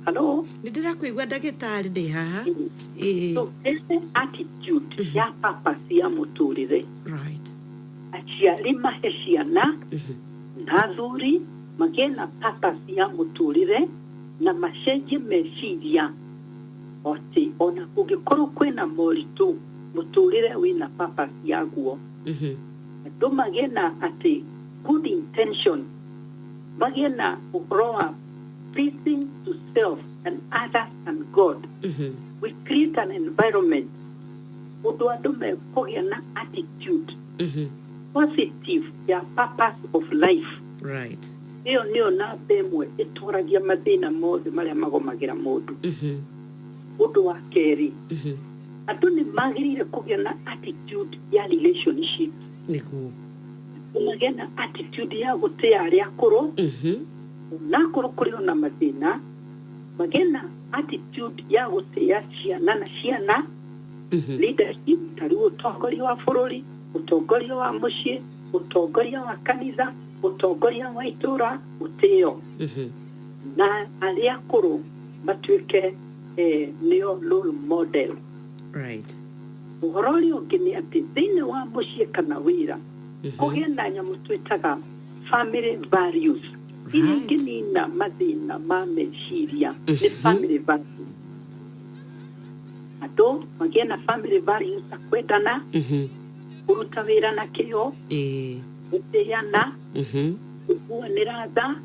Hello? Nĩndĩrakũigua ndagĩtarĩ ndĩ haha. So this attitude ya purpose ya mũtũrĩre. Right. Aciari mahe ciana na athuri magĩe na purpose ya mũtũrĩre na macenjie meciria atĩ ona kũngĩkorwo kwĩna moritũ mũtũrĩre wĩna purpose yaguo. Andũ magĩe na atĩ good intention, magĩe na ũhoro wa pleasing to self and others and God. We create an environment ũndũ andũ mekũgĩa na attitude positive ya purpose of life. Right. Iyo nĩyo namba ĩmwe ĩtũragia mathĩna mothe marĩa magomagĩra mũndũ. Ũndũ wa kerĩ, andũ nĩ magĩrĩire kũgĩa na attitude ya relationship. Nĩguo. Magĩe na attitude ya gũtĩa arĩa akũrũ. Na kũrũ kũrĩ ona mathĩna, magĩe na attitude ya gũtĩa ciana na ciana. Leadership, tarĩu ũtongoria wa bũrũri, ũtongoria wa mũciĩ, ũtongoria wa kanitha, ũtongoria wa itũra, ũtĩo. Na arĩa akũrũ matuĩke nĩo role model. Right. Ũhoro ũrĩa ũngĩ nĩ atĩ thĩinĩ wa mũciĩ kana wĩra, kũgĩe na nyamũ twĩtaga family values. Iria ingĩnina mathĩna ma meciria nĩ family values. Andũ magĩe na family values ta kwendana, kũruta wĩra na kĩyo, gũtĩana, kũiguanĩra tha,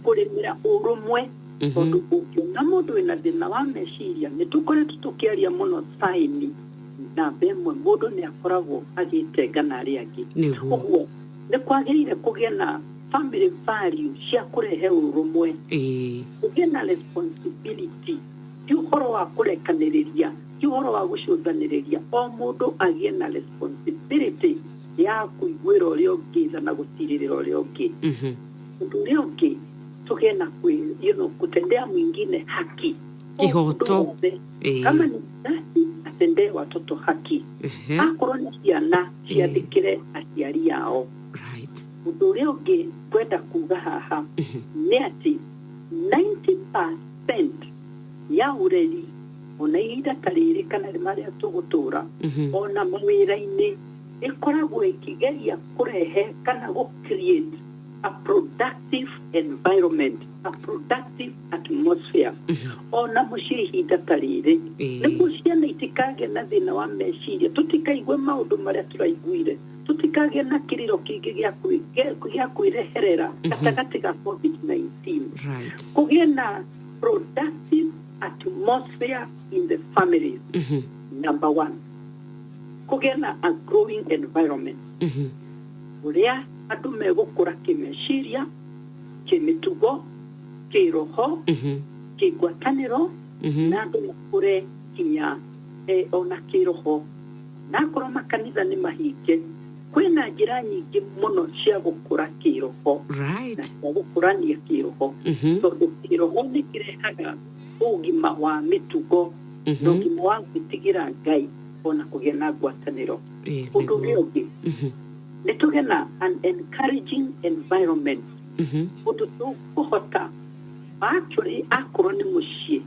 kũrĩmĩra ũrũmwe. Tondũ ũngĩona mũndũ wĩna thĩna wa meciria, nĩ tũkoretwo tũkĩaria mũno saini namba ĩmwe mũndũ nĩ akoragwo agĩtenga na arĩa angĩ. Ũguo nĩ kwagĩrĩire kũgĩa na family values cia kũrehe ũrũmwe, kũgĩa na responsibility, ti ũhoro wa kũrekanĩrĩria, ti ũhoro wa gũcũthanĩrĩria. O mũndũ agĩe na responsibility ya kũiguĩra ũrĩa ũngĩ na gũtirĩrĩra ũrĩa ũngĩ. Ũndũ ũrĩa ũngĩ, tũgĩe na kutendea mwingine haki. Kihoto. Kama ni mzazi atendee watoto haki. Akorwo ni ciana ciathĩkĩre aciari yao. Ũndũ ũrĩa ũngĩ kwenda kuga haha nĩ atĩ 90% ya ũreri ona ihinda ta rĩrĩ kana marĩa tũgũtũra ona mawĩra-inĩ ĩkoragwo ĩkĩgeria kũrehe kana gũ-create a productive environment, a productive atmosphere. Ona mũciĩ ihinda ta rĩrĩ nĩguo ciana itikagĩa na thĩna wa meciria, tũtikaigue maũndũ marĩa tũraiguire, tũtikagĩa na kĩrĩro kĩngĩ gĩa kwĩreherera gatagatĩ ga COVID-19. Kũgĩe na productive atmosphere in the families. Number one, kũgĩe na a growing environment ũrĩa andũ megũkũra kĩmeciria, kĩmĩtugo, kĩroho, kĩngwatanĩro, na andũ makũre kinya ona kĩroho. Na akorwo makanitha nĩ mahinge, kwĩna njĩra nyingĩ mũno cia gũkũra kĩroho na cia gũkũrania kĩroho, tondũ kĩroho nĩ kĩrehaga ũgima wa mĩtugo na ũgima wa gwĩtigĩra Ngai ona kũgĩa na ngwatanĩro. Ũndũ ũrĩa ũngĩ nĩ tũgĩe na an encouraging environment ũndũ tũkũhota actually akorwo nĩ mũciĩ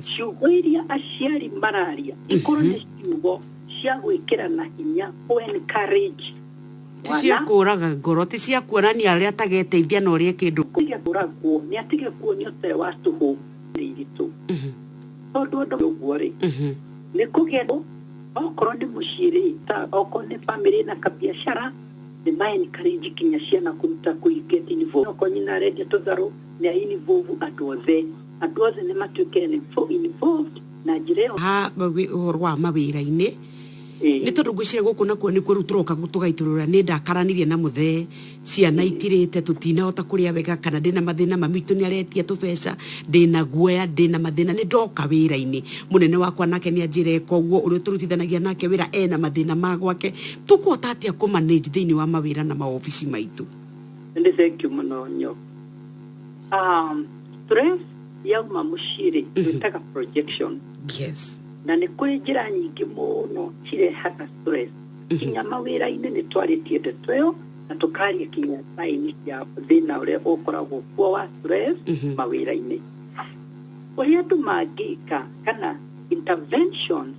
ciugo iria aciari mararia ikorwo nĩ ciugo cia gwĩkĩra na hinya encourage ti cia kũraga ngoro ti cia kuonania arĩa atageteithia na ũrĩa kĩndũ kũragwo nĩ atige kuonio ũtarĩ wa tũhũ iritũ tondũ ũndũ ũguo rĩ nĩ kũgĩa okorwo nĩ mũciĩ rĩ ta okorwo nĩ bamĩrĩ na kabiacara nĩ ma encourage kinya ciana kũruta get involved okorwo nyina arendia tũtharũ nĩ involve andũ othe nĩ matuĩke involved na njĩra ĩyo ũhoro wa mawĩra-inĩ nĩ tondũ ngwĩciria gũkũ nakuo nĩkuo rĩu tũroka tũgaitũrũra nĩ ndakaranirie na mũthee ciana itirĩte tũtinahota kũrĩa wega kana ndĩna mathĩna mamitũ nĩ aretia tũbeca ndĩna guoya ndĩna mathĩna nĩ ndoka wĩra-inĩ mũnene wakwa nake nĩ anjĩra eka ũguo ũrĩa tũrutithanagia nake wĩra ena mathĩna ma gwake tũkũhota atĩa kũmanage thĩinĩ wa mawĩra na maobici maitũ. Nĩ thengiũ mũno nyo. Stress yauma mũciĩ twĩtaga projection. Yes. Na nĩ kũrĩ njĩra nyingĩ mũno cirehaga stress. Kinya mawĩra-inĩ nĩ twarĩtie ndeto ĩyo na tũkaria kinya saini cia thĩna ũrĩa ũkoragwo kuo wa stress mawĩra-inĩ. Ũrĩa andũ mangĩka kana intervention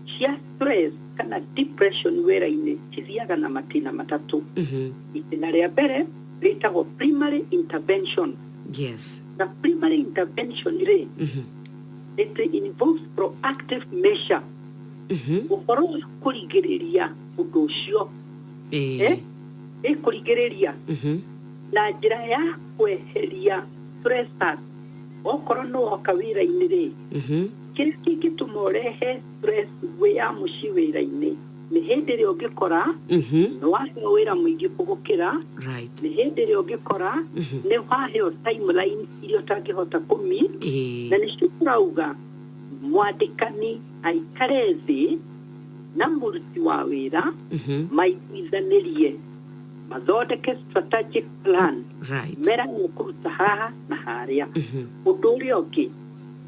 cia stress kana depression wĩra-inĩ cithiaga na matina matatũ. Itina rĩa mbere rĩtagwo primary intervention. Yes. Na primary intervention rĩ it involves proactive measure. Ũhoro wa kũrigĩrĩria ũndũ ũcio. Kũrigĩrĩria na njĩra ya kweheria stressors. Okorwo no woka wĩra-inĩ rĩ kĩrĩa kĩngĩtũma ũrehe stress ya mũciĩ wĩra-inĩ nĩ hĩndĩ ĩrĩa ũngĩkora nĩ waheo wĩra mũingĩ kũgũkĩra nĩ hĩndĩ ĩrĩa ũngĩkora nĩ waheo timeline iria ũtangĩhota kũmeet na nĩcio tũrauga mwandĩkani aikare thĩ na mũruti wa wĩra maiguithanĩrie mathondeke strategic plan meranie kũruta haha na harĩa. Ũndũ ũrĩa ũngĩ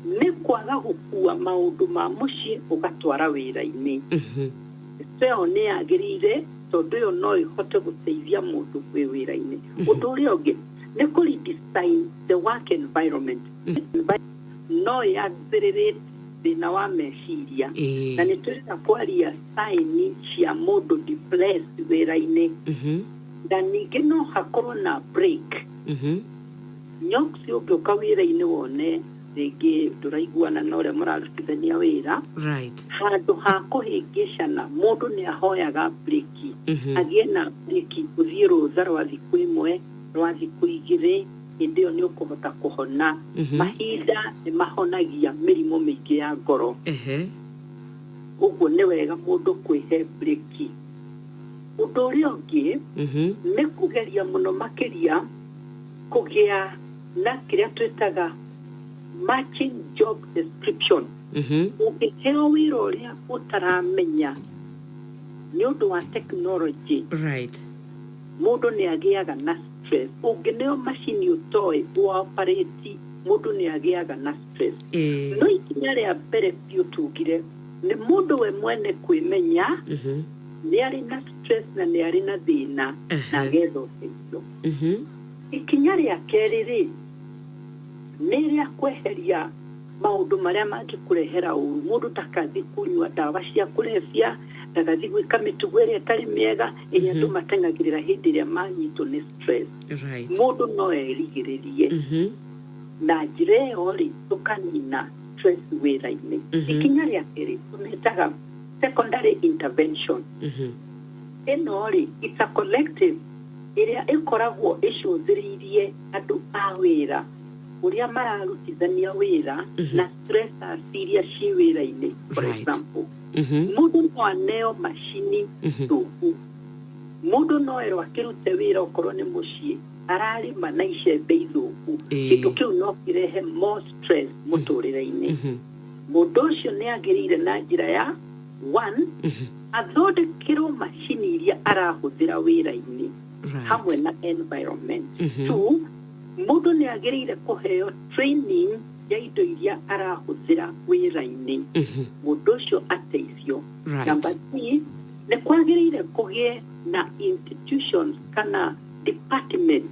nĩ kwaga gũkua maũndũ ma mũciĩ ũgatwara wĩra-inĩ. Ĩyo nĩ yagĩrĩire tondũ ĩyo no ĩhote gũteithia mũndũ wĩ wĩra-inĩ. Ũndũ ũrĩa ũngĩ nĩ kũ-redesign the work environment. No yagĩrĩrĩte thĩna wa meciria na nĩ tũrenda kwaria saini cia mũndũ depressed wĩra-inĩ. Na ningĩ no hakorwo na break. Nyoksi ũngĩũka wĩra-inĩ wone rĩngĩ ndũraiguana na ũrĩa mũrarutithania wĩra handũ ha kũhĩngĩcana mũndũ nĩ ahoyaga breki agĩe na breki ũthiĩ rũtha rwa thikũ ĩmwe rwa thikũ igĩrĩ hĩndĩ ĩyo nĩ ũkũhota kũhona. Mahinda nĩ mahonagia mĩrimũ mĩingĩ ya ngoro. Ũguo nĩ wega mũndũ kwĩhe breki. Ũndũ ũrĩa ũngĩ nĩ kũgeria mũno makĩria kũgĩa na kĩrĩa twĩtaga matching job description. Ũngĩheo wĩra ũrĩa ũtaramenya nĩ ũndũ wa technology mũndũ nĩ agĩaga na stress. Ũngĩneo macini ũtoĩ operate mũndũ nĩ agĩaga na stress. No ikinya rĩa mbere biũ tugire nĩ mũndũ we mwene kwĩmenya nĩ arĩ na stress na nĩ arĩ na thĩna na getha ũteithio. Ikinya rĩa kerĩ rĩ nĩ rĩa kweheria maũndũ marĩa mangĩkũrehera ũru. Mũndũ ndakathiĩ kũnyua ndawa cia kũrebia, ndagathiĩ gwĩka mĩtugo ĩrĩa ĩtarĩ mĩega ĩrĩa andũ matengagĩrĩra hĩndĩ ĩrĩa manyitwo nĩ stress. Mũndũ no erigĩrĩrie na njĩra ĩyo rĩ tũkanina stress wĩra-inĩ. Ikinya rĩa kerĩ tũmĩtaga secondary intervention. Ĩno rĩ it's a collective ĩrĩa ĩkoragwo ĩcũthĩrĩirie andũ a wĩra ũrĩa mararutithania wĩra na stressors iria ciĩ wĩra-inĩ. For example mũndũ no aneo macini thũku. Mũndũ no erwo akĩrute wĩra okorwo nĩ mũciĩ ararĩma na icembe ithũku. Kĩndũ kĩu no kĩrehe more stress mũtũrĩre-inĩ. Mũndũ ũcio nĩ agĩrĩire na njĩra ya one athondekerwo macini iria arahũthĩra wĩra-inĩ hamwe na environment. Two, mũndũ nĩ agĩrĩire kũheo training ya indo iria arahũthĩra wĩra-inĩ mũndũ ũcio ateithio. Number 3 nĩ kwagĩrĩire kũgĩe na institutions kana department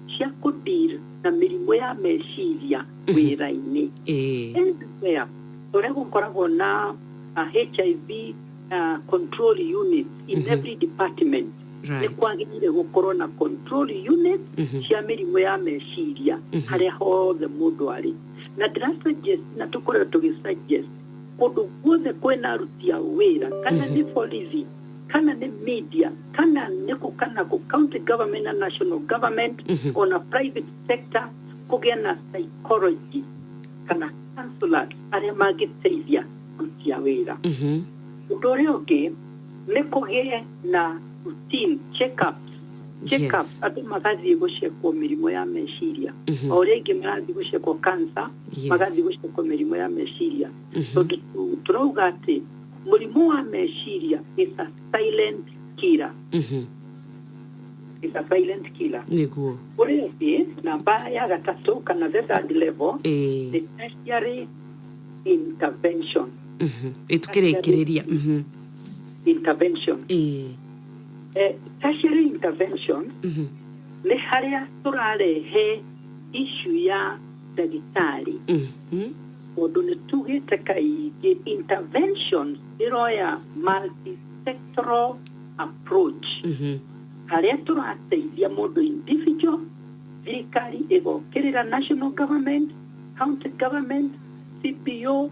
cia kũdeal na mĩrimũ ya meciria wĩra-inĩ. Everywhere ũrĩa gũkoragwo na HIV control units in every department. Nĩ kwagĩrĩire gũkorwo na control units cia mĩrimũ ya meciria harĩa hothe mũndũ arĩ. Na ndĩrasuggest na tũkorwo tũgĩsuggest kũndũ guothe kwĩna aruti a wĩra kana nĩ borithi kana nĩ media kana nĩ kana county government na national government on a private sector kũgĩa na psychology kana counselors arĩa mangĩteithia aruti a wĩra. Ũndũ ũrĩa ũngĩ nĩ kũgĩe na routine check-ups andũ magathiĩ gũcekwo mĩrimũ ya meciria o ũrĩa ingĩ marathiĩ gũcekwo cancer magathiĩ gũcekwo mĩrimũ ya meciria. Tondũ turauga atĩ mũrimũ wa meciria is a silent killer. It's a silent killer. Nĩguo. Ũrĩa ũngĩ namba ya gatatũ kana the third level the tertiary intervention. Tukĩrĩkĩrĩria intervention. Tertiary intervention nĩ harĩa tũrarehe issue ya ndagĩtarĩ. Ũndũ nĩ tugĩte kaingĩ interventions iroya multi-sectoral approach. Harĩa tũrateithia mũndũ individual, thirikari ĩgokĩrĩra national government, county government, CPO,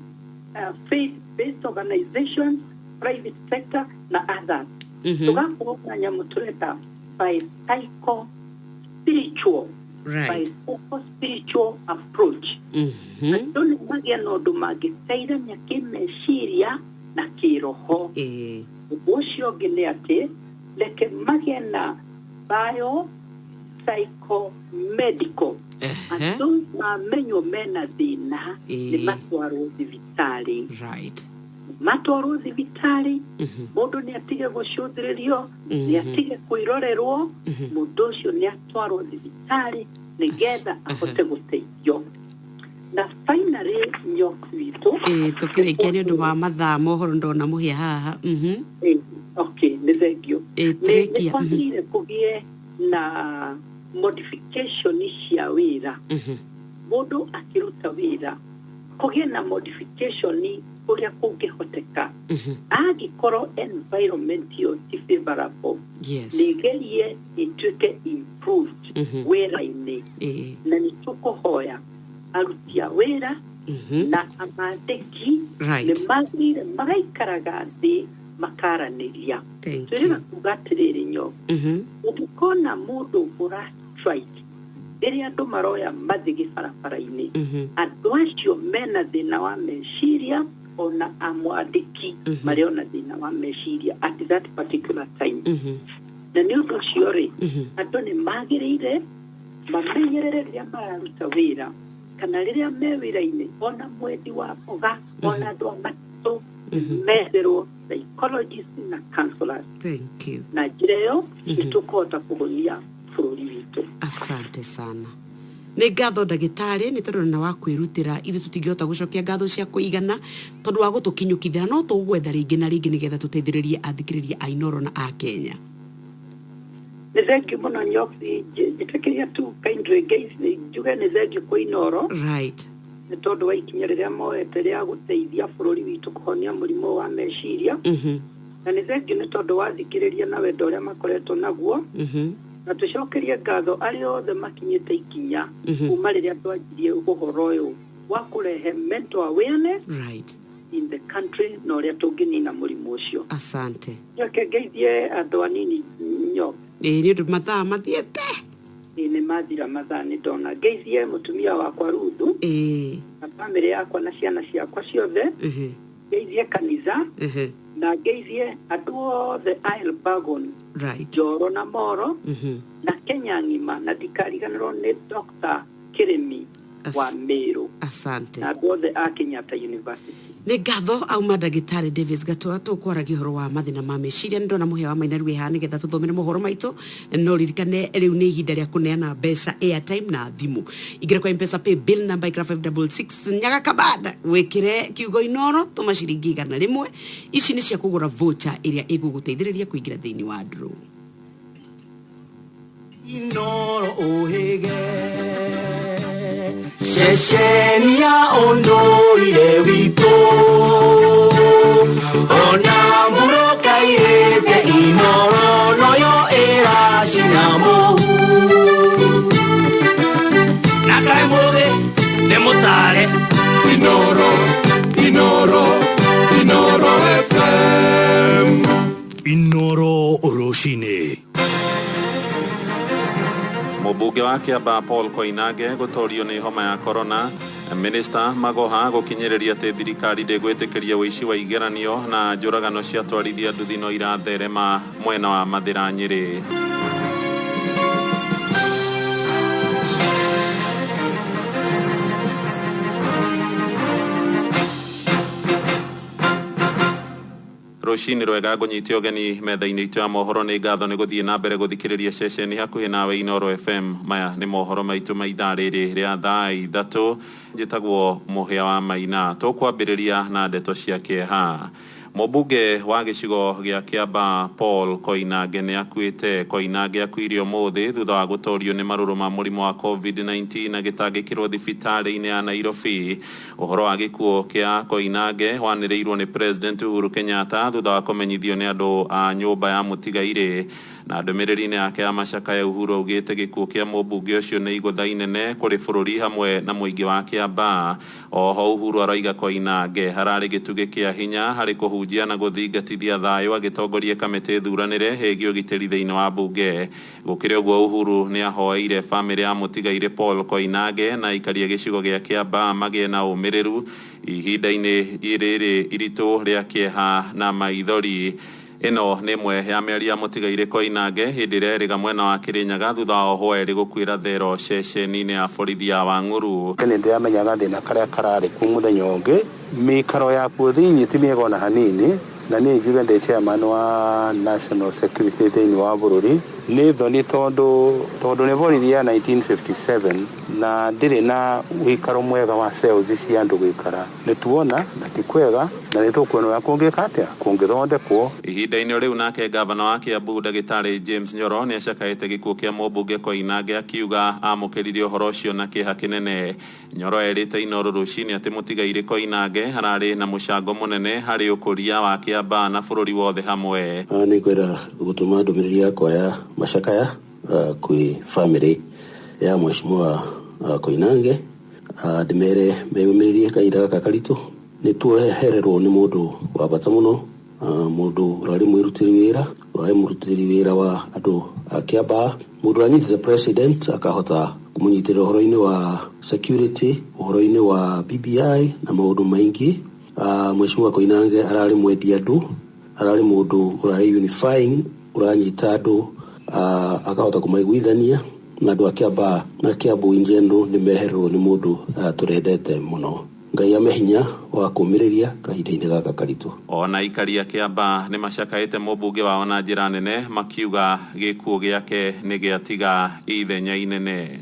faith-based organizations, private sector na others. Tugakorwo na nyamũ tũreta spiritual approach. Andũ nĩ magĩa na ũndũ mangĩteithania kĩmeciria na kĩroho. Ũndũ ũcio ũngĩ nĩ atĩ reke magĩe na psychomedical. Andũ mamenywo mena thĩna nĩ matwarwo thibitarĩ. Matwarwo thibitarĩ, mũndũ nĩ atige gũcũthĩrĩrio, nĩ atige kwĩrorerwo, mũndũ ũcio nĩ atwarwo thibitarĩ nĩgetha ahote gũteithio. Na finally nyoku witũ tũkĩrĩkia nĩ ũndũ wa mathaa mohoro ndona mũhĩa haha. Okay, nĩ thengio. Nĩ kwagĩrĩire kũgĩe na modification cia wĩra. Mũndũ akĩruta wĩra kũgĩe na modification ũrĩa kũngĩhoteka. Angĩkorwo environment ĩyo ti favorable, nĩgerie ĩtuĩke improved wĩra-inĩ. Na nĩ tũkũhoya aruti a wĩra na amandĩki nĩ magĩrĩire magaikaraga thĩ makaranĩria. Twĩrĩga kuga atĩrĩrĩ Nyogu, ũngĩkona mũndũ ũra-strike rĩrĩa andũ maroya mathiĩ barabara-inĩ, andũ acio mena thĩna wa meciria ona amwandĩki marĩ ona thĩna wa meciria at that particular time. Na nĩ ũndũ ũcio rĩ, andũ nĩ magĩrĩire mamenyerere rĩrĩa mararuta wĩra kana rĩrĩa me wĩra-inĩ, ona mwendi wa mboga ona andũ a matũ metherwo psychologists na counselors. Na njĩra ĩyo nĩ tũkũhota kũhonia bũrũri witũ. Asante sana. Nĩ ngatho ndagĩtarĩ nĩ tondũ na wa kwĩrutĩra ithuĩ tũtingĩhota gũcokia ngatho cia kũigana tondũ wa gũtũkinyũkithĩra, no tũgwetha rĩngĩ na rĩngĩ nĩgetha tũteithĩrĩrie athikĩrĩria a Inooro na a Kenya. Nĩ thengio mũno Nyogu, njĩtĩkĩria tu kindly guys njuge nĩ thengio kwĩ Inooro. Nĩ tondũ wa ikinya rĩrĩa moete rĩa gũteithia bũrũri witũ kũhonia mũrimũ wa meciria. Na nĩ thengio nĩ tondũ wa thikĩrĩria na wendo ũrĩa makoretwo naguo. Na tũcokerie ngatho arĩa othe makinyĩte ikinya kuma rĩrĩa twanjirie ũhoro ũyũ wa kũrehe mental awareness in the country na ũrĩa tũngĩnina mũrimũ ũcio. Asante. Njoke ngeithie andũ anini Nyogu. Nĩ ũndũ mathaa mathiĩte. Nĩ mathira mathaa nĩ ndona. Ngeithie mũtumia wakwa Ruthu na bamĩrĩ yakwa na ciana ciakwa ciothe. Ngeithie kanitha na ngeithie andũ othe a Elbagon, Njoro na Moro na Kenya ng'ima, na ndikariganĩrwo nĩ Dr. Kiremi wa Meru. Asante. Na andũ othe a Kenyatta University. Nĩ ngatho auma ndagĩtarĩ Davis Gatoa tũkwaragia ũhoro wa mathĩna ma meciria ndona mũhĩa wa Maina Rwĩha nĩgetha tũthomere mohoro maitũ no ririkane rĩu nĩ ihinda rĩa kũneana mbeca airtime na thimũ ingĩra kwa M-Pesa pay bill number 566 nyaga kabada wĩkĩre kiugo inoro tũma ciringi 100 ici nĩ cia kũgũra voucher ĩrĩa ĩgũgũteithĩrĩria kũingĩra thĩinĩ wa draw Inoro ohege Sheshenia ondoire wito Ona muroka irete inoro noyo era sinamu Nakai moge nemotare Inoro FM Inoro Oroshine Mũmbunge wa Kiambaa Paul Koinange gũtorio nĩ homa ya corona. Minister Magoha gũkinyĩrĩria atĩ thirikari ndĩgwĩtĩkĩria ũici wa igeranio na njũragano cia twarithia nduthi no iratherema mwena wa Mathĩra Nyĩrĩ. Rũcinĩ rwega ngũnyitia ũgeni metha-inĩ itũ ya mohoro nĩ ngatho nĩ gũthiĩ na mbere gũthikĩrĩria ceceni hakuhĩ nawe Inoro FM. Maya nĩ mohoro maitũ ma ithaa rĩrĩ rĩa thaa ithatũ njĩtagwo Mũhĩa wa Maina. Tũkwambĩrĩria na ndeto cia kĩeha. Mũmbunge wa gĩcigo gĩa Kiambaa Paul Koinange nĩ akuĩte. Koinange akuire ũmũthĩ thutha wa gũtorio nĩ marũrũ ma mũrimũ wa COVID-19 na gĩtangĩkĩrwo thibitarĩ-inĩ ya Nairobi. Ũhoro wa gĩkuũ kĩa Koinange wanĩrĩirwo nĩ President Uhuru Kenyatta thutha wa kũmenyithio nĩ andũ a nyũmba ya mũtigairĩ. Na ndũmĩrĩri-inĩ yake ya macakaya Uhuru augĩte gĩkuũ kĩa mũmbunge ũcio nĩ igũtha inene kũrĩ bũrũri hamwe na mũingĩ wa Kiambaa. Oho Uhuru aroiga Koinange hararĩ gĩtugĩ kĩa hinya harĩ kũhunjia na gũthingatithia thayũ agĩtongoria kamĩtĩ thuranĩre hĩgiĩ ũgitĩri thĩinĩ wa mbunge. Gũkĩrĩ ũguo Uhuru nĩ ahoeire bamĩrĩ ya mũtigairĩ Paul Koinange na ikaria gĩcigo gĩa Kiambaa magĩe na ũmĩrĩru ihinda-inĩ rĩrĩ iritũ rĩa kĩeha na maithori. Ĩno nĩ ĩmwe ya mĩario ya mũtigairĩ Koinange hĩndĩ ĩrĩa erĩga mwena wa Kĩrĩnyaga thutha wa ohwo erĩ gũkuĩra thero ceceni-inĩ ya borithi ya Wang'uru. Nĩ ndĩramenyaga thĩna karĩa kararĩ ku mũthenya ũngĩ mĩikaro yakuo thĩinĩ ti mĩega ona hanini na niĩ njuge ndĩ chairman wa National Security thĩinĩ wa bũrũri nĩ thoni tondũ nĩ borithi ya 1957 na ndĩrĩ na wĩikaro mwega wa cells cia andũ gũikara nĩ tuona na ti kwega na nĩ tũkuona ũrĩa kũngĩka atĩa kũngĩthondekwo. Ihinda-inĩ rĩu nake gavana wa Kiambu ndagĩtarĩ James Nyoro nĩ acakaĩte gĩkuũ kĩa mũmbunge Koinange akiuga amũkĩrire ũhoro ũcio na kĩeha kĩnene. Nyoro erĩte Inoro rũcinĩ atĩ mũtigairĩ Koinange hararĩ na mũcango mũnene harĩ ũkũria wa Kiambaa na bũrũri wothe hamwe. Nĩ ngwenda gũtũma ndũmĩrĩri yakwa ya macakaya kwĩ bamĩrĩ ya Mheshimiwa Koinange ndĩmere meyũmĩrĩrie kahinda gaka karitũ nĩ tuohererwo nĩ mũndũ wa bata mũno mũndũ ũrarĩ mwĩrutĩri wĩra wa andũ a Kiambaa mũndũ ũranyitĩte president akahota kũmũnyitĩrĩra ũhoro-inĩ wa security ũhoro-inĩ wa BBI na maũndũ maingĩ. Mheshimiwa Koinange ararĩ mwendia andũ ararĩ mũndũ ũrarĩ unifying ũranyita andũ akahota kũmaiguithania na andũ a Kiambaa na Kiambu in general nĩ mehererwo nĩ mũndũ tũrendete mũno. Ngai ame hinya wa kũmĩrĩria kahinda-inĩ gaka karitũ. Ona ikaria Kiambaa nĩ macakaĩte mũmbunge wao na njĩra nene makiuga gĩkuũ gĩake nĩ gĩatiga ithenya inene.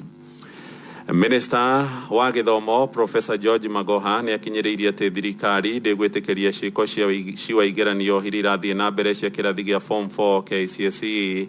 Minister wa Gĩthomo Professor George Magoha nĩ akinyĩrĩirie atĩ thirikari ndĩgwĩtĩkĩria ciĩko cia igeranio iria irathiĩ na mbere cia kĩrathi gĩa Form 4 KCSE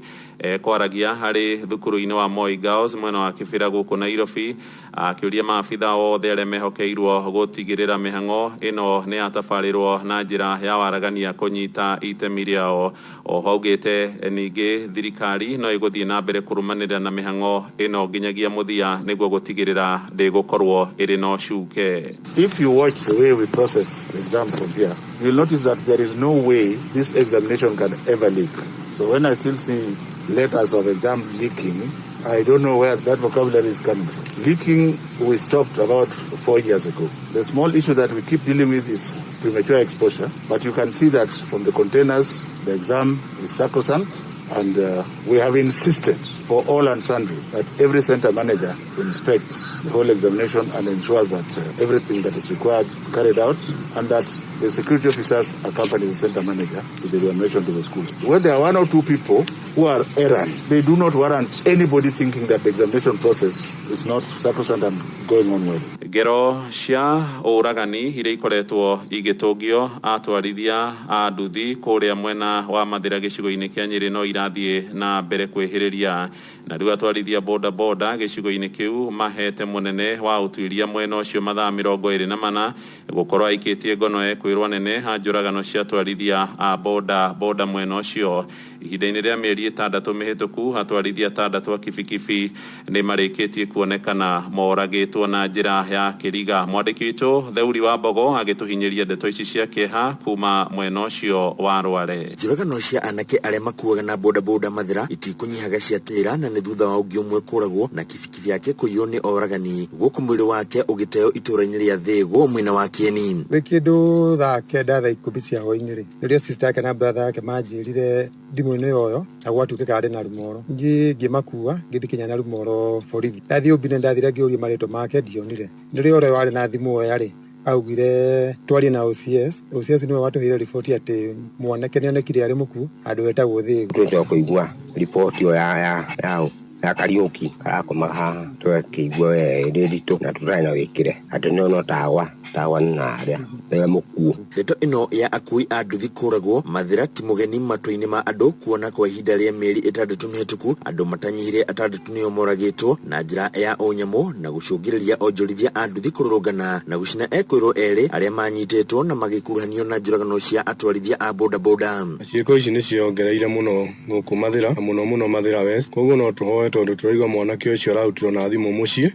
kwaragia harĩ thukuru-inĩ wa Moi Girls mwena wa Kĩbĩra gũkũ Nairobi akĩũria maabitha othe arĩa mehokeirwo gũtigĩrĩra mĩhang'o ĩno nĩ yatabarĩrwo na njĩra ya waragania kũnyita itemi rĩao. Oho augĩte ningĩ thirikari no ĩgũthiĩ na mbere kũrũmanĩrĩra na mĩhang'o ĩno nginyagia mũthia nĩguo gũtigĩrĩra ndĩgũkorwo ĩrĩ na ũcuke. If you watch the way we process exams from here, you'll notice that there is no way this examination can ever leak. So when I still see letters of exam leaking, I don't know where that vocabulary is coming from. Leaking, we stopped about 4 years ago. The small issue that we keep dealing with is premature exposure, but you can see that from the containers, the exam is sacrosanct, and we have insisted for all and sundry that every center manager inspects the whole examination and ensures that everything that is required is carried out, and that the security officers accompany the center manager to the examination to the school. When there are 1 or 2 people who are errant, they do not warrant anybody thinking that the examination process is not sacrosanct and going on well. Ngero cia uragani iria ikoretwo igitungio atwarithia a nduthi kuria mwena wa mathira gicigo-ini kia Nyeri no irathie na mbere kwihiriria, na riu atwarithia boda boda gicigo-ini kiu mahete munene wa utuiria mwena ucio mathaa 24 gukorwo aikitie ngono kwirwa nene ha njuragano cia atwarithia a boda boda mwena ucio. Ihinda-ini ria mieri 6 mihituku atwarithia 6 a kibikibi ni marikitie kuonekana moragitwo na njira ya kiriga. Mwandiki witu Theuri wa Mbogo agituhinyiria ndeto ici cia kieha kuma mwena ucio wa Rware. Njuragano cia anake aria makuaga na boda boda mathira itikunyihaga ciatira, na ni thutha wa ungi umwe kuragwo na kibikibi yake kuiywo ni oragani guku mwiri wake ugiteo itura-ini ria Thigo mwena wa Kieni. Wikindu thaa 9:10 cia hwaini ri nirio sister yake na brother yake manjirire thimu-ini yoyo na gwatuika ari na rumoro ngimakua ngithikinya na rumoro borithi. Ndathi ubine ndathire ngiuria marito make ndionire nirio ore wari na thimu oyo yari augire twari na OCS niwe watuhire ripoti ati mwanake nionekire ari muku andu wetagwo Thigo. Twende kuigua ripoti yo ya Kariuki arakoma haha twekigwa reditu na turaina wikire ati no tawa na aria na mukuo. Ndeto ino ya akui a nduthi kuragwo mathira ti mugeni matu-ini ma andu kuona kwa ihinda ria mieri 6 mihituku andu matanyihire 6 nio moragitwo na njira ya unyamo na gucungiriria onjorithia a nduthi kururungana na gucina ekwiro eri aria manyitetwo na magikuruhanio na njuragano cia atwarithia a boda boda. Ciiko ici ni ciongereire muno guku mathira muno mathira west, koguo no tuhoe tondu turaigwa mwanake ucio ararutirwo na thimu mucii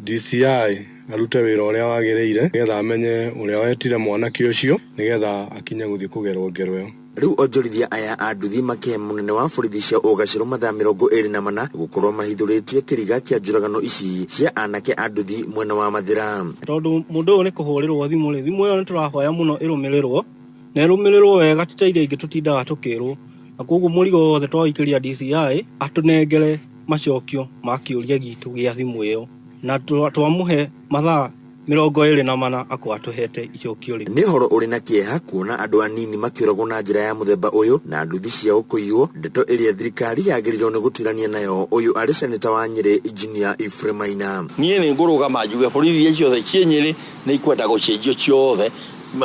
DCI arute wira uria wagiriire nigetha amenye uria wetire mwanake ucio nigetha akinya guthii kugerwo ngero iyo. Riu onjorithia aya a nduthi make munene wa borithi cia ugaciro mathaa 24 gukorwo mahithuritie kiriga kia njuragano ici cia anake a nduthi mwena wa mathira. Tondu mundu ni kuhurirwo thimu ri thimu iyo ni turahoya muno irumirirwo na irumirirwo wega titaire ingi tutindaga tukirwo, na koguo murigo wothe twaikiria DCI atunengere macokio ma kiuria gitu gia thimu iyo na twamuhe mathaa 24 akwa atuhete icokio ri. Ni horo uri na kieha kuona andu anini makiuragwo na njira ya muthemba uyu na nduthi ciao kuiywo, ndeto iria thirikari yagirirwo ni gutirania nayo. Uyu ari seneta wa Nyeri Engineer Ephraim Maina. Nie ni ngurugama njuge borithi ciothe cie Nyeri ni ikwenda gucenjio ciothe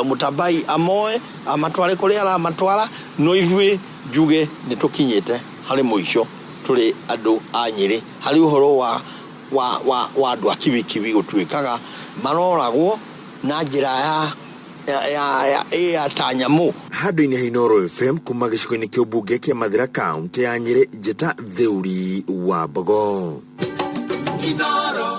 Mutabai amoe amatware kuria ara matwara no ithui njuge ni tukinyite hari muico turi andu a Nyeri hari uhoro wa andu a kibikibi gutuikaga maroragwo na njira ya tanyamu. Handu-ini ha Inoro FM kuma gicigo-ini kia ubunge kia Mathira kaunti ya Nyeri, njeta Theuri wa Mbogo.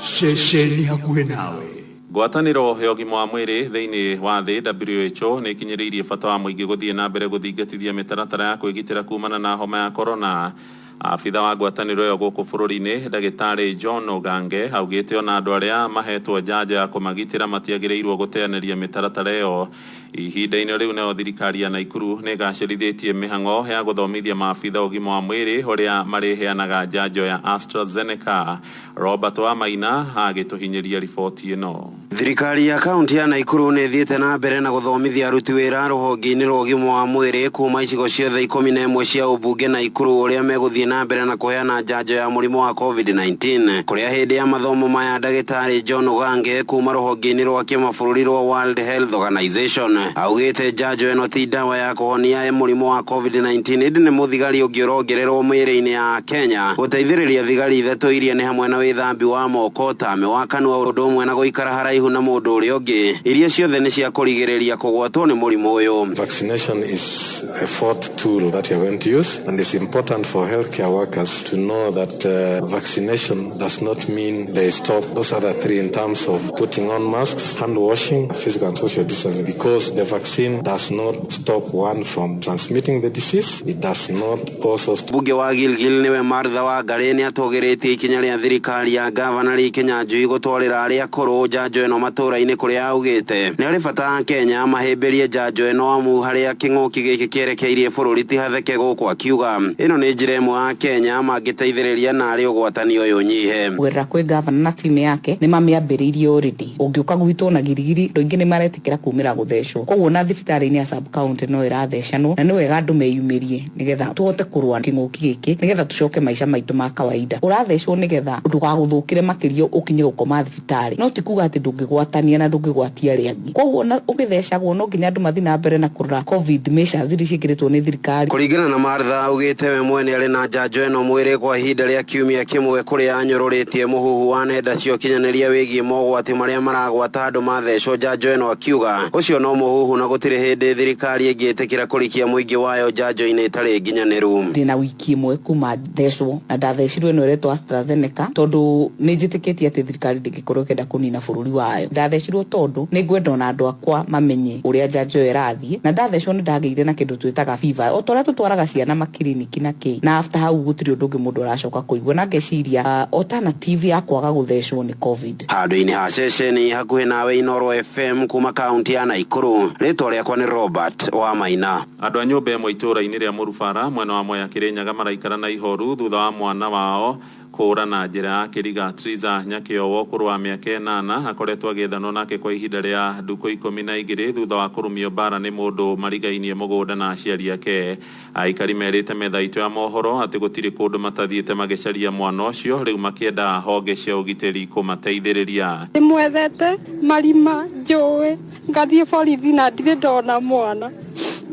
Shesheni hakuhe nawe. Ngwataniro ya ũgima wa mwĩrĩ thĩinĩ wa thĩ WHO nĩ ikinyĩrĩirie bata wa mũingĩ gũthiĩ na mbere gũthingatithia mĩtaratara ya kwĩgitĩra kumana na homa ya corona. Afitha wa ngwatanĩro ĩyo gũkũ bũrũri-inĩ Ndagĩtarĩ John Ogange augĩte ona andũ arĩa mahetwo njanjo ya kũmagitĩra matiagĩrĩirwo gũteanĩria mĩtaratara ĩyo. Ihinda-inĩ rĩu nayo thirikari ya Naikuru nĩ gacĩrithĩtie mĩhang'o ya gũthomithia maabitha ũgima wa mwĩrĩ ũrĩa marĩheanaga njanjo ya AstraZeneca. Robert wa Maina agĩtũhinyĩria riboti ĩno. Thirikari ya kaunti ya Naikuru nĩ thiĩte na mbere na gũthomithia aruti wĩra rũhonge-inĩ rwa ũgima wa mwĩrĩ kuma icigo ciothe 11 cia ũmbunge Naikuru ũrĩa megũthiĩ na mbere na kuheana njanjo ya mũrimũ wa COVID-19. Kuria hĩndĩ ya mathomo maya Ndagĩtarĩ John Ogange kuma rũhonge-inĩ rwa kĩmabũrũri rwa World Health Organization augĩte njanjo ĩno ti ndawa ya kũhonia mũrimũ wa COVID-19, ĩndĩ nĩ mũthigari ũngĩrongererwo mwĩrĩ-inĩ ya Kenya gũteithĩrĩria thigari ithatũ iria nĩ hamwe na wĩthambi wa moko, tame wa kanua, ũndũ ũmwe na gũikara haraihu na mũndũ ũrĩa ũngĩ, iria ciothe nĩ cia kũrigĩrĩria kũgwatwo nĩ mũrimũ ũyũ. Vaccination is a fourth tool that you are going to use, and it's important for healthcare workers to know that vaccination does not mean they stop those other three in terms of putting on masks, hand washing, physical and social distancing, because the vaccine does not stop one from transmitting the disease. It does not also stop. Bunge wa Gilgil niwe Martha Wangari nĩ atũgĩrĩtie ikinya rĩa thirikari ya Gavana Lee Kinyanjui gũtwarĩra arĩa akũrũ njanjo ĩno ĩno matũra-inĩ kũrĩa augĩte nĩ harĩ bata Kenya mahĩmbĩrie njanjo ĩno amu harĩa kĩng'ũki gĩkĩ kĩerekeirie bũrũri ti hatheke gũkũ, akiuga ĩno nĩ njĩra ĩmwe ya Kenya mangĩteithĩrĩria na arĩ ũgwatani ũyũ nyihe. Kũgerera kwĩ gavana na timu yake nĩ mamĩambĩrĩirie already. Ũngĩũka gwitũ na girigiri ndũingĩ nĩ maretikĩra kumĩra gũthecwo, koguo na thibitarĩ-inĩ ya sub county no ĩrathecanwo na nĩ wega andũ meyumĩrie nĩgetha tũhote kũrũa kĩng'ũki gĩkĩ nĩgetha tũcoke maica maitũ ma kawaida. Ũrathecwo nĩgetha ndũgagũthũkĩre makĩria ũkinye gũkoma thibitarĩ, no ti kuga atĩ ndũngĩgwatania na ndũngĩgwatia arĩa angĩ. Koguo ũgĩthecagwo no nginya andũ mathiĩ na mbere na kũrora covid measures iria ciĩkĩrĩtwo nĩ thirikari. Kũringana na Martha augĩte we mwene arĩ na njanjo ĩno mwĩrĩ kwa ihinda rĩa kiumia kĩmwe kũrĩa anyũrũrĩtie mũhuhu wa nenda cia ũkinyanĩria wĩgiĩ mogwati marĩa maragwata andũ mathecwo njanjo ĩno, akiuga ũcio no mũhuhu na gũtirĩ hĩndĩ thirikari ĩngĩtĩkĩra kũrikia mũingĩ wayo njanjo-inĩ ĩtarĩ nginyanĩru. Ndĩna wiki ĩmwe kuma thecwo na ndathecirwo ĩno ĩretwo AstraZeneca tondũ nĩ njĩtĩkĩtie atĩ thirikari ndĩngĩkorwo ĩkĩenda kũnina bũrũri wayo. Ndathecirwo tondũ nĩ ngwenda ona andũ akwa mamenye ũrĩa njanjo ĩyo ĩrathiĩ, na ndathecwo nĩ ndagĩire na kĩndũ twĩtaga fever o torĩa tũtwaraga ciana makiriniki na kĩ, na after hau gũtirĩ ũndũ ũngĩ mũndũ aracoka kũigua, na ngeciria alternative ya kwaga gũthecwo nĩ covid. Handũ-inĩ ha ceceni hakuhĩ nawe Inooro FM kuma kaunti ya Naikuru, rĩtwa rĩakwa nĩ Robert wa Maina. Andũ a nyũmba ĩmwe itũra-inĩ rĩa Mũrubara mwena wa Mwea Kĩrĩnyaga maraikara na ihoru thutha wa mwana wao kũra na njĩra ya kĩriga. Triza Nyakĩowo ũkũrũ wa mĩaka 8 akoretwo agĩethanwo nake kwa ihinda rĩa ndukũ 12 thutha wa kũrumio bara nĩ mũndũ marigainie mũgũnda na aciari ake. Aikari merĩte metha itũ ya mohoro atĩ gũtirĩ kũndũ matathiĩte magĩcaria mwana ũcio, rĩu makĩenda honge cia ũgitĩri kũmateithĩrĩria. Ndĩmwethete marima njũĩ ngathiĩ borithi na ndirĩ ndona mwana.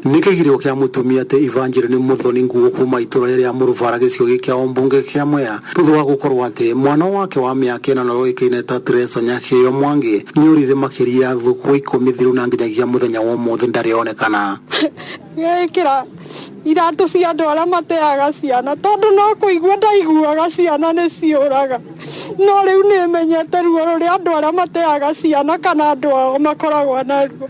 Nikĩgirĩko kĩa mũtumia te Evangeline Muthoni Nguo kuma itũra rĩa Mũrubara gĩcigo kĩa Ombunge kĩa Mwea thutha wa gũkorwo atĩ mwana wake wa mĩaka 8 ũĩkaine ta Teresa Nyakĩo Mwangi nĩorire makĩria thukũ 10 thiru na nginyagia mũthenya wa ũmũthĩ ndarĩonekana. Gĩkĩra iratũ cia andũ arĩa mateaga ciana tondũ no kũigua ndaiguaga ciana nĩ ciũraga, no rĩu nĩmenyete ruo rũrĩa andũ arĩa mateaga ciana kana andũ ao makoragwo naruo.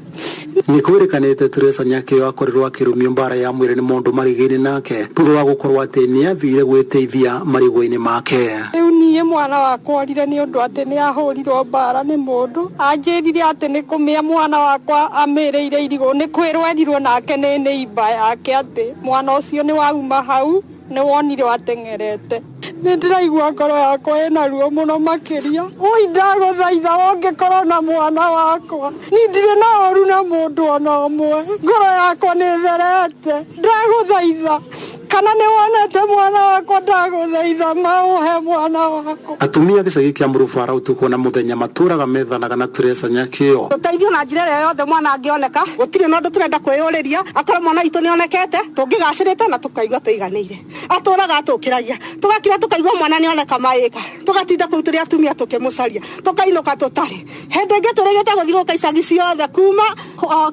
Nĩkwĩrĩkanĩte Teresa Nyakĩo akorirwo akĩrumio mbara ya mwĩrĩ nĩ mũndũ marigĩini nake thutha wa gũkorwo atĩ nĩathire gwĩteithia marigũ-inĩ make. Rĩu niĩ mwana wakwa orire nĩ ũndũ atĩ nĩahũrirwo mbara nĩ mũndũ, anjĩrire atĩ nĩ kũmĩa mwana wakwa amĩrĩire irigũ, nĩ kwĩrwo erirwo nake nĩ neiba yake atĩ mwana ũcio nĩ wauma hau nĩ wonire wateng'erete. Nĩ ndĩraigua ngoro yakwa ĩna ruo mũno makĩria. Ui ndagũthaitha ũngĩkorwo na mwana wakwa, nĩ ndirĩ na ũru na mũndũ ona ũmwe, ngoro yakwa nĩ therete, ndagũthaitha kana nĩ wonete mwana wakwa, ndagũthaitha maũhe mwana wakwa. Atumia gĩcagi kĩa Mũrubara ũtukũ na mũthenya matũraga methanaga na Teresa Nyakĩo. Tũteithio na njĩra ĩrĩa yothe mwana angĩoneka, gũtirĩ na ũndũ tũrenda kwĩyũrĩria, akorwo mwana witũ nĩonekete tũngĩgacĩrĩte na tũkaigua tũiganĩire. Atũraga atũkĩragia tũgakira tũkaigua mwana nĩoneka maĩka, tũgatinda kũu tũrĩ atumia tũkĩmũcaria, tũkainũka tũtarĩ. Hĩndĩ ĩngĩ tũrĩgĩte gũthiũrũrũka icagi ciothe kuma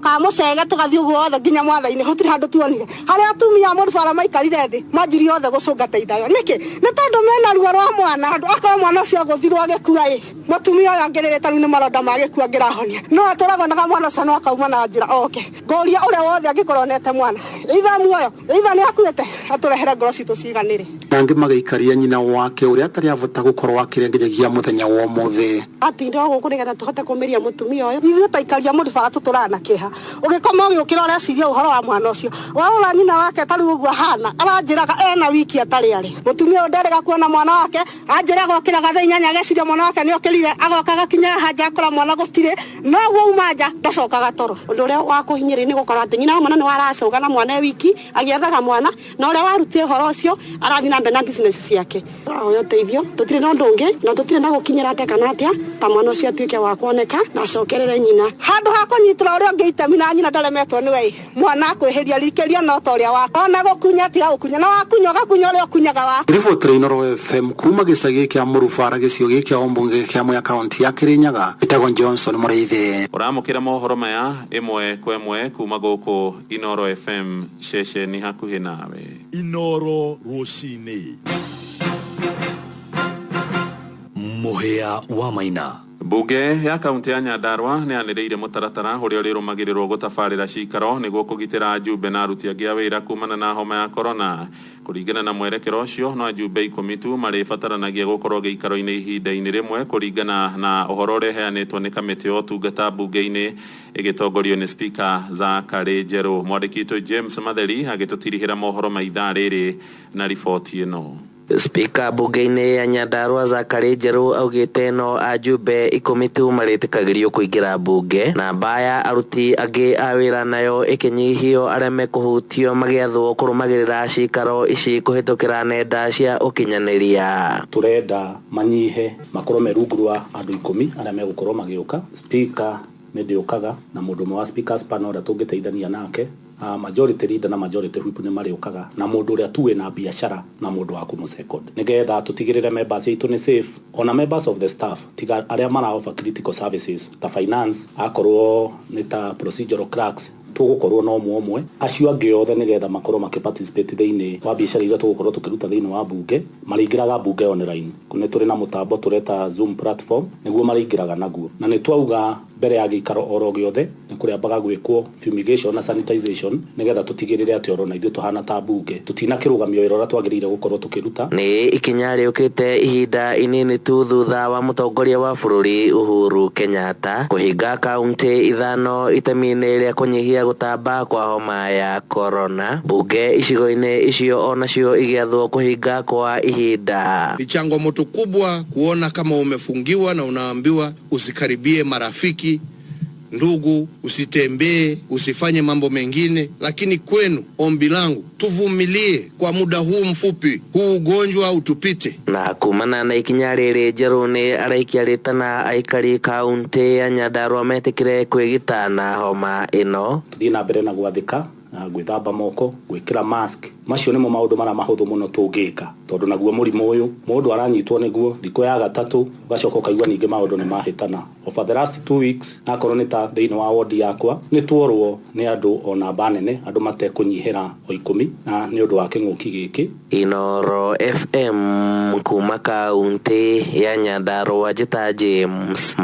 Kamũcege tũgathiĩ ũguo othe nginya Mwathai-inĩ, hatirĩ handũ tuonire. Harĩa atumia a Mũrubara maikarire thĩ manjirie othe gũcũnga teithayo. Nĩkĩ? Nĩ tondũ mena ruo rwa mwana, akorwo mwana ũcio agũthirwo agĩkua mũtumia ũyũ angĩrĩrĩte rĩu nĩ maronda magĩkua angĩrahonia. No atũraga na mwana ũcio no akauma na njĩra oke. Ngoria ũrĩa wothe angĩkorwo nete mwana, either muoyo either nĩ akuĩte, atũrehere ngoro citũ ciiganĩre. Nangĩ magĩikaria nyina wake ũrĩa atarĩ avota gũkorwo akĩrengeregia mũthenya wa ũmũthĩ. Atinda gũkũ nĩgetha tũhote kũmĩria mũtumia ũyũ. Ithuĩ taikaria Mũrubara tũtũraga na kĩeha. Ũgĩkoma ũgĩũkĩra ũreciria ũhoro wa mwana ũcio. Warora nyina wake tarĩ ũguo hana, aranjĩraga ena wiki atarĩ arĩ. Mũtumia ũyũ nderĩga kuona mwana wake, anjĩra gokĩraga thaa 8 ageciria mwana wake nĩokĩrire, agoka gakinya haja akora mwana gũtirĩ, no guo uma nja ndacokaga toro. Ũndũ ũrĩa wa kũhinyĩrĩria nĩ gũkorwo atĩ nyina wa mwana nĩ waracoka na mwana wiki agĩethaga mwana, na ũrĩa warutire ũhoro ũcio arathiĩ na mbere na business ciake. Ũyũ teithio tũtirĩ na ũndũ ũngĩ na tũtirĩ na gũkinyĩra atĩa kana atĩa ta mwana ũcio atuĩke wa kuoneka na acokerere nyina. Handũ ha kũnyitĩra ũrĩa ũngĩ itemi na nyina ndaremetwo nĩwe mwana akwĩhĩria rikĩria no ta ũrĩa wake. Ona gũkunya tiga gũkunya, na wakunya ũgakunya ũrĩa ũkunyaga wake. Riboti Inooro FM kuma gĩcagi kĩa Mũrubara gĩcigo gĩkĩ kĩa Ombunge kĩa Mwea kaunti ya Kĩrĩnyaga, Itagon Johnson Mũrĩithi. Ũramũkĩra mohoro maya ĩmwe kwa ĩmwe kuma gũkũ Inooro FM ceceni hakuhĩ nawe. Inooro rũcinĩ. Mũhĩa wa Maina. Bunge ya kaunti ya Nyandarua nĩ yanĩrĩire mũtaratara ũrĩa ũrĩrũmagĩrĩrwo gũtabarĩra cikaro nĩguo kũgitĩra ajumbe na aruti angĩ a wĩra kumana na homa ya corona. Kũringana na mwerekero ũcio, no ajumbe 10 tu marĩbataranagia gũkorwo gĩikaro-inĩ ihinda-inĩ rĩmwe kũringana na ũhoro ũrĩa ũheanĩtwo nĩ kamĩtĩ ya ũtungata bunge-inĩ ĩgĩtongorio nĩ Speaker Zachary Njerũ. Mwandĩki witũ James Matheri agĩtũtirihĩra mohoro ma ithaa rĩrĩ na riboti ĩno. Speaker bunge-inĩ ya Nyandarua Zachary Njerũ augĩte no ajumbe 10 tu marĩtĩkagĩrio kũingĩra bunge na mbaya aruti angĩ a wĩra nayo ĩkĩnyihio arĩa mekũhutio magĩathwo kũrũmagĩrĩra cikaro ici kũhĩtũkĩra nenda cia ũkinyanĩria. Turenda manyihe makorwo merungu rwa andũ 10 arĩa megũkorwo magĩũka. Speaker nĩ ndĩũkaga na mũndũ ũmwe wa speakers panel ũrĩa tũngĩteithania nake. Majority leader na majority whip nĩ marĩũkaga na mũndũ ũrĩa tu wĩna biacara na mũndũ wa kũmũsecond nĩgetha tũtigĩrĩre members aitũ nĩ safe ona members of the staff tiga arĩa mara offer critical services ta finance akorwo nĩ ta procedural clerks tũgũkorwo na ũmwe acio angĩ othe nĩgetha makorwo makĩparticipate thĩinĩ wa biacara iria tũgũkorwo tũkĩruta thĩinĩ wa bunge marĩingĩraga bunge online. Nĩ tũrĩ na mũtambo tũreta Zoom platform nĩguo marĩingĩraga naguo na nĩ twauga mbere ya gĩikaro oro gĩothe nĩ kũrĩambaga gwĩkwo fumigation na sanitization nĩgetha tũtigĩrĩre atĩ oro na ithuĩ tũhana ta bunge tũtinakĩrũgamio wĩra ũrĩa twagĩrĩire gũkorwo tũkĩruta. Nĩ ikinya rĩũkĩte ihinda inini tu thutha wa mũtongoria wa bũrũri Uhuru Kenyatta kũhinga kaunti 5 itemi-inĩ rĩa kũnyihia gũtamba kwa homa ya corona. Bunge icigo-inĩ icio onacio igĩathwo kũhinga kwa ihinda. Ni changamoto kubwa kuona kama umefungiwa na unaambiwa usikaribie marafiki, ndugu, usitembee, usifanye mambo mengine, lakini kwenu ombi langu tuvumilie kwa muda huu mfupi, huu ugonjwa utupite. Na kumana na ikinya rĩrĩ Njerũ nĩ araikia rĩtana aikari kaunti ya Nyandarua metĩkĩre kwĩgita na homa ĩno. Tuthiĩ na mbere na gwathĩka gwĩthamba moko, gwĩkĩra mask. Macio nĩmo maũndũ marĩa mahũthũ mũno tũngĩka tondũ naguo mũrimũ ũyũ mũndũ aranyitwo nĩguo thikũ ya gatatũ ũgacoka ũkaigua ningĩ maũndũ nĩ mahĩtana. Over the last 2 weeks akorwo nĩ ta thĩinĩ wa ward yakwa nĩ tuorwo nĩ andũ o namba nene andũ matekũnyihĩra o 10 na nĩ ũndũ wa kĩng'ũki gĩkĩ. Inoro FM kuma kaunti ya Nyandarua njĩta James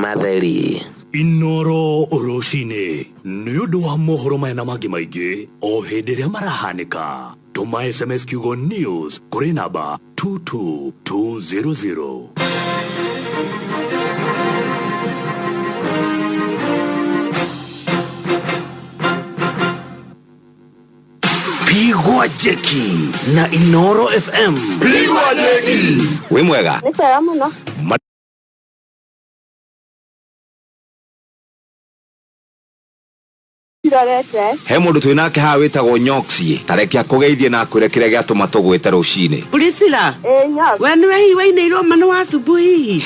Matheri. Inoro rũcinĩ nĩ ũndũ wa mohoro maya na mangĩ maingĩ o hĩndĩ ĩrĩa marahanĩka. Tũma SMS kiugo news kũrĩ namba 22200. Pigwa jeki na Inoro FM. Pigwa jeki. Wĩ mwega? Nĩ kwega mũno. He mũndũ twĩ nake haha wĩtagwo Nyoxie tarekia kũgeithie na kwĩra kĩrĩa gĩatũma tũgwĩte rũcinĩ. Priscilla, Nyoxie, we nĩwe hihi wainĩirwo mano wa asubuhi.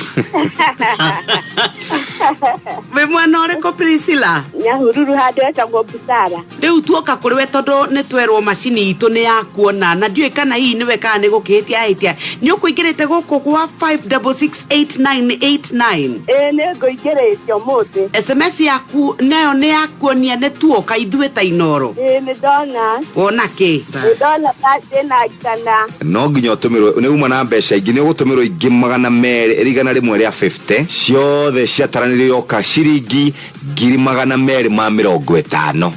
We mwana ũrĩkũ Priscilla? Nyahururu handũ etagwo Busara. Rĩu tuoka kũrĩ we tondũ nĩ twerwo macini itũ nĩ ya kuona na ndiũĩ kana hihi nĩwe kana nĩ gũkĩhĩtia hĩtia. Nĩ ũkũingĩrĩte gũkũ gwa 5668989. Nĩ ngũingĩrĩte ũmũthĩ. SMS yaku nayo nĩ ya kuonia nĩ tuoka ithuĩ ta Inoro. Nĩ ndona. Wona kĩ? Nĩ ndona ta na igana. No nginya ũtũmĩrwo nĩ uma na mbeca ingĩ nĩ ũgũtũmĩrwo ingĩ 200 igana rĩmwe rĩa 50 ciothe ciataranĩrio ka ciringi 250.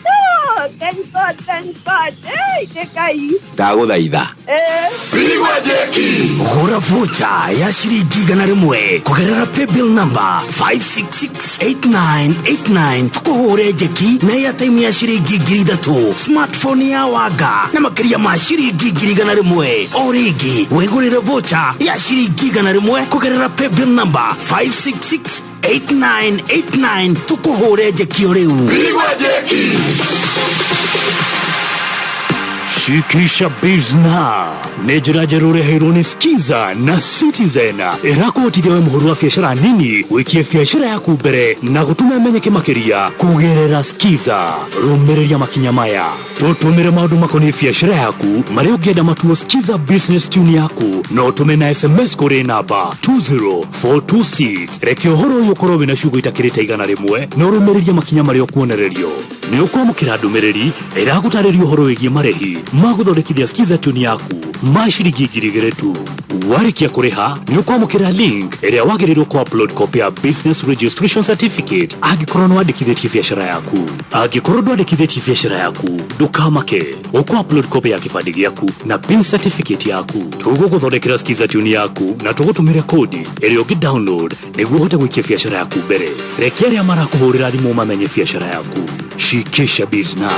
Thank God. Hey, ndagũthaitha. Pigwa jeki. Gũra voucher ya ciringi 100 kũgerera paybill number 5668989 tukũhũre jeki na airtime ya ciringi 3000, smartphone ya wanga na makĩria ma ciringi 100 o rĩngĩ wĩgũrĩre voucher ya ciringi 100 kũgerera paybill number 5668989 tukũhũre jeki o rĩu. Pigwa jeki. Shikisha Bizna nĩ njĩra njerũ ũreheirwo nĩ Skiza na Citizen ĩrakũhotithia we mũhũri wa biacara nini wĩkie biacara yaku mbere na gũtũma ĩmenyeke makĩria kũgerera Skiza. Rũmĩrĩria makinya maya, tũtũmĩre maũndũ makoniĩ biacara yaku marĩa ũngĩenda matuo Skiza business tune yaku no ũtũme na SMS kũrĩ namba 20426. Reke ũhoro ũyũ ũkorwo wĩna ciugo itakĩrĩte 100 na ũrũmĩrĩrie makinya marĩa ũkuonererio. Nĩ ũkwamũkĩra ndũmĩrĩri ĩragũtarĩria ũhoro wĩgiĩ marĩhi ma gũthondekithia Skiza tune yaku maciringi 2,000 tu. Warikia kuriha ni ukwamukira link ĩrĩa wagĩrĩirwo ku upload copy ya business registration certificate angĩkorwo nĩwandĩkithĩtie biacara yaku. Angĩkorwo ndwandĩkithĩtie biacara yaku ndũkamake, ũkũ upload copy ya kĩbandĩ gĩaku na PIN certificate yaku. Tũgũgũthondekera skiza tune yaku na tũgũtũmĩre kodi ĩrĩa ũngĩ-download nĩguo ũhote gũikia biacara yaku mbere. Rekia arĩa marakũhũrĩra thimũ mamenye biacara yaku. Shikisha Bizna.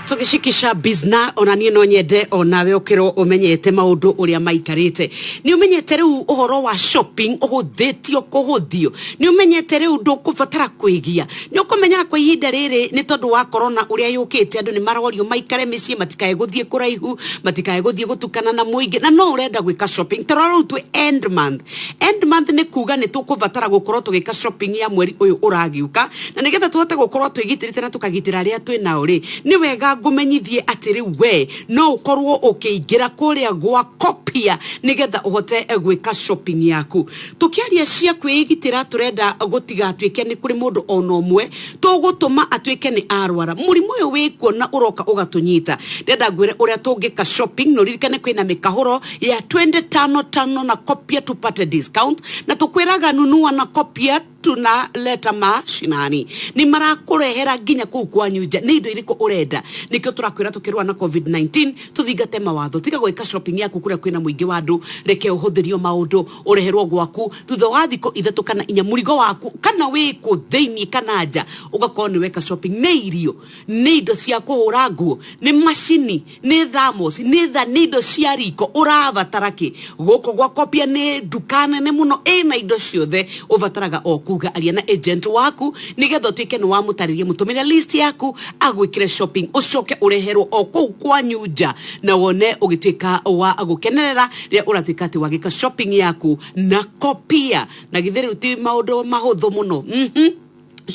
Tugishikisha Bizna ona nie no nyende onawe ukiro umenyete maundu uria maikarite. Ni umenyete riu uhoro wa shopping uhuthitio kuhuthio. Ni umenyete riu ndukubatara kwigia. Ni ukumenya kwa ihinda riri ni tondu wa corona uria yukite andu ni marorio maikare micii matikae guthie kuraihu, matikae guthie gutukana na muingi na no urenda gwika shopping. Taroro tu end month. End month ni kuga ni tukubatara gukorwo tugika shopping ya mweri uyu uragiuka na nigetha tuhote gukorwo twigitirite na tukagitira aria twina uri. Ni wega ngumenyithie atiri we no ukorwo ukiingira kuria gwa Copia nigetha uhote gwika shopping yaku. Tukiaria cia kwigitira turenda gutiga atwike ni kuri mundu ono mwe tugutuma atwike ni arwara murimu uyu wikuo na uroka ugatunyita. Ndenda ngwire uria tungika shopping no ririkane kwina mikahoro ya 25 na Copia tupate discount na tukwiraga nunua na Copia tuna leta mashinani ni marakurehera ginya kuu kwa nyuja ni indo iriko urenda nikio turakwira tukirwa na COVID-19 tuthingate mawatho tiga gwika shopping yaku kuria kwina muingi wa andu reke uhuthirio maundu ureherwo gwaku thutha wa thiko ithatu kana inya murigo waku kana wiku theini kana nja ugakorwo ni weka shopping ni irio ni indo cia kuhura nguo ni machini ni thamos ni indo cia riko urabatara ki guko gwa Copia ni dukane ne muno ina indo ciothe ubataraga kuga aria na agent waku nigetha twike ni wa mutaririe mutumira list yaku agwikire shopping ucoke ureherwo oku kwa nyuja na wone ugitwika wa gukenerera ria uratwika ati wagika shopping yaku na Copia na githeri uti maundu mahuthu muno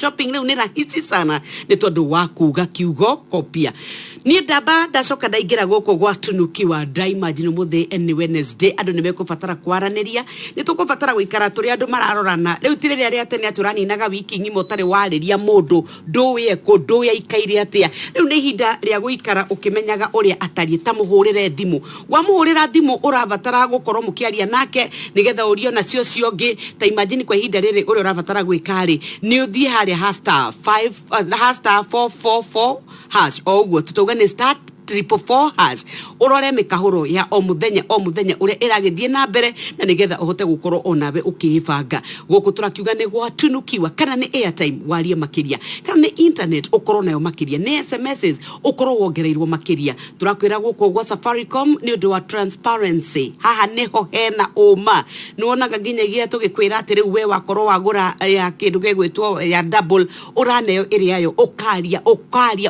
shopping leo ni rahisi sana ni tondu wa kuga kiugo Copia. Ni ndaba ndacoka ndaingira goko gwa tunukiwa ndaimagine muthe ni Wednesday andu ni mekubatara kwaraniria ni tukubatara guikara turi andu mararorana riu tiriri aria tene aturaninaga wiki ngimo tari wariria mundu nduye ko nduya ikaire atia riu ni hinda ria guikara ukimenyaga uria atari ta muhurire thimu wa muhurira thimu urabatara gukorwo mukiaria nake nigetha urio na cio ciongi ta imagine kwa hinda riri uria urabatara gwikari ni uthie haria #444# oguo tutoga ni start 444# urore mikahuro ya o muthenya uria iragithie na mbere na nigetha uhote gukorwo onawe ukihibanga guku turakiuga ni gwa tunukiwa kana ni airtime warie makiria kana ni internet ukorwo nayo makiria ni SMSs ukorwo wongereirwo makiria turakwira guku gwa Safaricom ni undu wa transparency haha niho hena uma nuonaga ginya gia tugikwira ati riu we wakorwo wagura ya kindu gegwitwo ya double uraneyo iria yo ukaria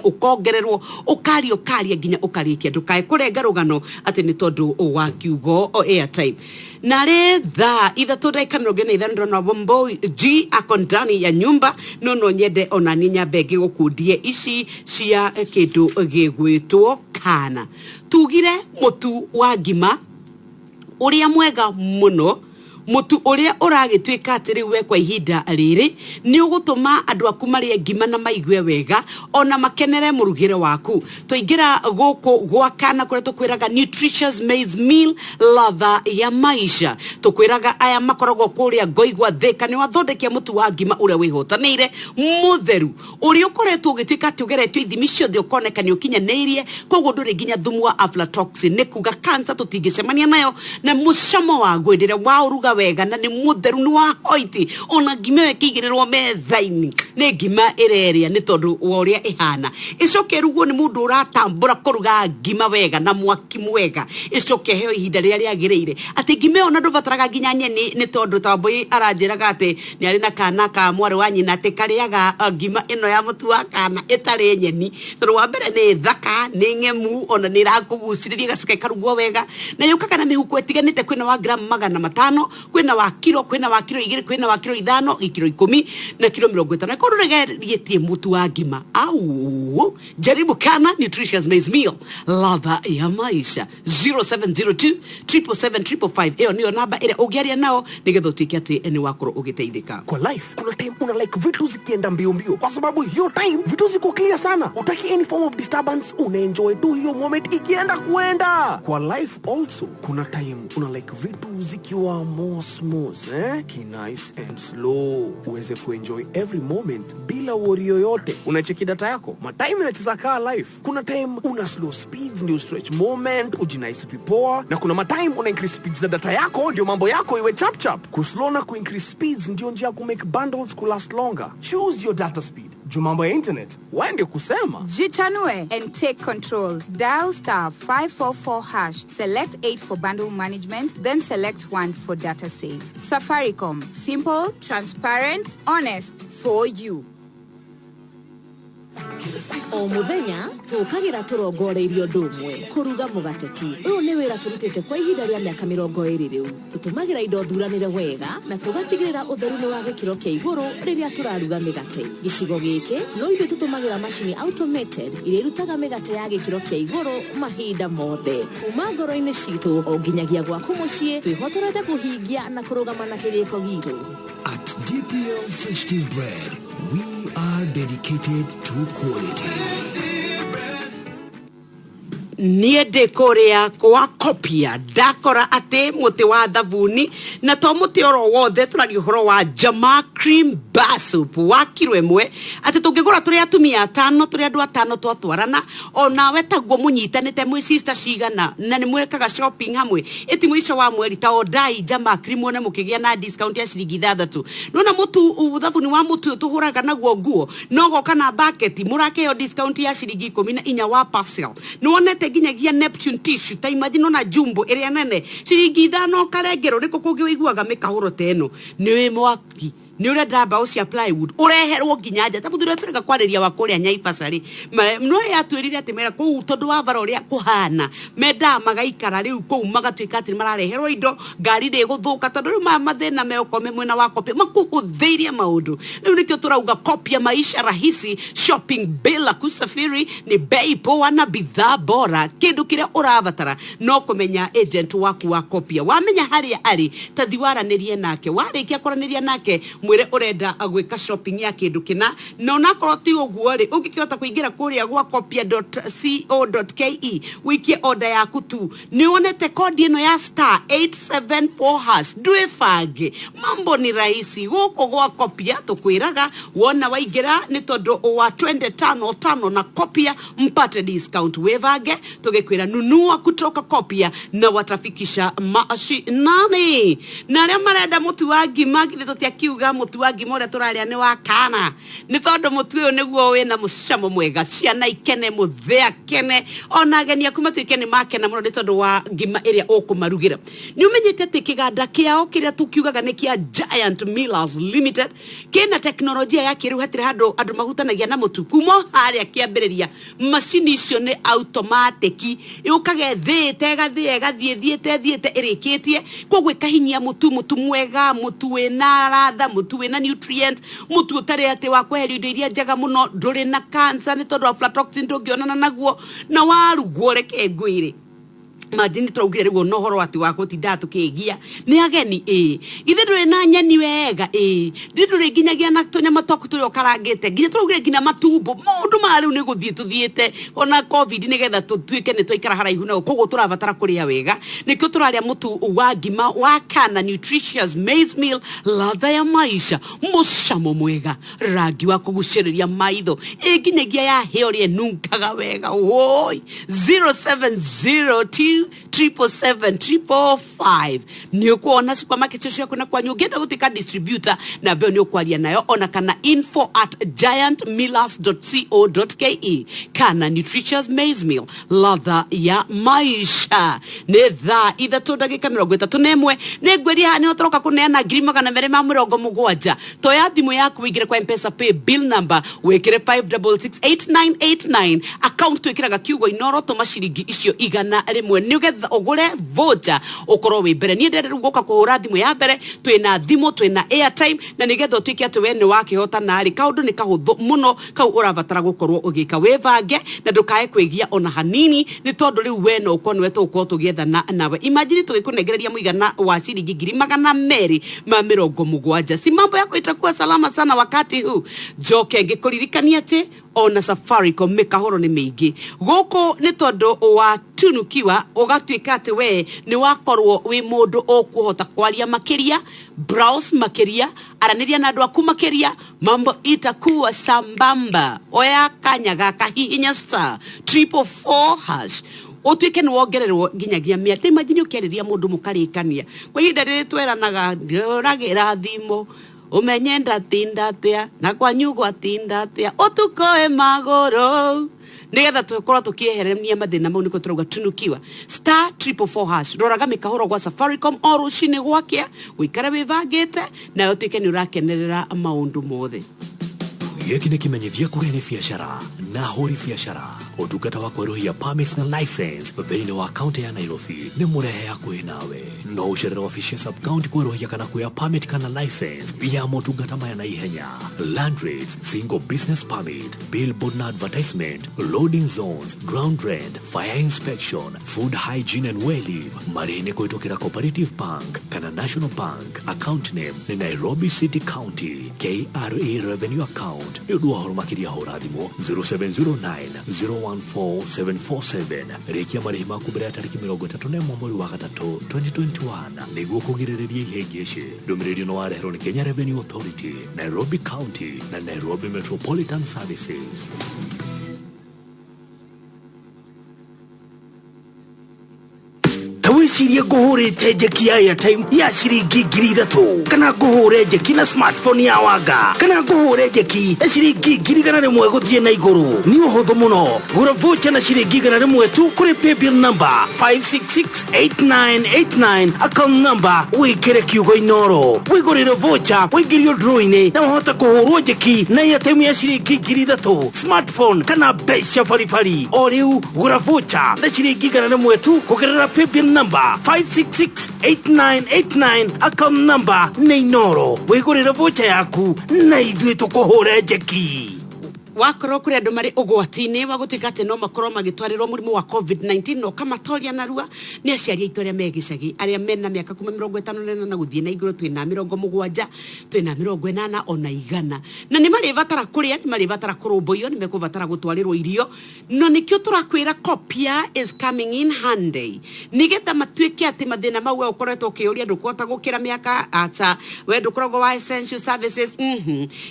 ukongererwo ukaria ginya ukarikia ndukae kurenga rugano ati ni tondu wa kiugo o airtime na retha ithatu dakika 45 na bombo G akondani ya nyumba no nyende ona ninya begi gukundie ici cia kindu gigwitwo kana tugire mutu wa ngima uria mwega muno mutu uria uragitwika atiri we kwa ihinda riri ni ugutuma andu aku marie ngima na maigwe wega ona makenere murugire waku tuingira guku gwakana kuria tukwiraga nutritious maize meal ladha ya maisha tukwiraga aya makoragwo kuria ngoigwa thika ni wathondekia mutu wa ngima uria wihotanire mutheru uria ukoretwo ugitwika ati ugeretwo ithimi ciothe ukoneka ni ukinyaneirie koguo nduri ginya thumu wa aflatoxin ni kuga cancer tutingicemania nayo na mucamo wa gwendera wa uruga wega na ni mutheru ni wa hoiti ona ngima ikigirirwo methaini ni ngima ireria ni tondu wa uria ihana icoke ruguo ni mundu uratambura kuruga ngima wega na mwaki mwega icoke heo ihinda riria riagirire ati ngima ona ndubataraga ginya nyeni ni tondu tambui aranjiraga ati ni ari na kana ka mwari wa nyina ati kariaga ngima ino ya mutu wa kana itari nyeni tondu wa mbere ni thaka ni ngemu ona ni rakuguciriria gacoke karuguo wega na yukaga na mihuko etiganite kwina wa gram 500 kwina wa kilo 2 kwina wa kilo 5 kilo 10 na kilo 50 ko rugerie mutu wa ngima au jaribu Kana nutritious maize meal ladha ya maisha 0702 777 hiyo ndio namba ile ugiaria nao nigetha utike ati ni wakoro ugiteithika. Kwa life kuna time una like vitu zikienda mbio kwa sababu hiyo time vitu ziko clear sana, utaki any form of disturbance, unaenjoy tu hiyo moment ikienda kuenda. Kwa life also kuna time una like vitu zikiwa more smooth nice and slow, uweze kuenjoy every moment bila worry yoyote. Unacheki data yako ma time inacheza kaa life. Kuna time una slow speeds ndio stretch moment ujinice vipoa, na kuna ma time una increase speeds za data yako ndio mambo yako iwe chap chap. Kuslow na ku increase speeds ndio njia ku make bundles ku last longer. Choose your data speed. Jumambo ya internet waende kusema jichanue and take control. Dial *544#. Select 8 for bundle management, then select 1 for data save. Safaricom, simple, transparent, honest for you. O muthenya tukagira turongoreirio ndumwe kuruga mugate tu. Uyu ni wira turutite kwa ihinda ria miaka 20 riu. Tutumagira indo thuranire wega na tugatigirira utheru ni wa gikiro kia iguru riria turaruga migate. Gicigo giki no ithu tutumagira machine automated iria irutaga migate ya gikiro kia iguru mahinda mothe. Kuma ngoro-ini citu o nginyagia gwaku mucii twihotorete kuhingia na kurugama na kiriko gitu. At DPL Festive Bread, we are dedicated to quality. Niende korea kwa kopia dakora ate muti wa thavuni na to muti oro wothe turari horo wa Jama cream bar soup wa kilo 1 ate tungigura turi atumia 5 turi andu 5 twatwarana ona wetagwo munyitanite mwi sister cigana na ni mwekaga shopping hamwe eti mwisho wa mweri ta odai Jama cream one mukigia na discount ya shilingi 3 nona mutu thavuni wa mutu tuhuraga naguo nguo no goka na bucket murake yo discount ya shilingi 14 wa parcel nuonete ginyagia Neptune tissue ta imagine na jumbo area nene shilingi 5 karengero niko kungi wiguaga mikahuro teno niwe mwaki ni ule ndamba ucia plywood ureherwo ginyanja tabuthire turega kwariria wa kuria Nyaifasari no yatwirire ati mera ku tondu wa bara uria kuhana menda magaikara riu ku magatwika ati marareherwo indo ngari ndi guthuka tondu riu mathina meokome mwena wa kopia makuhuthirie maundu riu nikio turauga kopia maisha rahisi shopping bila kusafiri ni bei poa na bidhaa bora kindu kire uravatara no kumenya agent waku wa kopia wamenya haria ari tathiwaranirie nake warikia koraniria nake mwire urenda agwika shopping ya kindu kina no nakorwo ti uguo ri ungikihota kuingira kuria gwa kopia.co.ke wikie order yaku tu ni onete kodi ino ya *874# ndwifage mambo ni rahisi guko gwa kopia tukwiraga wona waingira ni tondu wa 25 na kopia mpate discount wevage tugekwira nunua kutoka kopia na watafikisha mashinani na ria marenda mutu wa ngima githu tiakiuga mutu wa ngima uria turaria ni wa Kana ni tondu mutu uyu niguo wina mucamo mwega ciana ikene muthea kene ona ageni aku matuike ni makena muno ni tondu wa ngima iria ukumarugira ni umenyete ati kiganda kiao kiria tukiugaga ni kia Giant Millers Limited kina teknolojia ya kiru hatire andu mahutanagia na mutu kuma haria kiambiriria machine icio ni automatic yukage thite gathiete irikitie kogwe kahinyia mutu mwega mutu wina ratha mutu wina nutrient mutu utari ati wa kweheria indo iria njega muno nduri na cancer ni tondu aflatoxin ndungionana naguo na waruguo reke ngwire madini turaugire rigo no horo ati wako tinda tukigia ni ageni ithe nduri na nyeni wega nduri nginyagia na tunyama toku turi okarangite nginya turaugire ngina matumbo mundu mari ni guthie tuthiete ona covid ni getha tutuike ni twaikara haraihu na koguo turavatara kuria wega nikio turaria mutu wa ngima wa Kana nutritious maize meal ladha ya maisha mucamo mwega rangi wa kuguciriria maitho nginyagia ya heorie nunkaga wega woi 0702 777 ni ukuona supermarket cio kuna kwa nyugeta gutika distributor na beo ni ukwaria nayo ona kana info@giantmillers.co.ke Kana nutritious maize meal ladha ya maisha ni tha itha tu ndagika 31 ni ngweri hani otoroka kuneana ngiri 270 toya thimu yaku wigire kwa M-Pesa pay bill number wekire 5668989 account twikiraga kiugo inoro to mashiringi icio igana rimwe imwe nigetha ugure voucher ukoro wi mbere ni ndende guka kuhura thimu ya mbere twina thimu twina airtime na nigetha twike ati we ni wakihota nari kaundu ni kahuthu muno kau urabatara gukorwo ugika wevange na ndukae kwigia ona hanini ni tondu riu we no uko nwetu uko tugietha nawe imagine tugikunengereria muigana wa shilingi 270 si mambo yako itakuwa salama sana wakati huu joke ngikuririkania ati ona Safaricom mikahoro ni mingi guku ni tondu wa tunukiwa ugatwika ati we ni wakorwo wi mundu okuhota kwaria makiria browse makiria araniria na andu aku makiria mambo itakuwa sambamba oya kanyaga kahihinya star 444# otuike ni wongererwo nginyagia miate imagine ukiriria mundu mukarikania kwa ihinda riri tweranaga ndiragira thimo umenye ndatinda atia na kwa nyugo atinda atia utukoe magoro nigetha tukorwo tukieherania mathina mau niko turoga tunukiwa star 444# roraga mikahoro gwa Safaricom oru shine gwakia wikara wivagite na utuike ni urakenerera maundu mothe Giki ni kimenyithia kurene biashara na hori biashara utungata wa kweruhia permits na license thĩinĩ wa kaunti ya Nairobi ni murehe hakuhĩ nawe no ucerere wabici sub county kweruhia kana kuya permit kana license ya motungata maya na ihenya land rates single business permit billboard na advertisement loading zones ground rent fire inspection food hygiene and well live marine kuitokera cooperative bank kana national bank account name ni Nairobi City County KRA revenue account yudua horumakiria horathimo 0709014747 rekia marihi maku mbere ya tariki 31 mweri wa gatatu 2021 niguo kugirĩrĩria ihĩngĩci ndũmĩrĩri no wareherwo ni Kenya Revenue Authority Nairobi County na Nairobi Metropolitan Services. Tawisirie kuhurite jeki ya airtime ya shilingi 3,000 kana kuhure jeki na smartphone ya Wanga kana kuhure jeki ya shilingi 1,000 guthie na iguru ni uhuthu muno gura voucher na shilingi 1,000 tu kuri paybill number 5668989 account number wikire kiugo inoro wigurire voucher wigirio drawing na uhota kuhurwo jeki na airtime ya shilingi 3,000 smartphone kana besha farifari oriu gura voucher na shilingi 1,000 tu kugerera paybill number 5668989 account number Neinoro wigurire voucher yaku na ithuĩ tukuhure jeki wakorwo kuri andu mari ugwatini wa gutika ati no makorwo magitwarirwo murimu wa COVID-19 no kamatoria narua ni aciari aitu aria megicagi aria mena miaka 54 na guthie na iguru twina 70 twina 80 ona igana na ni mari vatara kuria ni mari vatara kurumbuyo ni mekuvatara gutwarirwo irio no nikio turakwira copia is coming in handy nigetha matuike ati mathina mau we ukoretwo ukiuria ndukuhota gukira miaka ata we ndukoragwo wa essential services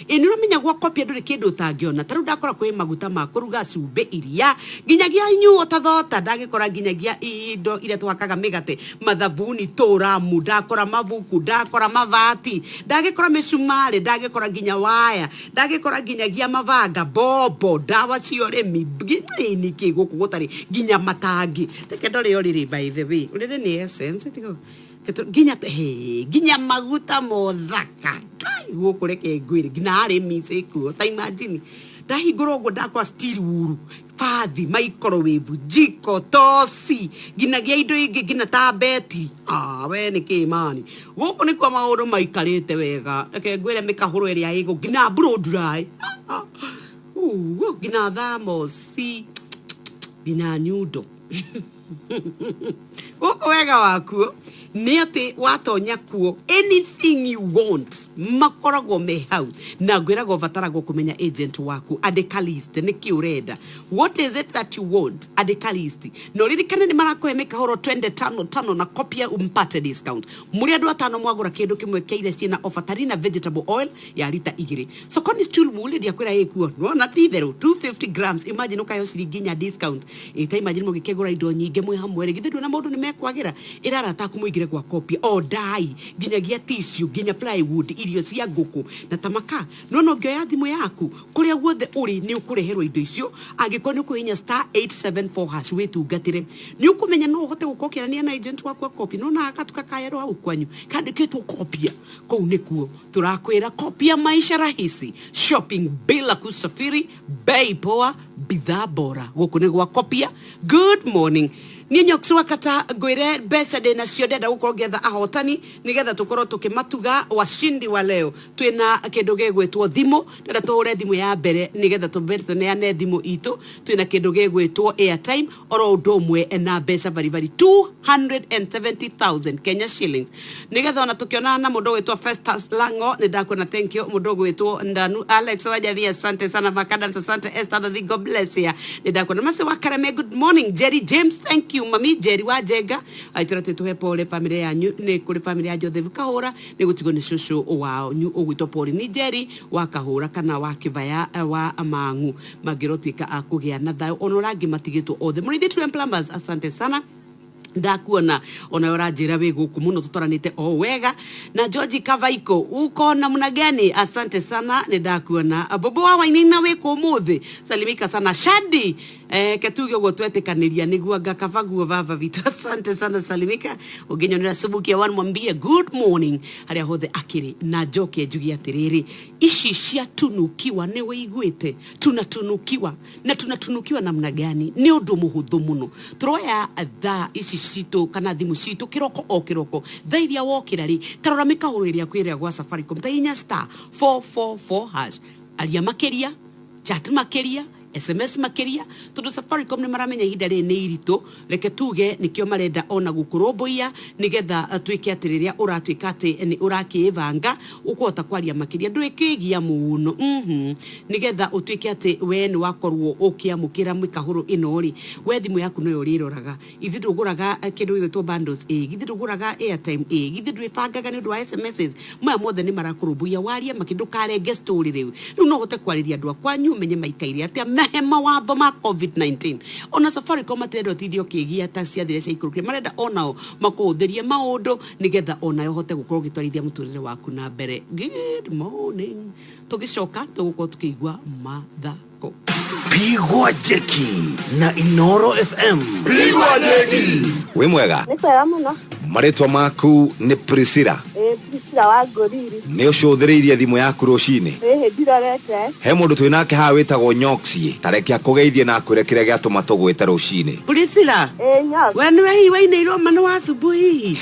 inuro menya gwa copia nduri kindu tangiona taru ndakora kwi maguta ma kuruga cumbe iria nginyagia nyuo tathota ndagikora nginyagia indo ile twakaga migate mathabuni turamu ndakora mavuku ndakora mavati ndagikora misumari ndagikora nginya waya ndagikora nginyagia mavanga bobo dawa cio remi ni kiguku gutari nginya matangi teke ndore yo riri by the way urire ni essence tiko ginya maguta mothaka gukureke ngwire ngina ari misiku ta imagine ndahingũrwo ũguo ndakora steel wool fathi microwave jiko tosi nginagia indo ingĩ ngina ta beti we nĩ kĩmani gũkũ nĩ kwa maũndũ maikarĩte wega reke ngwĩre mĩkahũro ĩrĩa ĩgũ ngina blow dry ngina thamosi ngina nyundo gũkũ wega wakuo nĩ atĩ watonya kuo anything you want makoragwo me hau na ngwĩragwo vataragwo kũmenya agent waku andĩka list nĩkĩ ũrenda what is it that you want andĩka list no ririkane nĩ marakũhe mĩkahũro 25 na copia umpate discount mũrĩ andũ atano mwagũra kĩndũ kĩmwe kĩa iria ciĩna offer tarina vegetable oil ya lita 2 sokoni stool wool ndia kwĩra ĩkuo nona ti therũ 250 grams imagine ũkayo ciringi nya discount ita imagine mũgĩkĩgũra indo nyingĩ mwĩ hamwe rĩ githĩ ndũna maũndũ nĩ mekwagĩra ĩrara ta kũmũigire gwa copy o dai nginyagia tissue nginya plywood irio cia ngũkũ na tamaka no ngioya thimũ yaku kũrĩa guothe ũrĩ nĩ ũkũreherwo indo icio angĩkorwo nĩ ũkũhihinya star 874# wĩtungatĩre nĩ ũkũmenya no ũhote gũkokĩrania na agent waku copy no na akatuka kaero hau kwanyu kandĩkĩtwo copia kũu nĩkuo tũrakwĩra copia maisha rahisi shopping bila kusafiri bei poa bidhaa bora gũkũ nĩ gwa copia good morning Nyenyoksi wakata gwire besa de na siodeda gukorwo getha ahotani nigetha tukorwo tukimatuga washindi wa leo. Twina kindu gegwitwo thimu ndenda tuhure thimu ya mbere nigetha tuberto ne ane thimu itu. Twina kindu gegwitwo airtime oro ndomwe na besa bari 270,000 Kenya shillings. Nigetha ona tukiona na mundu witwo Festus Lango nindakuna thank you mundu witwo Ndanu Alex Wajavia asante sana Makadam asante Esther the God bless you. Nindakuna mase wakarame good morning Jerry James thank you mami Jerry Wajega aitura tuhe pole family yanyu ni kuri family ya Joseph Kahura ni gutigo ni shushu wao nyu ogwito pole ni Jerry wa Kahura kana wa Kivaya wa Amangu magiro twika akugia na thayo onorangi matigitwo othe muri thitu plumbers asante sana ndakuona ona orajira we guku muno tutwaranite o wega na George Kavaiko uko na muna gani asante sana ni ndakuona bobo wa wainina we ko muthi salimika sana Shadi ketugyo gotwetekaniria niguo ngakavaguo vava vitu asante sana salimika uginyonera subukia one mwambie good morning haria hothe akiri na joke jugi atiriri ici cia tunukiwa ni weiguite tunatunukiwa na tunatunukiwa namna gani ni undu muhuthu muno turoya tha ici cito kana thimu cito kiroko o kiroko thairia wokira ri tarora mikahuriria kwiria gwa Safaricom tainya *444# aria makeria chat makeria SMS makeria tondu Safaricom ni maramenya ihinda ri ni irito reke tuge nikio marenda ona gukuromboia nigetha twike atiriria uratwika ati ni urakivanga ukwota kwaria makeria ndwikigia muno nigetha utwike ati we ni wakorwo ukiamukira mwikahuru inori we thimu yaku no uriroraga ithi nduguraga kindu gitwo bundles githi nduguraga airtime githi ndwifangaga ni undu wa SMSs maya mothe ni marakurumbuia waria makindu karenge story riu no hote kwariria andu akwanyu menye maikaire ati hema watho ma COVID-19 ona Safaricom atirendo tithio kigia taxi athire cia ikuru marenda onao makutheria maundu nigetha ona yohote gukorwo gitwarithia muturire waku na mbere. Good morning tugicoka tugukorwo tukigwa mathako Pigwa Jeki na Inoro FM. Pigwa Jeki we mwega Ni kwega muno maritwa maku ni Priscilla Priscilla wa Ngoriri ni ucuthireirie thimu yaku rucini ndirorete he mundu twinake ha witagwo Nyoxie tareke akugeithie na akurekere giatuma tugwite rucini Priscilla Nyoxie we ni we wainirwo mano wa asubuhi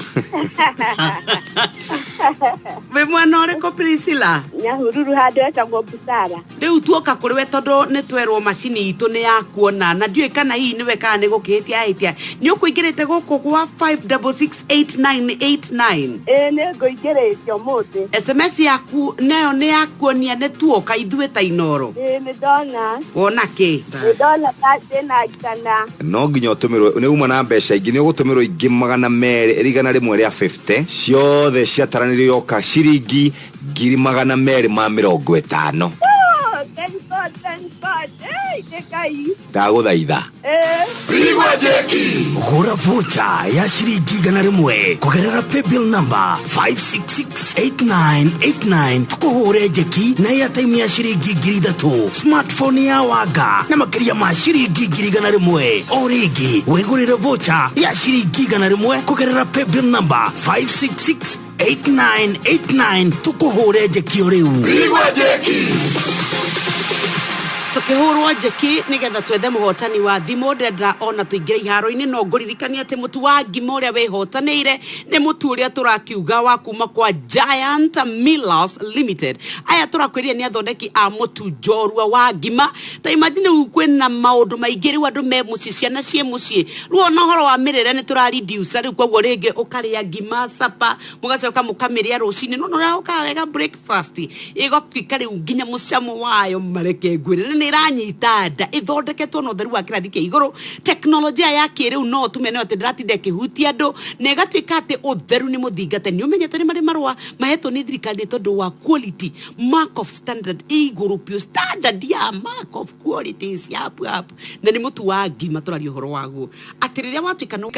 we mwana uriko Priscilla Nyahururu handu etagwo Busara riu tuoka kuri we tondu ni twerwo macini itu ni ya kuona na ndiwe kana hii niwe kana ni gukihitia hitia ni ukuingirite guku kwa 5668989 ni nguingiritio muthi SMS yaku nayo ni yakuonia ni tuoka ithuĩ ta Inoro ni dona wona ki ni dona tati na igana no nginya utumirwo ni uma na mbeca ingi ni ugutumirwo ingi 200 irigana rimwe ria 50 ciothe ciataranirio yoka ciringi 250 ndaguthaitha Pigwa Jeki gura vocha ya shiringi 100 kugerera paybill number 5668989 tukuhure Jeki na airtime ya shiringi 3,000 smartphone ya wanga na makiria ma shiringi 100 origi wegurire vocha ya shiringi 100 kugerera paybill number 5668989 tukuhure Jeki oriu Pigwa Jeki tukihurwo Jeki nigetha twethe muhotani wa thimu ndenda ona tuingire iharo-ini no nguririkania ati mutu wa ngima uria wehotanire ni mutu uria turakiuga wa kuma kwa Giant Millers Limited aya turakwiria ni athondeki a mutu njorua wa ngima ta imagine kwina maundu maingi riu andu me mucii ciana cie mucii ruo na horo wa mirire ni tura reduce riu kwoguo ringi ukaria ngima sapa mugacoka mukamiria rucini no ria ukawega breakfast igotwika riu nginya mucamo wayo mareke ngwire ni ranyita nda ithondeketwo no theru wa kirathi kia iguru teknolojia ya kiriu no tumene ati ndiratinde kihutia andu na igatwika ati utheru ni muthingate ni umenyete ni mari marwa mahetwo ni thirikari tondu wa quality mark of standard iguru pure standard ya mark of quality is up na ni mutu wa ngima turario horo waguo atiriria watwika no